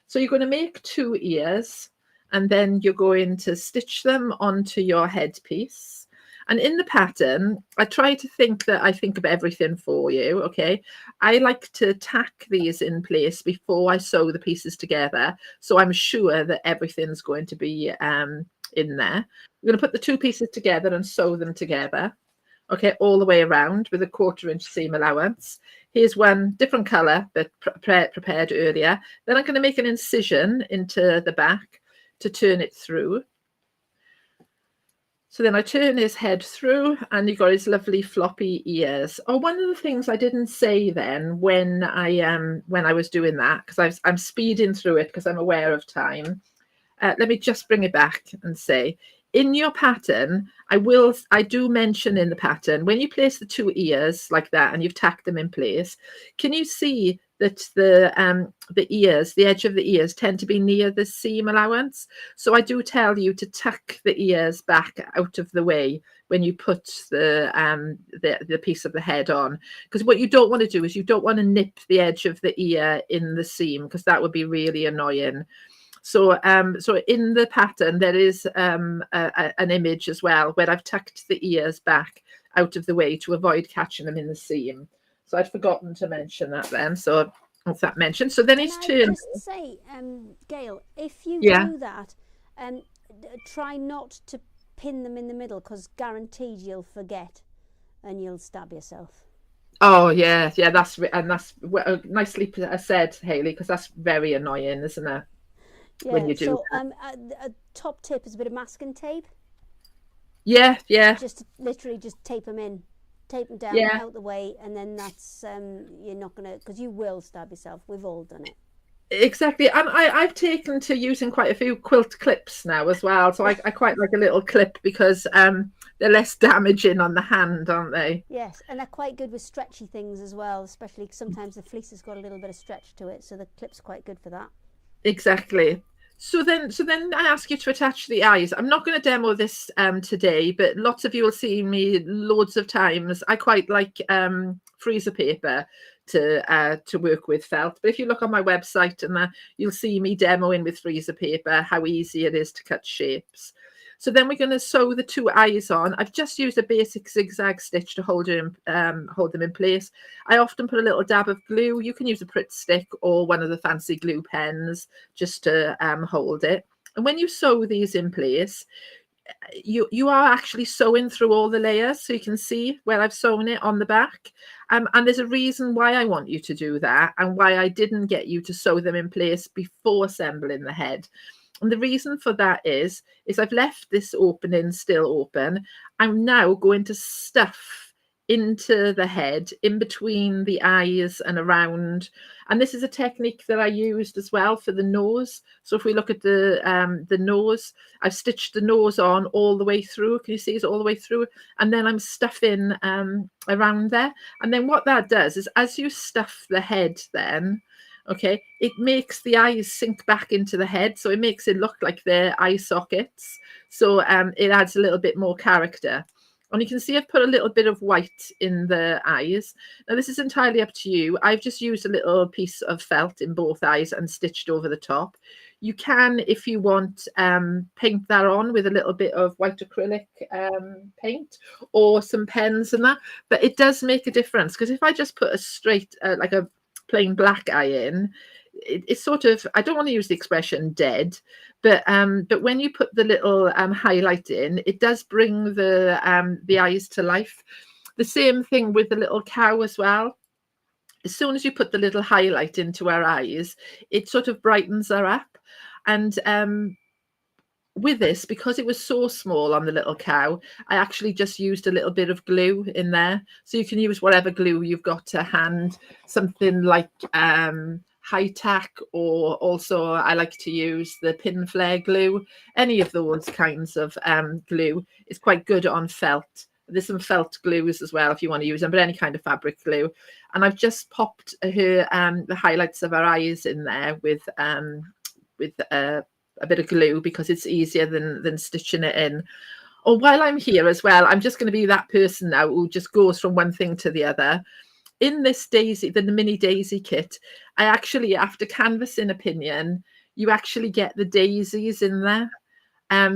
So you're going to make 2 ears, and then you're going to stitch them onto your headpiece. And in the pattern, I try to think that I think of everything for you, okay? I like to tack these in place before I sew the pieces together, so I'm sure that everything's going to be in there. We're going to put the 2 pieces together and sew them together, okay, all the way around with a 1/4 inch seam allowance. Here's one different colour, but prepared earlier. Then I'm going to make an incision into the back to turn it through. So then I turn his head through and you've got his lovely floppy ears. Oh, one of the things I didn't say then when I was doing that, because I'm speeding through it because I'm aware of time. Let me just bring it back and say, in your pattern, I do mention in the pattern, when you place the 2 ears like that and you've tacked them in place, can you see that the ears, the edge of the ears, tend to be near the seam allowance. So I do tell you to tuck the ears back out of the way when you put the piece of the head on, because what you don't want to do is you don't want to nip the edge of the ear in the seam, because that would be really annoying. So so in the pattern there is an image as well where I've tucked the ears back out of the way to avoid catching them in the seam. So I'd forgotten to mention that then. So what's that mentioned? So then Can it's I turn. just say, Gail, if you Yeah. do that, try not to pin them in the middle, because guaranteed you'll forget and you'll stab yourself. Oh yeah, yeah. That's nicely said, Hayley, because that's very annoying, isn't it? Yeah. When you do. So a top tip is a bit of masking tape. Yeah, yeah. Just literally just tape them in, tape them down, Yeah. out the way, and then that's you're not gonna, because you will stab yourself. We've all done it. Exactly, and I've taken to using quite a few quilt clips now as well. So I quite like a little clip, because they're less damaging on the hand, aren't they? Yes, and they're quite good with stretchy things as well, especially 'cause sometimes the fleece has got a little bit of stretch to it, so the clip's quite good for that. Exactly. So then I ask you to attach the eyes. I'm not going to demo this today, but lots of you will see me loads of times. I quite like freezer paper to work with felt. But if you look on my website, and you'll see me demoing with freezer paper how easy it is to cut shapes. So then we're going to sew the two eyes on. I've just used a basic zigzag stitch to hold them in place. I often put a little dab of glue. You can use a Pritt stick or one of the fancy glue pens just to hold it. And when you sew these in place, you are actually sewing through all the layers, so you can see where I've sewn it on the back. And there's a reason why I want you to do that, and why I didn't get you to sew them in place before assembling the head. And the reason for that is I've left this opening still open. I'm now going to stuff into the head, in between the eyes and around. And this is a technique that I used as well for the nose. So if we look at the nose, I've stitched the nose on all the way through. Can you see it's all the way through? And then I'm stuffing around there. And then what that does is, as you stuff the head then, okay, it makes the eyes sink back into the head, so it makes it look like they're eye sockets. So it adds a little bit more character. And you can see I've put a little bit of white in the eyes. Now this is entirely up to you. I've just used a little piece of felt in both eyes and stitched over the top. You can, if you want, paint that on with a little bit of white acrylic paint or some pens and that. But it does make a difference, because if I just put a straight, like a plain black eye in, it's sort of, I don't want to use the expression dead, but when you put the little highlight in, it does bring the eyes to life. The same thing with the little cow as well. As soon as you put the little highlight into her eyes, it sort of brightens her up. And with this, because it was so small on the little cow, I actually just used a little bit of glue in there. So you can use whatever glue you've got to hand, something like high tack, or also I like to use the pin flare glue. Any of those kinds of glue is quite good on felt. There's some felt glues as well if you want to use them, but any kind of fabric glue. And I've just popped her the highlights of her eyes in there with a bit of glue, because it's easier than stitching it in. Or while I'm here as well, I'm just going to be that person now who just goes from one thing to the other. In this daisy, the mini daisy kit, I actually, after canvassing opinion, you actually get the daisies in there.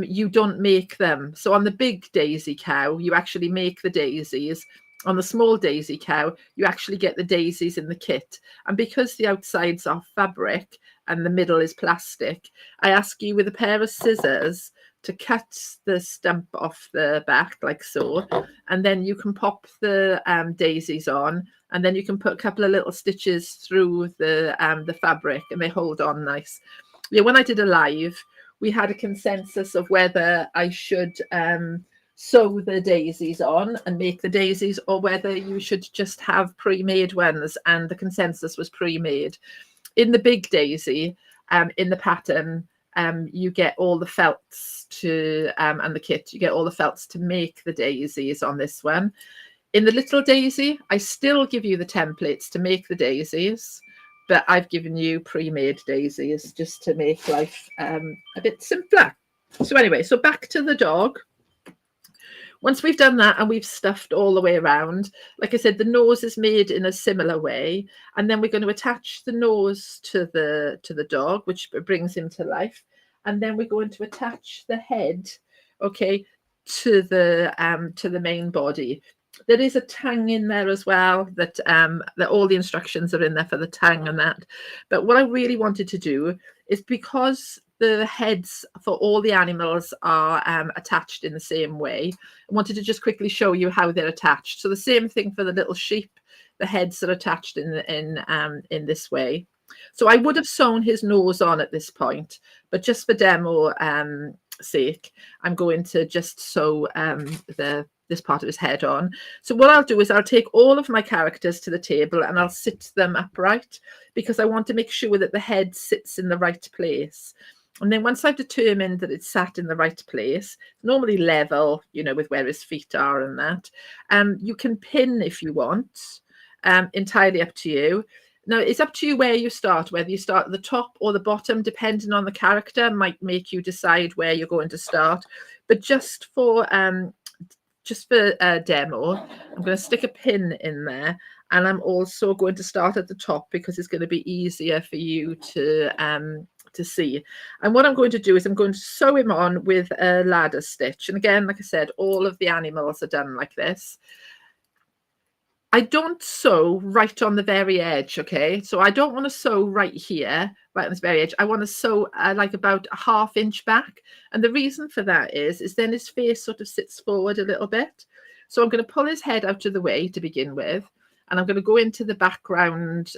You don't make them. So on the big daisy cow, you actually make the daisies. On the small daisy cow, you actually get the daisies in the kit. And because the outsides are fabric and the middle is plastic, I ask you with a pair of scissors to cut the stump off the back like so, and then you can pop the daisies on, and then you can put a couple of little stitches through the fabric, and they hold on nice. Yeah, when I did a live, we had a consensus of whether I should sew the daisies on and make the daisies, or whether you should just have pre-made ones, and the consensus was pre-made. In the big daisy, in the pattern, you get all the felts to and the kit, you get all the felts to make the daisies on this one. In the little daisy, I still give you the templates to make the daisies, but I've given you pre-made daisies just to make life a bit simpler. So anyway, so back to the dog. Once we've done that and we've stuffed all the way around, like I said, the nose is made in a similar way, and then we're going to attach the nose to the dog, which brings him to life, and then we're going to attach the head, okay, to the main body. There is a tang in there as well, that all the instructions are in there for the tang and that. But what I really wanted to do is, because the heads for all the animals are attached in the same way, I wanted to just quickly show you how they're attached. So the same thing for the little sheep, the heads are attached in this way. So I would have sewn his nose on at this point, but just for demo sake, I'm going to just sew this part of his head on. So what I'll do is I'll take all of my characters to the table and I'll sit them upright, because I want to make sure that the head sits in the right place. And then once I've determined that it's sat in the right place, normally level, you know, with where his feet are and that, you can pin if you want, entirely up to you. Now, it's up to you where you start, whether you start at the top or the bottom, depending on the character, might make you decide where you're going to start. But just for demo, I'm going to stick a pin in there, and I'm also going to start at the top because it's going to be easier for you to see. And what I'm going to do is I'm going to sew him on with a ladder stitch. And again, like I said, all of the animals are done like this. I don't sew right on the very edge, okay? So I don't want to sew right here, right on this very edge. I want to sew like about a ½ inch back. And the reason for that is then his face sort of sits forward a little bit. So I'm going to pull his head out of the way to begin with. And I'm going to go into the background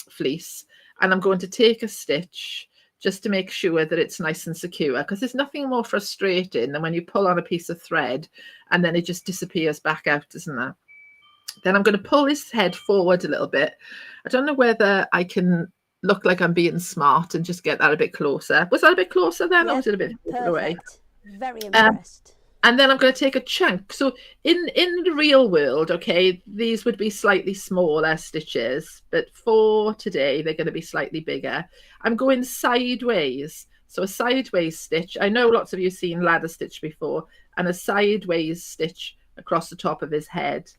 fleece. And I'm going to take a stitch just to make sure that it's nice and secure, because there's nothing more frustrating than when you pull on a piece of thread and then it just disappears back out, isn't it? Then I'm going to pull his head forward a little bit. I don't know whether I can look like I'm being smart and just get that a bit closer. Was that a bit closer then, or was it a bit further away? Very impressed. And then I'm going to take a chunk. So in the real world, okay, these would be slightly smaller stitches, but for today, they're going to be slightly bigger. I'm going sideways. So a sideways stitch. I know lots of you have seen ladder stitch before, and a sideways stitch across the top of his head.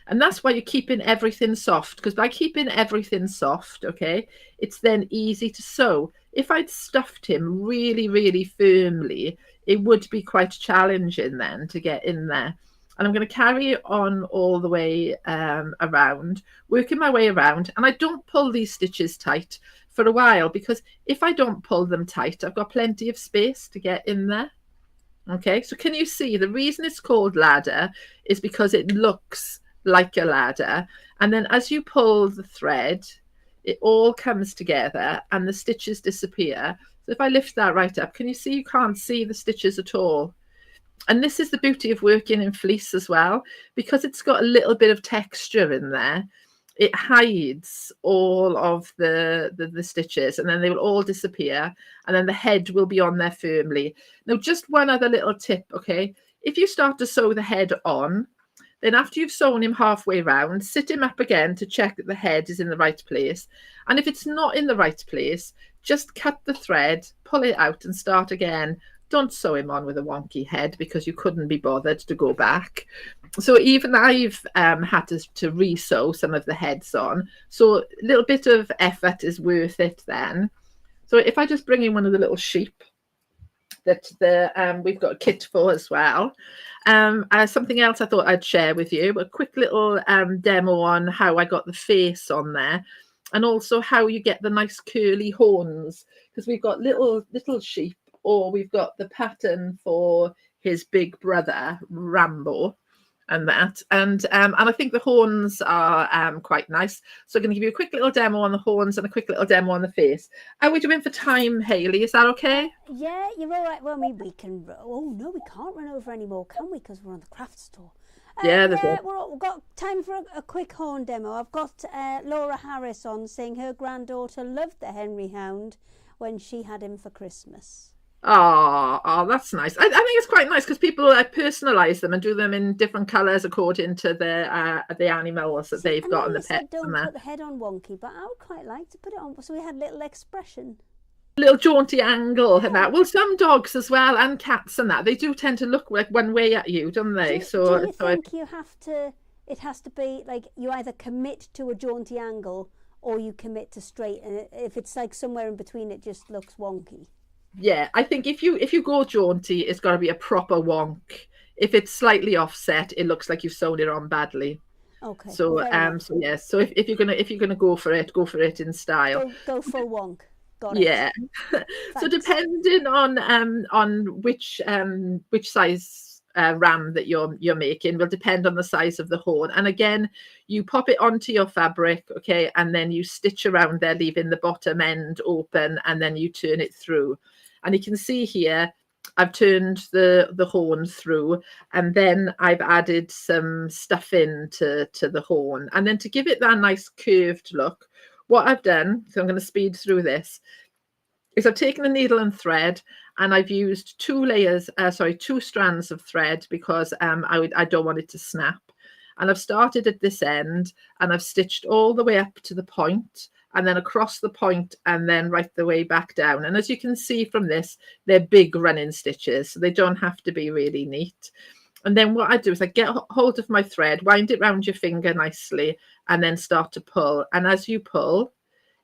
And that's why you're keeping everything soft, because by keeping everything soft, okay, it's then easy to sew. If I'd stuffed him really, really firmly, it would be quite challenging then to get in there. And I'm going to carry on all the way around, working my way around. And I don't pull these stitches tight for a while, because if I don't pull them tight, I've got plenty of space to get in there. Okay, so can you see the reason it's called ladder is because it looks like a ladder, and then as you pull the thread, it all comes together and the stitches disappear. So if I lift that right up, can you see you can't see the stitches at all? And this is the beauty of working in fleece as well, because it's got a little bit of texture in there. It hides all of the stitches, and then they will all disappear, and then the head will be on there firmly. Now, just one other little tip, okay? If you start to sew the head on, then after you've sewn him halfway round, sit him up again to check that the head is in the right place. And if it's not in the right place, just cut the thread, pull it out and start again. Don't sew him on with a wonky head, because you couldn't be bothered to go back. So even I've had to re-sew some of the heads on. So a little bit of effort is worth it then. So if I just bring in one of the little sheep that we've got a kit for as well. Something else I thought I'd share with you, a quick little demo on how I got the face on there, and also how you get the nice curly horns, because we've got little sheep, or we've got the pattern for his big brother Rambo and that, and I think the horns are quite nice. So I'm going to give you a quick little demo on the horns and a quick little demo on the face. Are we doing for time, Hayley? Is that okay? Yeah, you're all right. Well, we can. Oh no, we can't run over anymore, can we? Because we're on the craft store. Yeah, we've got time for a quick horn demo. I've got Laura Harris on saying her granddaughter loved the Henry Hound when she had him for Christmas. Oh, that's nice. I think it's quite nice because people like personalize them and do them in different colors according to the animals that See, they've I got know and you the pets said don't and that. put the head on wonky, but I would quite like to put it on so we had little expression. Little jaunty angle and Yeah. that. Well, some dogs as well and cats and that, they do tend to look like one way at you, don't they? Do you think you have to? It has to be like you either commit to a jaunty angle or you commit to straight, and if it's like somewhere in between, it just looks wonky. yeah, I think if you go jaunty, it's got to be a proper wonk. If it's slightly offset, it looks like you've sewn it on badly. Okay, So fair enough. so yes, so if you're gonna go for it in style. Go full wonk. Got it. Yeah. So Thanks. depending on which size ram that you're making will depend on the size of the horn. And again, you pop it onto your fabric, okay, and then you stitch around there, leaving the bottom end open, and then you turn it through. And you can see here, I've turned the horn through, and then I've added some stuff in to the horn. And then to give it that nice curved look, what I've done, so I'm going to speed through this, is I've taken a needle and thread and I've used two strands of thread because I don't want it to snap. And I've started at this end and I've stitched all the way up to the point and then across the point and then right the way back down. And as you can see from this, they're big running stitches, so they don't have to be really neat. And then what I do is I get hold of my thread, wind it round your finger nicely, and then start to pull. And as you pull,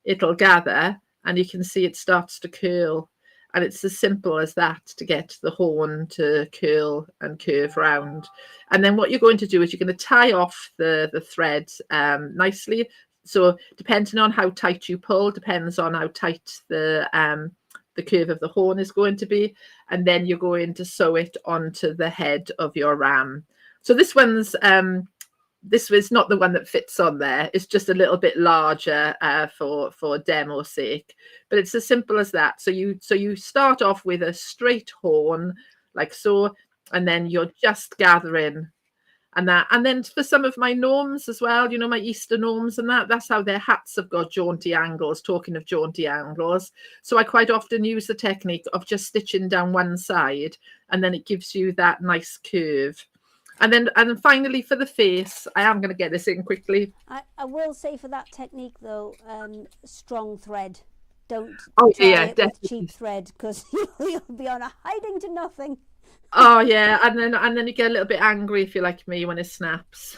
it'll gather and you can see it starts to curl. And it's as simple as that to get the horn to curl and curve round. And then what you're going to do is you're going to tie off the thread nicely. So depending on how tight you pull, depends on how tight the curve of the horn is going to be. And then you're going to sew it onto the head of your ram. So this was not the one that fits on there. It's just a little bit larger for demo sake, but it's as simple as that. So you start off with a straight horn like so, and then you're just gathering and then for some of my gnomes as well, my Easter gnomes and that's how their hats have got jaunty angles. Talking of jaunty angles, so I quite often use the technique of just stitching down one side, and then it gives you that nice curve. And then finally for the face, I am going to get this in quickly. I will say for that technique though, strong thread. Don't try it with cheap thread because you'll be on a hiding to nothing. Oh yeah, and then you get a little bit angry if you're like me when it snaps.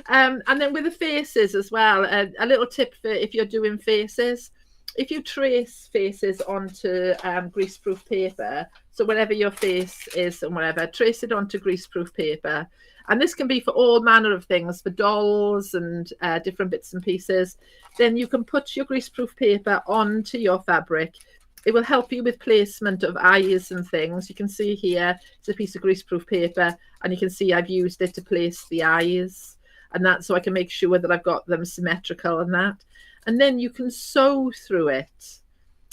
And then with the faces as well, a little tip for if you're doing faces, if you trace faces onto greaseproof paper, so wherever your face is and whatever, trace it onto greaseproof paper. And this can be for all manner of things, for dolls and different bits and pieces. Then you can put your greaseproof paper onto your fabric. It will help you with placement of eyes and things. You can see here, it's a piece of greaseproof paper, and you can see I've used it to place the eyes and that, so I can make sure that I've got them symmetrical and that. And then you can sew through it.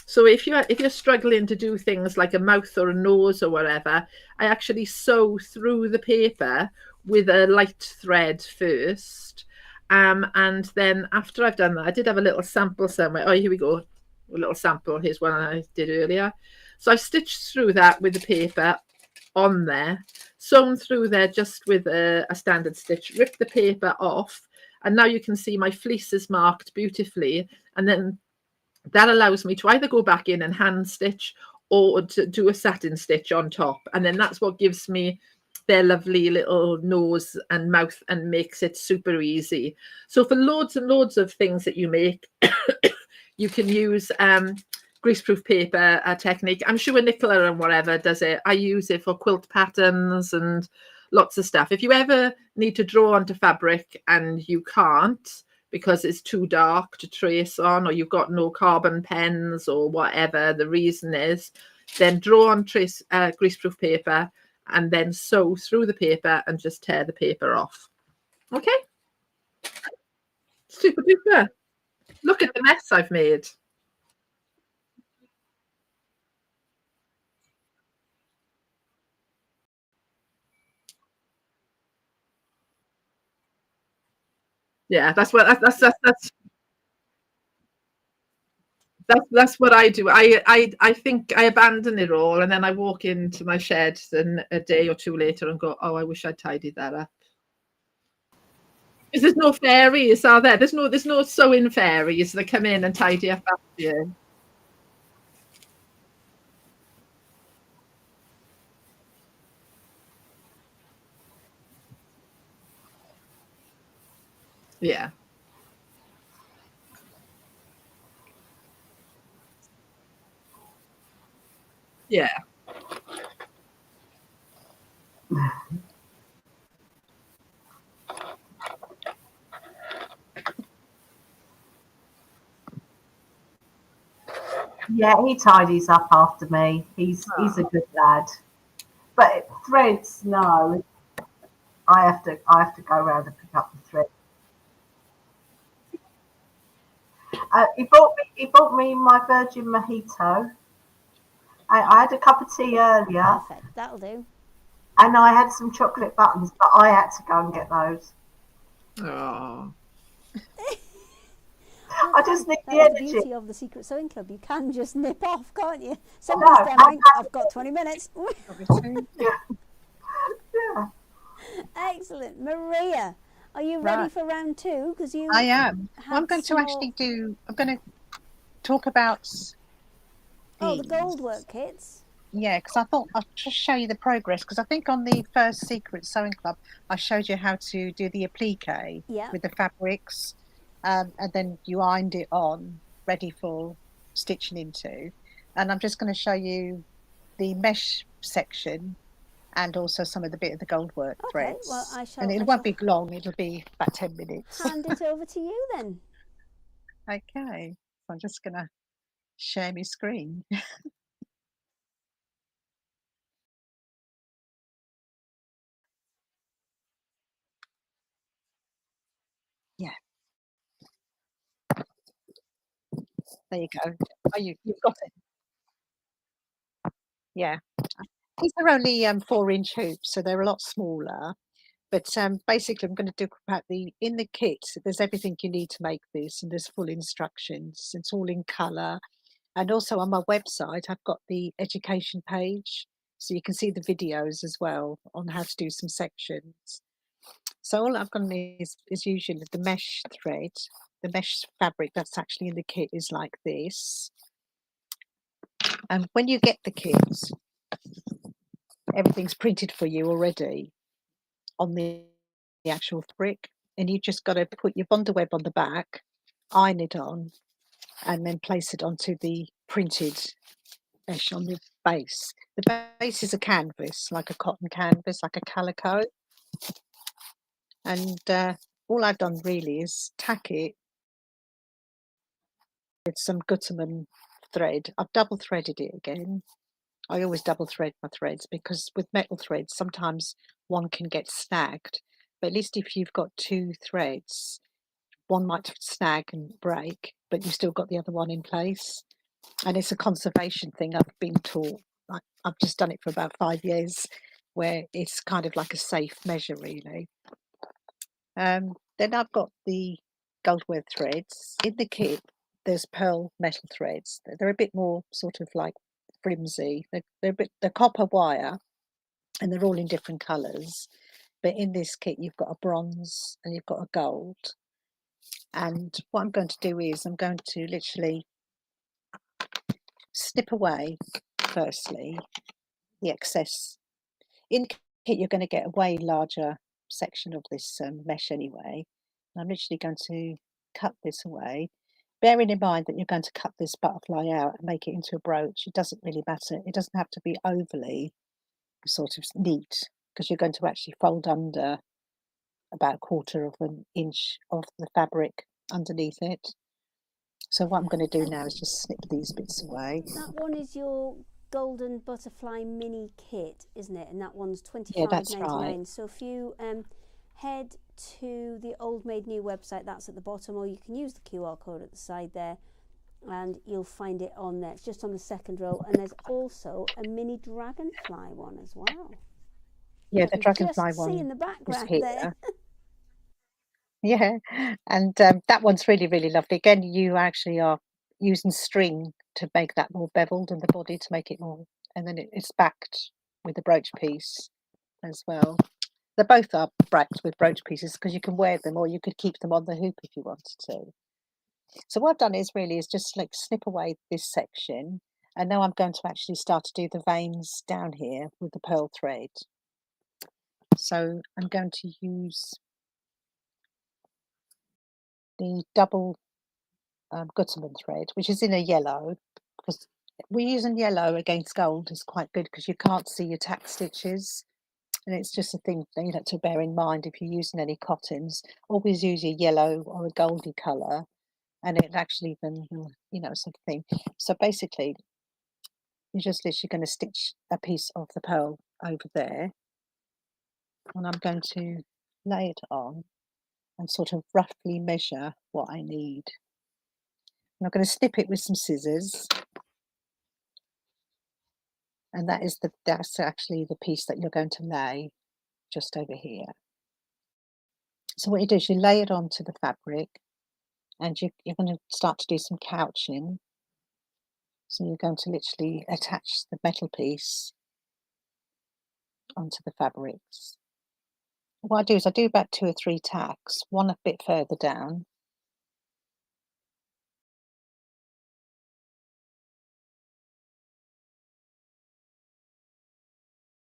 So if you're struggling to do things like a mouth or a nose or whatever, I actually sew through the paper with a light thread first. And then after I've done that, I did have a little sample somewhere. Oh, here we go. A little sample. Here's one I did earlier. So I stitched through that with the paper on there, sewn through there just with a standard stitch, ripped the paper off, and now you can see my fleece is marked beautifully. And then that allows me to either go back in and hand stitch or to do a satin stitch on top. And then that's what gives me their lovely little nose and mouth and makes it super easy. So for loads and loads of things that you make, you can use greaseproof paper technique. I'm sure Nicola and whatever does it. I use it for quilt patterns and lots of stuff. If you ever need to draw onto fabric and you can't because it's too dark to trace on, or you've got no carbon pens or whatever the reason is, then draw on greaseproof paper and then sew through the paper and just tear the paper off. Okay, super duper. Look at the mess I've made. Yeah, that's what that's That's what I do. I think I abandon it all, and then I walk into my shed and a day or two later and go, oh, I wish I'd tidied that up. Because there's no fairies, are there? There's no sewing fairies that come in and tidy up after you. Yeah. Yeah. Yeah, he tidies up after me. He's a good lad. But threads, no. I have to go around and pick up the thread. He bought me my virgin mojito. I had a cup of tea earlier, Perfect. That'll do. and I had some chocolate buttons, but I had to go and get those. Oh. I just need the That's the energy. beauty of the Secret Sewing Club. You can just nip off, can't you? No, Somebody's demoing. I've got 20 minutes. Yeah. Excellent. Maria, are you ready Right. for round two? Because you I am. had I'm going to some actually more- I'm going to talk about the these. Goldwork kits. Yeah, because I thought I'll just show you the progress. Because I think on the first Secret Sewing Club, I showed you how to do the applique Yeah. with the fabrics, and then you ironed it on, ready for stitching into. And I'm just going to show you the mesh section and also some of the bit of the Goldwork Okay. threads. Well, I shall. And it I won't shall be long. It'll be about 10 minutes. hand it over to you then. Okay, so I'm just going to share my screen. Yeah, there you go. Oh, you've got it. Yeah. These are only 4-inch hoops, so they're a lot smaller. But basically, I'm going to do about in the kit. There's everything you need to make this, and there's full instructions. It's all in colour, and also on my website, I've got the education page, so you can see the videos as well on how to do some sections. So all I've got is usually the mesh thread, the mesh fabric that's actually in the kit is like this. And when you get the kit, everything's printed for you already on the actual fabric, and you just got to put your bonder web on the back, iron it on, and then place it onto the printed mesh on the base. The base is a canvas, like a cotton canvas, like a calico, and all I've done really is tack it with some Gutterman thread. I've double threaded it again. I always double thread my threads because with metal threads sometimes one can get snagged, but at least if you've got two threads, one might snag and break, but you've still got the other one in place. And it's a conservation thing I've been taught. I've just done it for about 5 years, where it's kind of like a safe measure, really. Then I've got the Goldwork threads in the kit. There's pearl metal threads. They're a bit more sort of like flimsy. They're copper wire, and they're all in different colours. But in this kit, you've got a bronze and you've got a gold. And what I'm going to do is I'm going to literally snip away, firstly, the excess. In the kit, you're going to get a way larger section of this mesh anyway. And I'm literally going to cut this away, bearing in mind that you're going to cut this butterfly out and make it into a brooch. It doesn't really matter. It doesn't have to be overly sort of neat, because you're going to actually fold under about 1/4 of an inch of the fabric underneath it. So what I'm going to do now is just snip these bits away. That one is your golden butterfly mini kit, isn't it? And that one's Yeah, that's $25.99. right. So if you head to the Old Maid new website, that's at the bottom, or you can use the QR code at the side there, and you'll find it on there. It's just on the second row, and there's also a mini dragonfly one as well. Yeah, the dragonfly just one see in the is background here. there. Yeah, and that one's really, really lovely. Again, you actually are using string to make that more beveled and the body to make it more, and then it's backed with a brooch piece as well. They both are backed with brooch pieces because you can wear them or you could keep them on the hoop if you wanted to. So what I've done is just like snip away this section, and now I'm going to actually start to do the veins down here with the pearl thread. So I'm going to use the double Gutterman thread, which is in a yellow, because we're using yellow against gold is quite good because you can't see your tack stitches, and it's just a thing that you have to bear in mind if you're using any cottons. Always use your yellow or a goldy colour, and it actually then, sort of thing. So basically, you're just literally going to stitch a piece of the pearl over there, and I'm going to lay it on and sort of roughly measure what I need. I'm going to snip it with some scissors, and that's actually the piece that you're going to lay just over here. So what you do is you lay it onto the fabric, and you're going to start to do some couching. So you're going to literally attach the metal piece onto the fabrics. What I do is I do about 2 or 3 tacks, one a bit further down,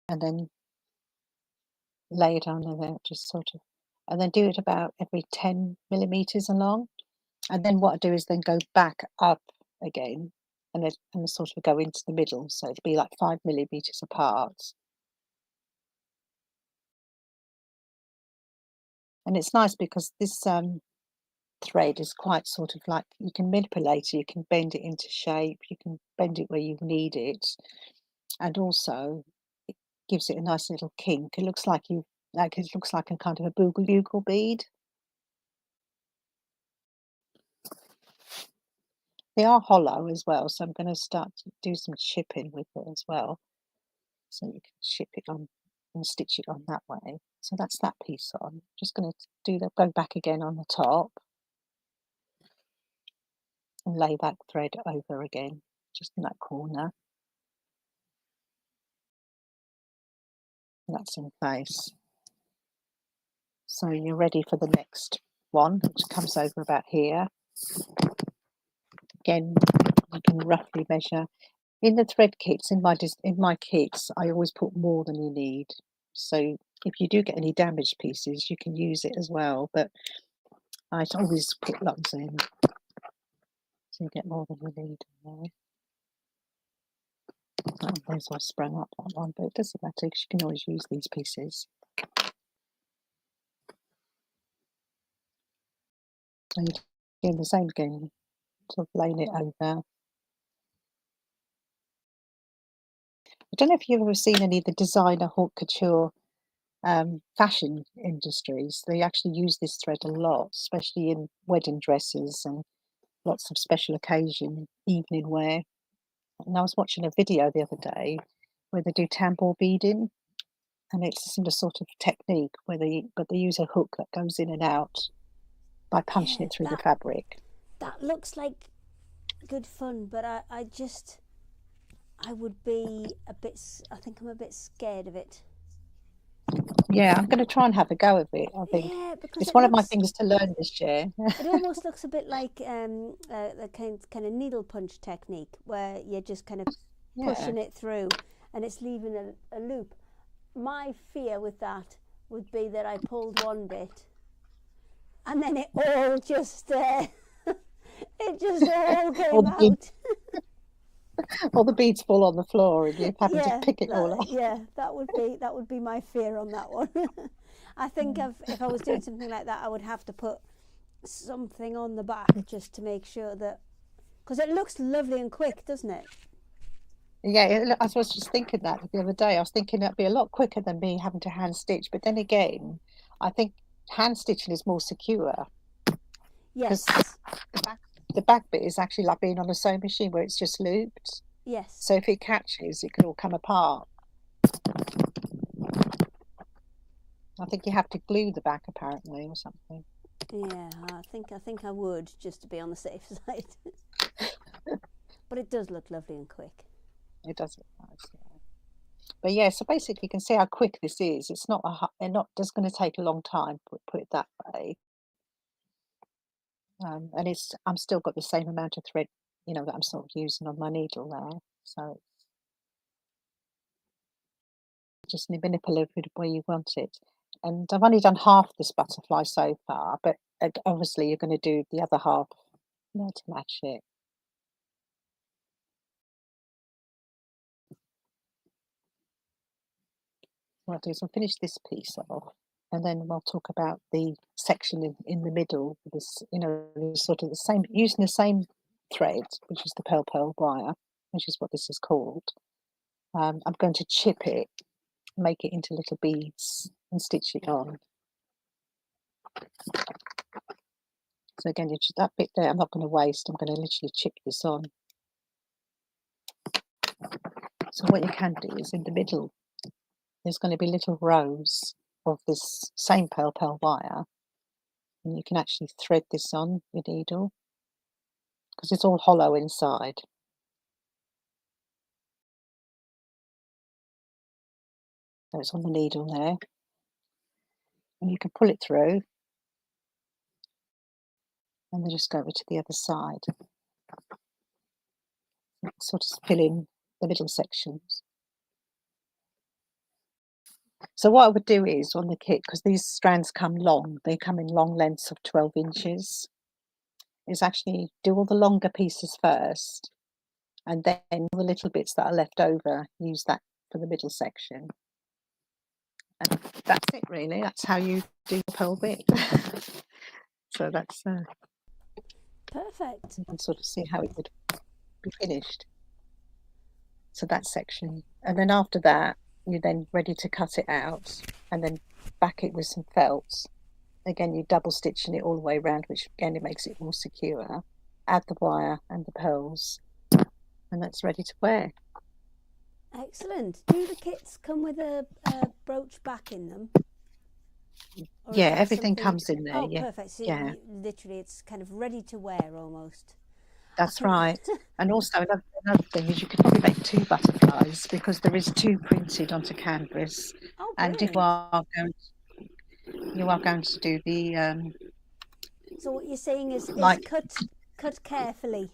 and then lay it on there, just sort of, and then do it about every 10 millimeters along. And then what I do is then go back up again and sort of go into the middle. So it'll be like 5 millimeters apart. And it's nice because this thread is quite sort of like, you can manipulate it, you can bend it into shape, you can bend it where you need it. And also it gives it a nice little kink. It looks like it looks like a kind of a boogle bead. They are hollow as well, so I'm going to start to do some chipping with it as well. So you can chip it on and stitch it on that way. So that's that piece on. Just going to go back again on the top and lay that thread over again, just in that corner. And that's in place. So you're ready for the next one, which comes over about here. Again, you can roughly measure. In the thread kits, in my kits, I always put more than you need. So if you do get any damaged pieces, you can use it as well. But I always put lots in, so you get more than you need. Oh, there's why I sprung up that one, but it doesn't matter because you can always use these pieces. And doing the same again, sort of laying it over. I don't know if you've ever seen any of the designer haute couture fashion industries. They actually use this thread a lot, especially in wedding dresses and lots of special occasion evening wear. And I was watching a video the other day where they do tambour beading, and it's a similar sort of technique where they use a hook that goes in and out by punching it through the fabric. That looks like good fun, but I would be I think I'm a bit scared of it. Yeah, I'm going to try and have a go of it. I think it's one of my things to learn this year. It almost looks a bit like the kind of needle punch technique where you're just kind of pushing it through and it's leaving a loop. My fear with that would be that I pulled one bit and then it all just all came out. All the beads fall on the floor and you're having to pick it all up. Yeah, that would be my fear on that one. I think if I was doing something like that, I would have to put something on the back just to make sure that, because it looks lovely and quick, doesn't it? Yeah, I was just thinking that the other day. I was thinking that'd be a lot quicker than me having to hand stitch. But then again, I think hand stitching is more secure. Yes. The back bit is actually like being on a sewing machine where it's just looped. Yes. So if it catches, it could all come apart. I think you have to glue the back apparently or something. Yeah, I think I would, just to be on the safe side. But it does look lovely and quick. It does look nice. Yeah. But yeah, so basically you can see how quick this is. It's not just going to take a long time, put it that way. And I'm still got the same amount of thread, that I'm sort of using on my needle there. So just manipulate it where you want it. And I've only done half this butterfly so far, but obviously you're going to do the other half, to match it. What I'll do is I'll finish this piece off, and then we'll talk about the section in the middle. This, sort of the same, using the same thread, which is the pearl wire, which is what this is called. I'm going to chip it, make it into little beads, and stitch it on. So again, that bit there, I'm not going to waste. I'm going to literally chip this on. So what you can do is in the middle, there's going to be little rows of this same pearl wire, and you can actually thread this on your needle because it's all hollow inside. So it's on the needle there, and you can pull it through, and then just go over to the other side, sort of fill in the middle sections. So what I would do is on the kit, because these strands come long, they come in long lengths of 12 inches, is actually do all the longer pieces first, and then the little bits that are left over, use that for the middle section. And that's it really, that's how you do your pearl bit. So that's perfect. you can sort of see how it would be finished. So that section, and then after that you're then ready to cut it out and then back it with some felt. Again, you're double stitching it all the way around, which again it makes it more secure. Add the wire and the pearls, and that's ready to wear. Excellent. Do the kits come with a brooch back in them? Or Yeah, everything comes in there. Oh, yeah, perfect. So yeah. Literally, it's kind of ready to wear almost. That's right. And also another thing is you could probably make 2 butterflies because there is 2 printed onto canvas. Oh, and if you are going to do the so what you're saying is cut carefully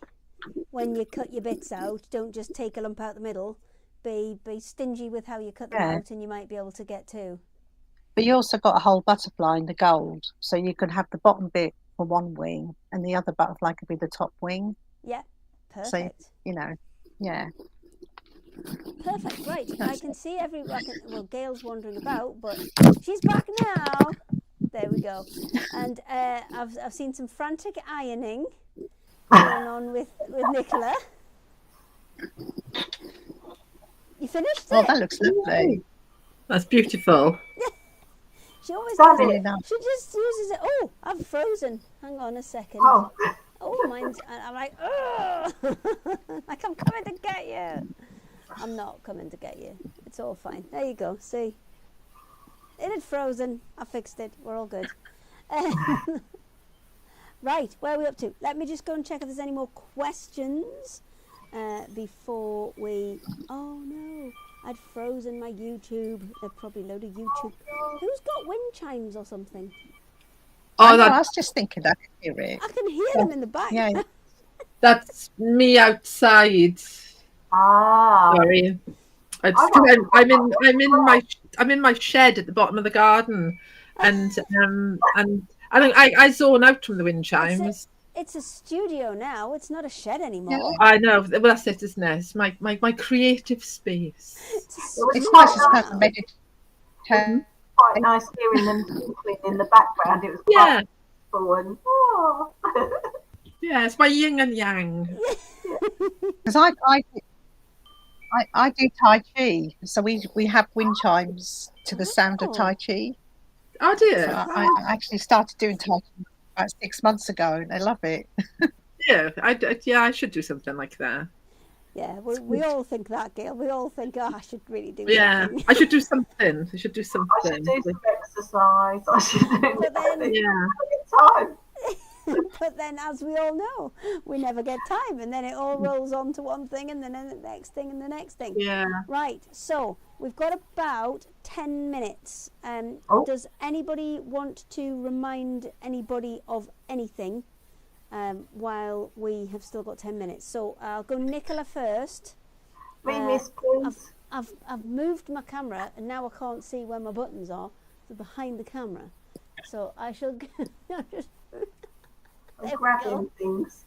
when you cut your bits out. Don't just take a lump out the middle. Be stingy with how you cut them out, and you might be able to get 2. But you also got a whole butterfly in the gold, so you could have the bottom bit for one wing and the other butterfly could be the top wing. Yeah, perfect. So yeah. Perfect. Right, I can see well, Gail's wandering about, but she's back now. There we go. And I've seen some frantic ironing going on with Nicola. You finished? Oh, that looks lovely. That's beautiful. She always does it. She just uses it. Oh, I've frozen. Hang on a second. Oh, mine's. I'm like, oh, like I'm coming to get you. I'm not coming to get you. It's all fine. There you go. See, it had frozen. I fixed it. We're all good. Right, where are we up to? Let me just go and check if there's any more questions before we. Oh no. I'd frozen my YouTube. There's probably a load of YouTube. Who's got wind chimes or something? Oh, I was just thinking I can hear it. I can hear them in the back. Yeah. That's me outside. Sorry. I'm in my shed at the bottom of the garden, and I zone out from the wind chimes. It's a studio now. It's not a shed anymore. Yeah. I know. Well, that's it, isn't it? It's my creative space. It's nice to have a meditation. Quite nice hearing them tinkling in the background. It was quite cool and yeah, it's my yin and yang. Because I do Tai Chi, so we have wind chimes to the sound of Tai Chi. Oh dear! So I actually started doing Tai Chi about 6 months ago, and I love it. I should do something like that. Yeah, we all think that, Gail. We all think, I should really do something. I should do something. I should do something. I should do some exercise. I should do but then, time. But then, as we all know, we never get time, and then it all rolls on to one thing, and then the next thing, and the next thing. Yeah. Right, so we've got about 10 minutes. Oh. Does anybody want to remind anybody of anything while we have still got 10 minutes? So I'll go Nicola first. Miss, please. I've moved my camera, and now I can't see where my buttons are. They're behind the camera. So I shall just... I'm grabbing things.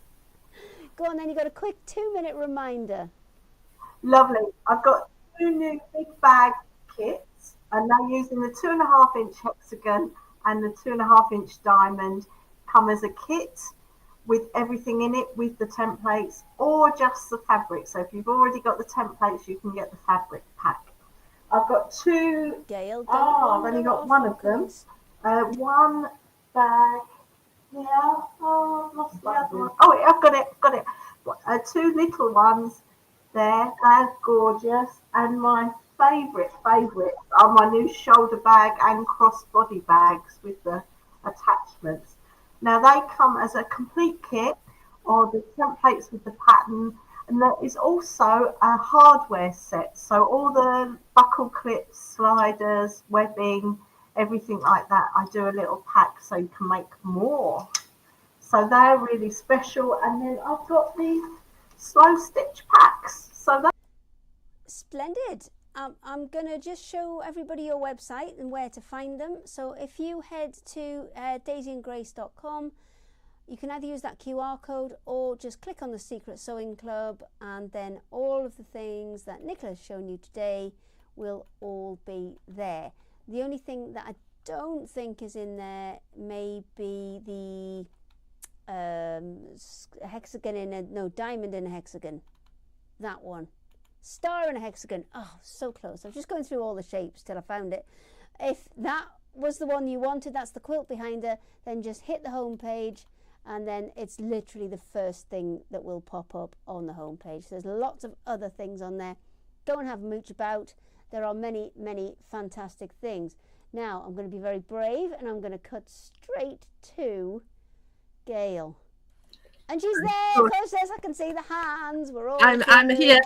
Go on then, you've got a quick 2-minute reminder. Lovely. I've got 2 new big bag kits, and they're using the 2.5-inch hexagon and the 2.5-inch diamond. Come as a kit with everything in it, with the templates, or just the fabric. So if you've already got the templates, you can get the fabric pack. I've got 2. Gail, don't I've only got one of them. One bag. Yeah. Oh, I've lost the other one. Oh, I've got it. 2 little ones there. They're gorgeous. And my favourite are my new shoulder bag and crossbody bags with the attachments. Now they come as a complete kit, or the templates with the pattern, and there is also a hardware set. So all the buckle clips, sliders, webbing, everything like that, I do a little pack so you can make more. So they're really special. And then I've got these slow stitch packs. So that Splendid. I'm going to just show everybody your website and where to find them. So if you head to daisyandgrace.com, you can either use that QR code or just click on the Secret Sewing Club, and then all of the things that Nicola's shown you today will all be there. The only thing that I don't think is in there may be the hexagon in a, no, diamond in a hexagon. That one. Star in a hexagon. Oh, so close. I was just going through all the shapes till I found it. If that was the one you wanted, that's the quilt behind her, then just hit the home page, and then it's literally the first thing that will pop up on the home page. There's lots of other things on there. Don't have mooch about. There are many, many fantastic things. Now, I'm going to be very brave, and I'm going to cut straight to Gail. And she's there, close as I can see the hands. We're all I'm here.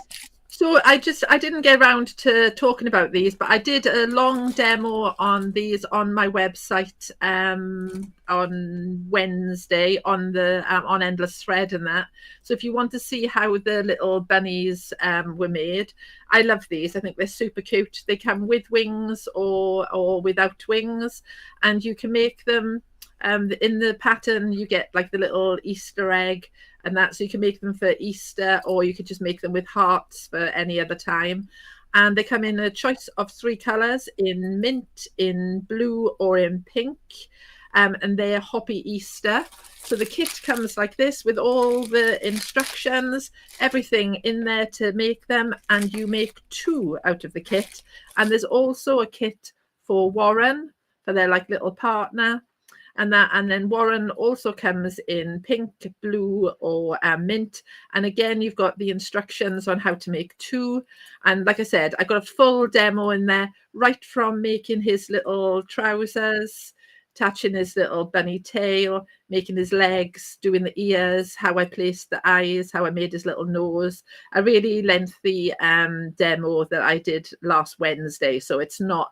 So I didn't get around to talking about these, but I did a long demo on these on my website on Wednesday on Endless Thread and that. So if you want to see how the little bunnies were made, I love these. I think they're super cute. They come with wings or without wings, and you can make them. In the pattern, you get like the little Easter egg and that, so you can make them for Easter, or you could just make them with hearts for any other time. And they come in a choice of 3 colours, in mint, in blue, or in pink. And they're Hoppy Easter. So the kit comes like this with all the instructions, everything in there to make them, and you make 2 out of the kit. And there's also a kit for Warren, for their like little partner. And then Warren also comes in pink, blue, or mint. And again, you've got the instructions on how to make 2. And like I said, I got a full demo in there, right from making his little trousers, attaching his little bunny tail, making his legs, doing the ears, how I placed the eyes, how I made his little nose. A really lengthy demo that I did last Wednesday. So it's not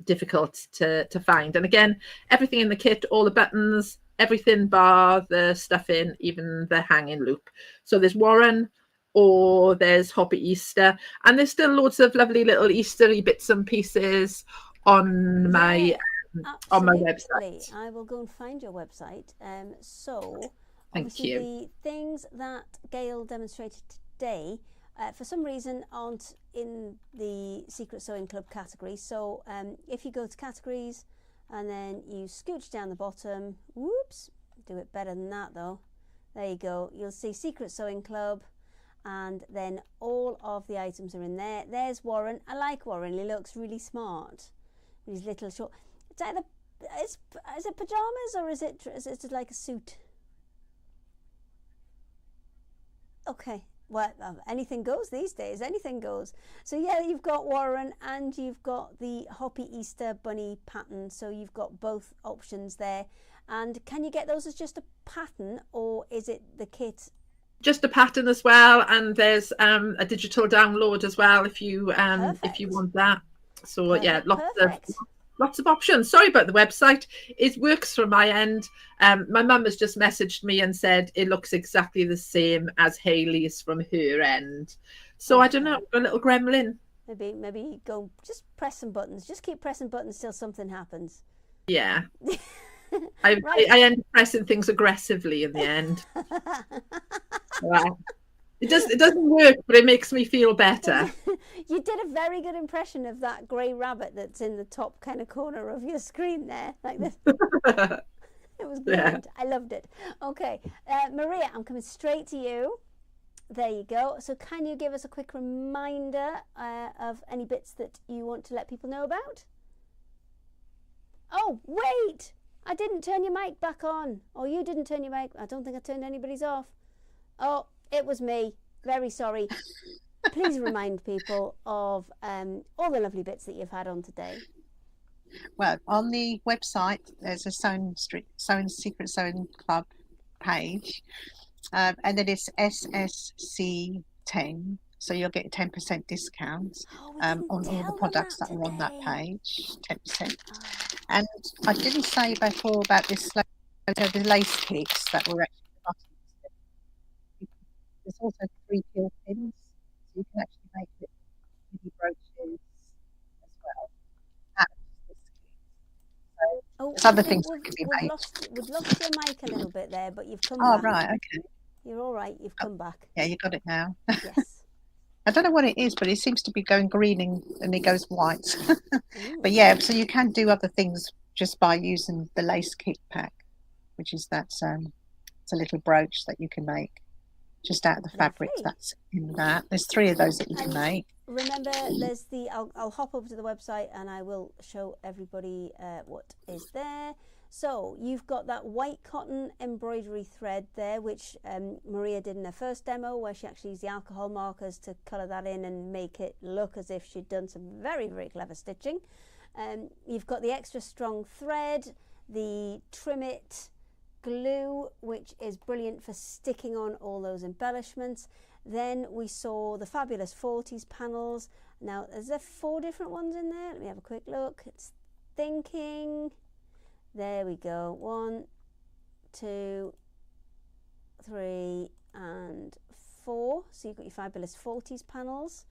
difficult to find. And again, everything in the kit, all the buttons, everything bar the stuffing, even the hanging loop. So there's Warren, or there's Hoppy Easter, and there's still loads of lovely little Eastery bits and pieces on my on my website. I will go and find your website. So thank you. The things that Gail demonstrated today for some reason aren't in the Secret Sewing Club category. So if you go to categories and then you scooch down the bottom, whoops, do it better than that though. There you go. You'll see Secret Sewing Club, and then all of the items are in there. There's Warren. I like Warren. He looks really smart with his little short. It's either is it pajamas or is it like a suit? Okay. well, anything goes these days. Anything goes. So yeah, you've got Warren and you've got the Hoppy Easter Bunny pattern. So you've got both options there. And can you get those as just a pattern, or is it the kit? Just a pattern as well, and there's a digital download as well if you want that. So Perfect, yeah, perfect. lots of options. Sorry about the website. It works from my end. My mum has just messaged me and said it looks exactly the same as Hayley's from her end. So I don't know, a little gremlin. Maybe go just press some buttons. Just keep pressing buttons till something happens. Yeah. I end up pressing things aggressively in the end. It doesn't work, but it makes me feel better. You did a very good impression of that grey rabbit that's in the top kind of corner of your screen there, like this. It was brilliant. Yeah. I loved it. Okay, Maria, I'm coming straight to you. There you go. So can you give us a quick reminder of any bits that you want to let people know about? Oh, wait! I didn't turn your mic back on. Or you didn't turn your mic. I don't think I turned anybody's off. Oh, it was me. Very sorry. Please remind people of all the lovely bits that you've had on today. Well, on the website, there's a Secret Sewing Club page. And then it's SSC10. So you'll get a 10% discount on all the products that are on that page. 10%. And I didn't say before about this, the lace kits that were actually buttons. There's also 3 quilt pins, so you can actually make it mini brooches as well. So there's other things that can be made. We've lost your mic a little bit there, but you've come back. Oh, right, okay. You're all right, you've come back. Yeah, you got it now. Yes. I don't know what it is, but it seems to be going green and it goes white. But yeah, so you can do other things just by using the lace kit pack, which is it's a little brooch that you can make just out of the fabric that's in that. There's 3 of those that you can make. Remember, there's I'll hop over to the website and I will show everybody what is there. So you've got that white cotton embroidery thread there, which Maria did in her first demo, where she actually used the alcohol markers to colour that in and make it look as if she'd done some very, very clever stitching. You've got the extra strong thread, the Trim It glue, which is brilliant for sticking on all those embellishments. Then we saw the fabulous 40s panels. Now, is there 4 different ones in there? Let me have a quick look. It's thinking... There we go. 1, 2, 3, and 4. So you've got your fabulous 40s panels.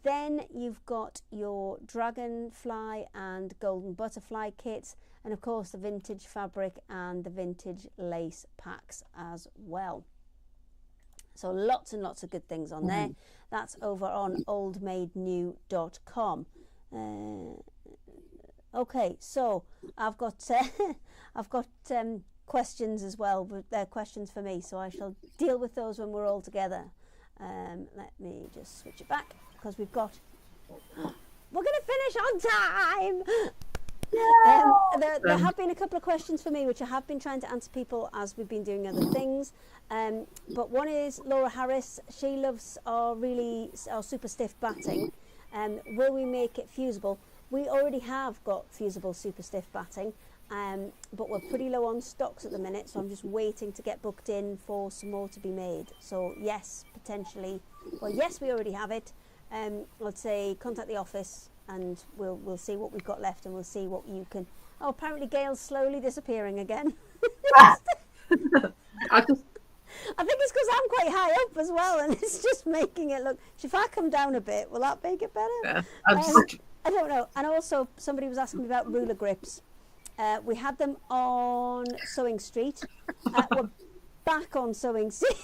Then you've got your dragonfly and golden butterfly kits, and of course the vintage fabric and the vintage lace packs as well. So lots and lots of good things on there. That's over on oldmaidnew.com. Okay, so I've got questions as well, but they're questions for me, so I shall deal with those when we're all together. Let me just switch it back, because we're going to finish on time. There have been a couple of questions for me, which I have been trying to answer people as we've been doing other things. But one is Laura Harris. She loves our super stiff batting. Will we make it fusible? We already have got fusible super stiff batting, but we're pretty low on stocks at the minute, so I'm just waiting to get booked in for some more to be made. So yes, potentially. Well, yes, we already have it. Let's say contact the office and we'll see what we've got left, and we'll see what you can. Oh, apparently Gail's slowly disappearing again. I think it's because I'm quite high up as well, and it's just making it look. If I come down a bit, will that make it better? Yeah, I don't know. And also, somebody was asking me about ruler grips. We had them on Sewing Street. We're back on Sewing Street.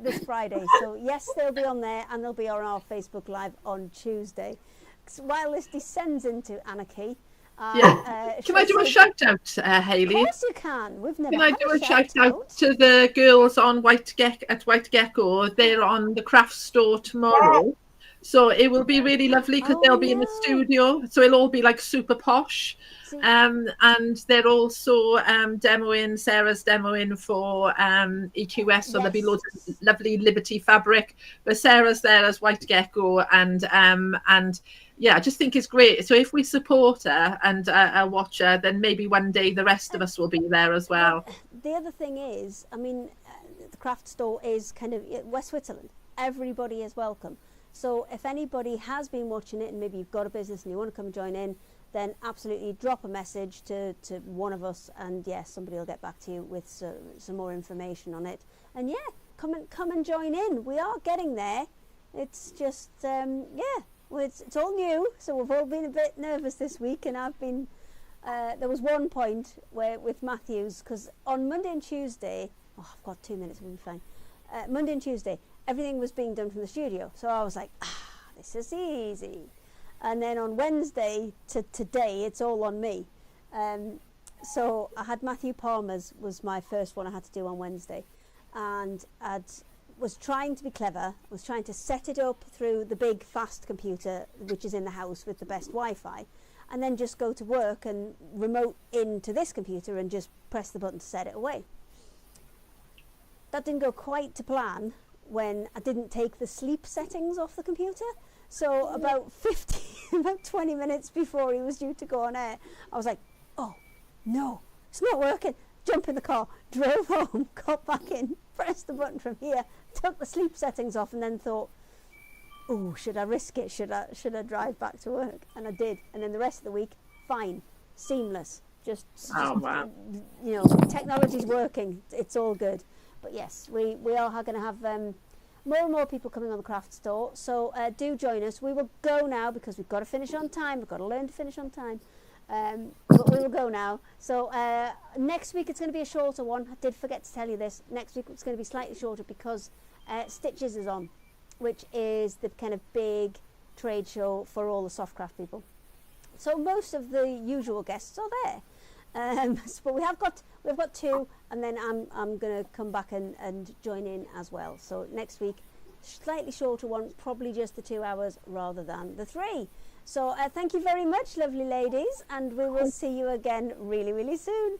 This Friday. So yes, they'll be on there, and they'll be on our Facebook Live on Tuesday. While this descends into anarchy. Can I do a shout out, Hayley? Of course you can. We've never. Can I do a shout out to the girls on White Gecko? They're on the craft store tomorrow. So it will be really lovely because they'll be in the no. studio. So it'll all be like super posh. See, And they're also demoing, Sarah's demoing for EQS. So there'll be loads of lovely Liberty fabric. But Sarah's there as White Gecko. And yeah, I just think it's great. So if we support her and watch her, then maybe one day the rest of us will be there as well. the other thing is, I mean, the craft store is kind of West Switzerland. Everybody is welcome. So if anybody has been watching it and maybe you've got a business and you want to come join in, then absolutely drop a message to one of us, and yes, somebody will get back to you with some more information on it. And yeah, come and join in. We are getting there. It's just well, it's all new, so we've all been a bit nervous this week, and I've been. There was one point where with Matthews, because on Monday and Tuesday, I've got 2 minutes, we'll be fine. Monday and Tuesday, everything was being done from the studio, so I was like, this is easy. And then on Wednesday to today, it's all on me. So I had Matthew Palmer's was my first one I had to do on Wednesday, and was trying to be clever, was trying to set it up through the big fast computer which is in the house with the best Wi-Fi, and then just go to work and remote into this computer and just press the button to set it away. That didn't go quite to plan when I didn't take the sleep settings off the computer. So about 20 minutes before he was due to go on air, I was like, oh no, it's not working. Jump in the car, drove home, got back in, pressed the button from here, took the sleep settings off, and then thought, oh, should I risk it? Should I drive back to work? And I did. And then the rest of the week, fine, seamless. Just wow. You know, technology's working. It's all good. But yes, we are going to have more and more people coming on the craft store. So do join us. We will go now because we've got to finish on time. We've got to learn to finish on time. But we will go now. So next week it's going to be a shorter one. I did forget to tell you this. Next week it's going to be slightly shorter because Stitches is on, which is the kind of big trade show for all the softcraft people. So most of the usual guests are there. But we have got two, and then I'm going to come back and join in as well. So next week, slightly shorter one, probably just the 2 hours rather than the 3. So thank you very much, lovely ladies, and we will see you again really, really soon.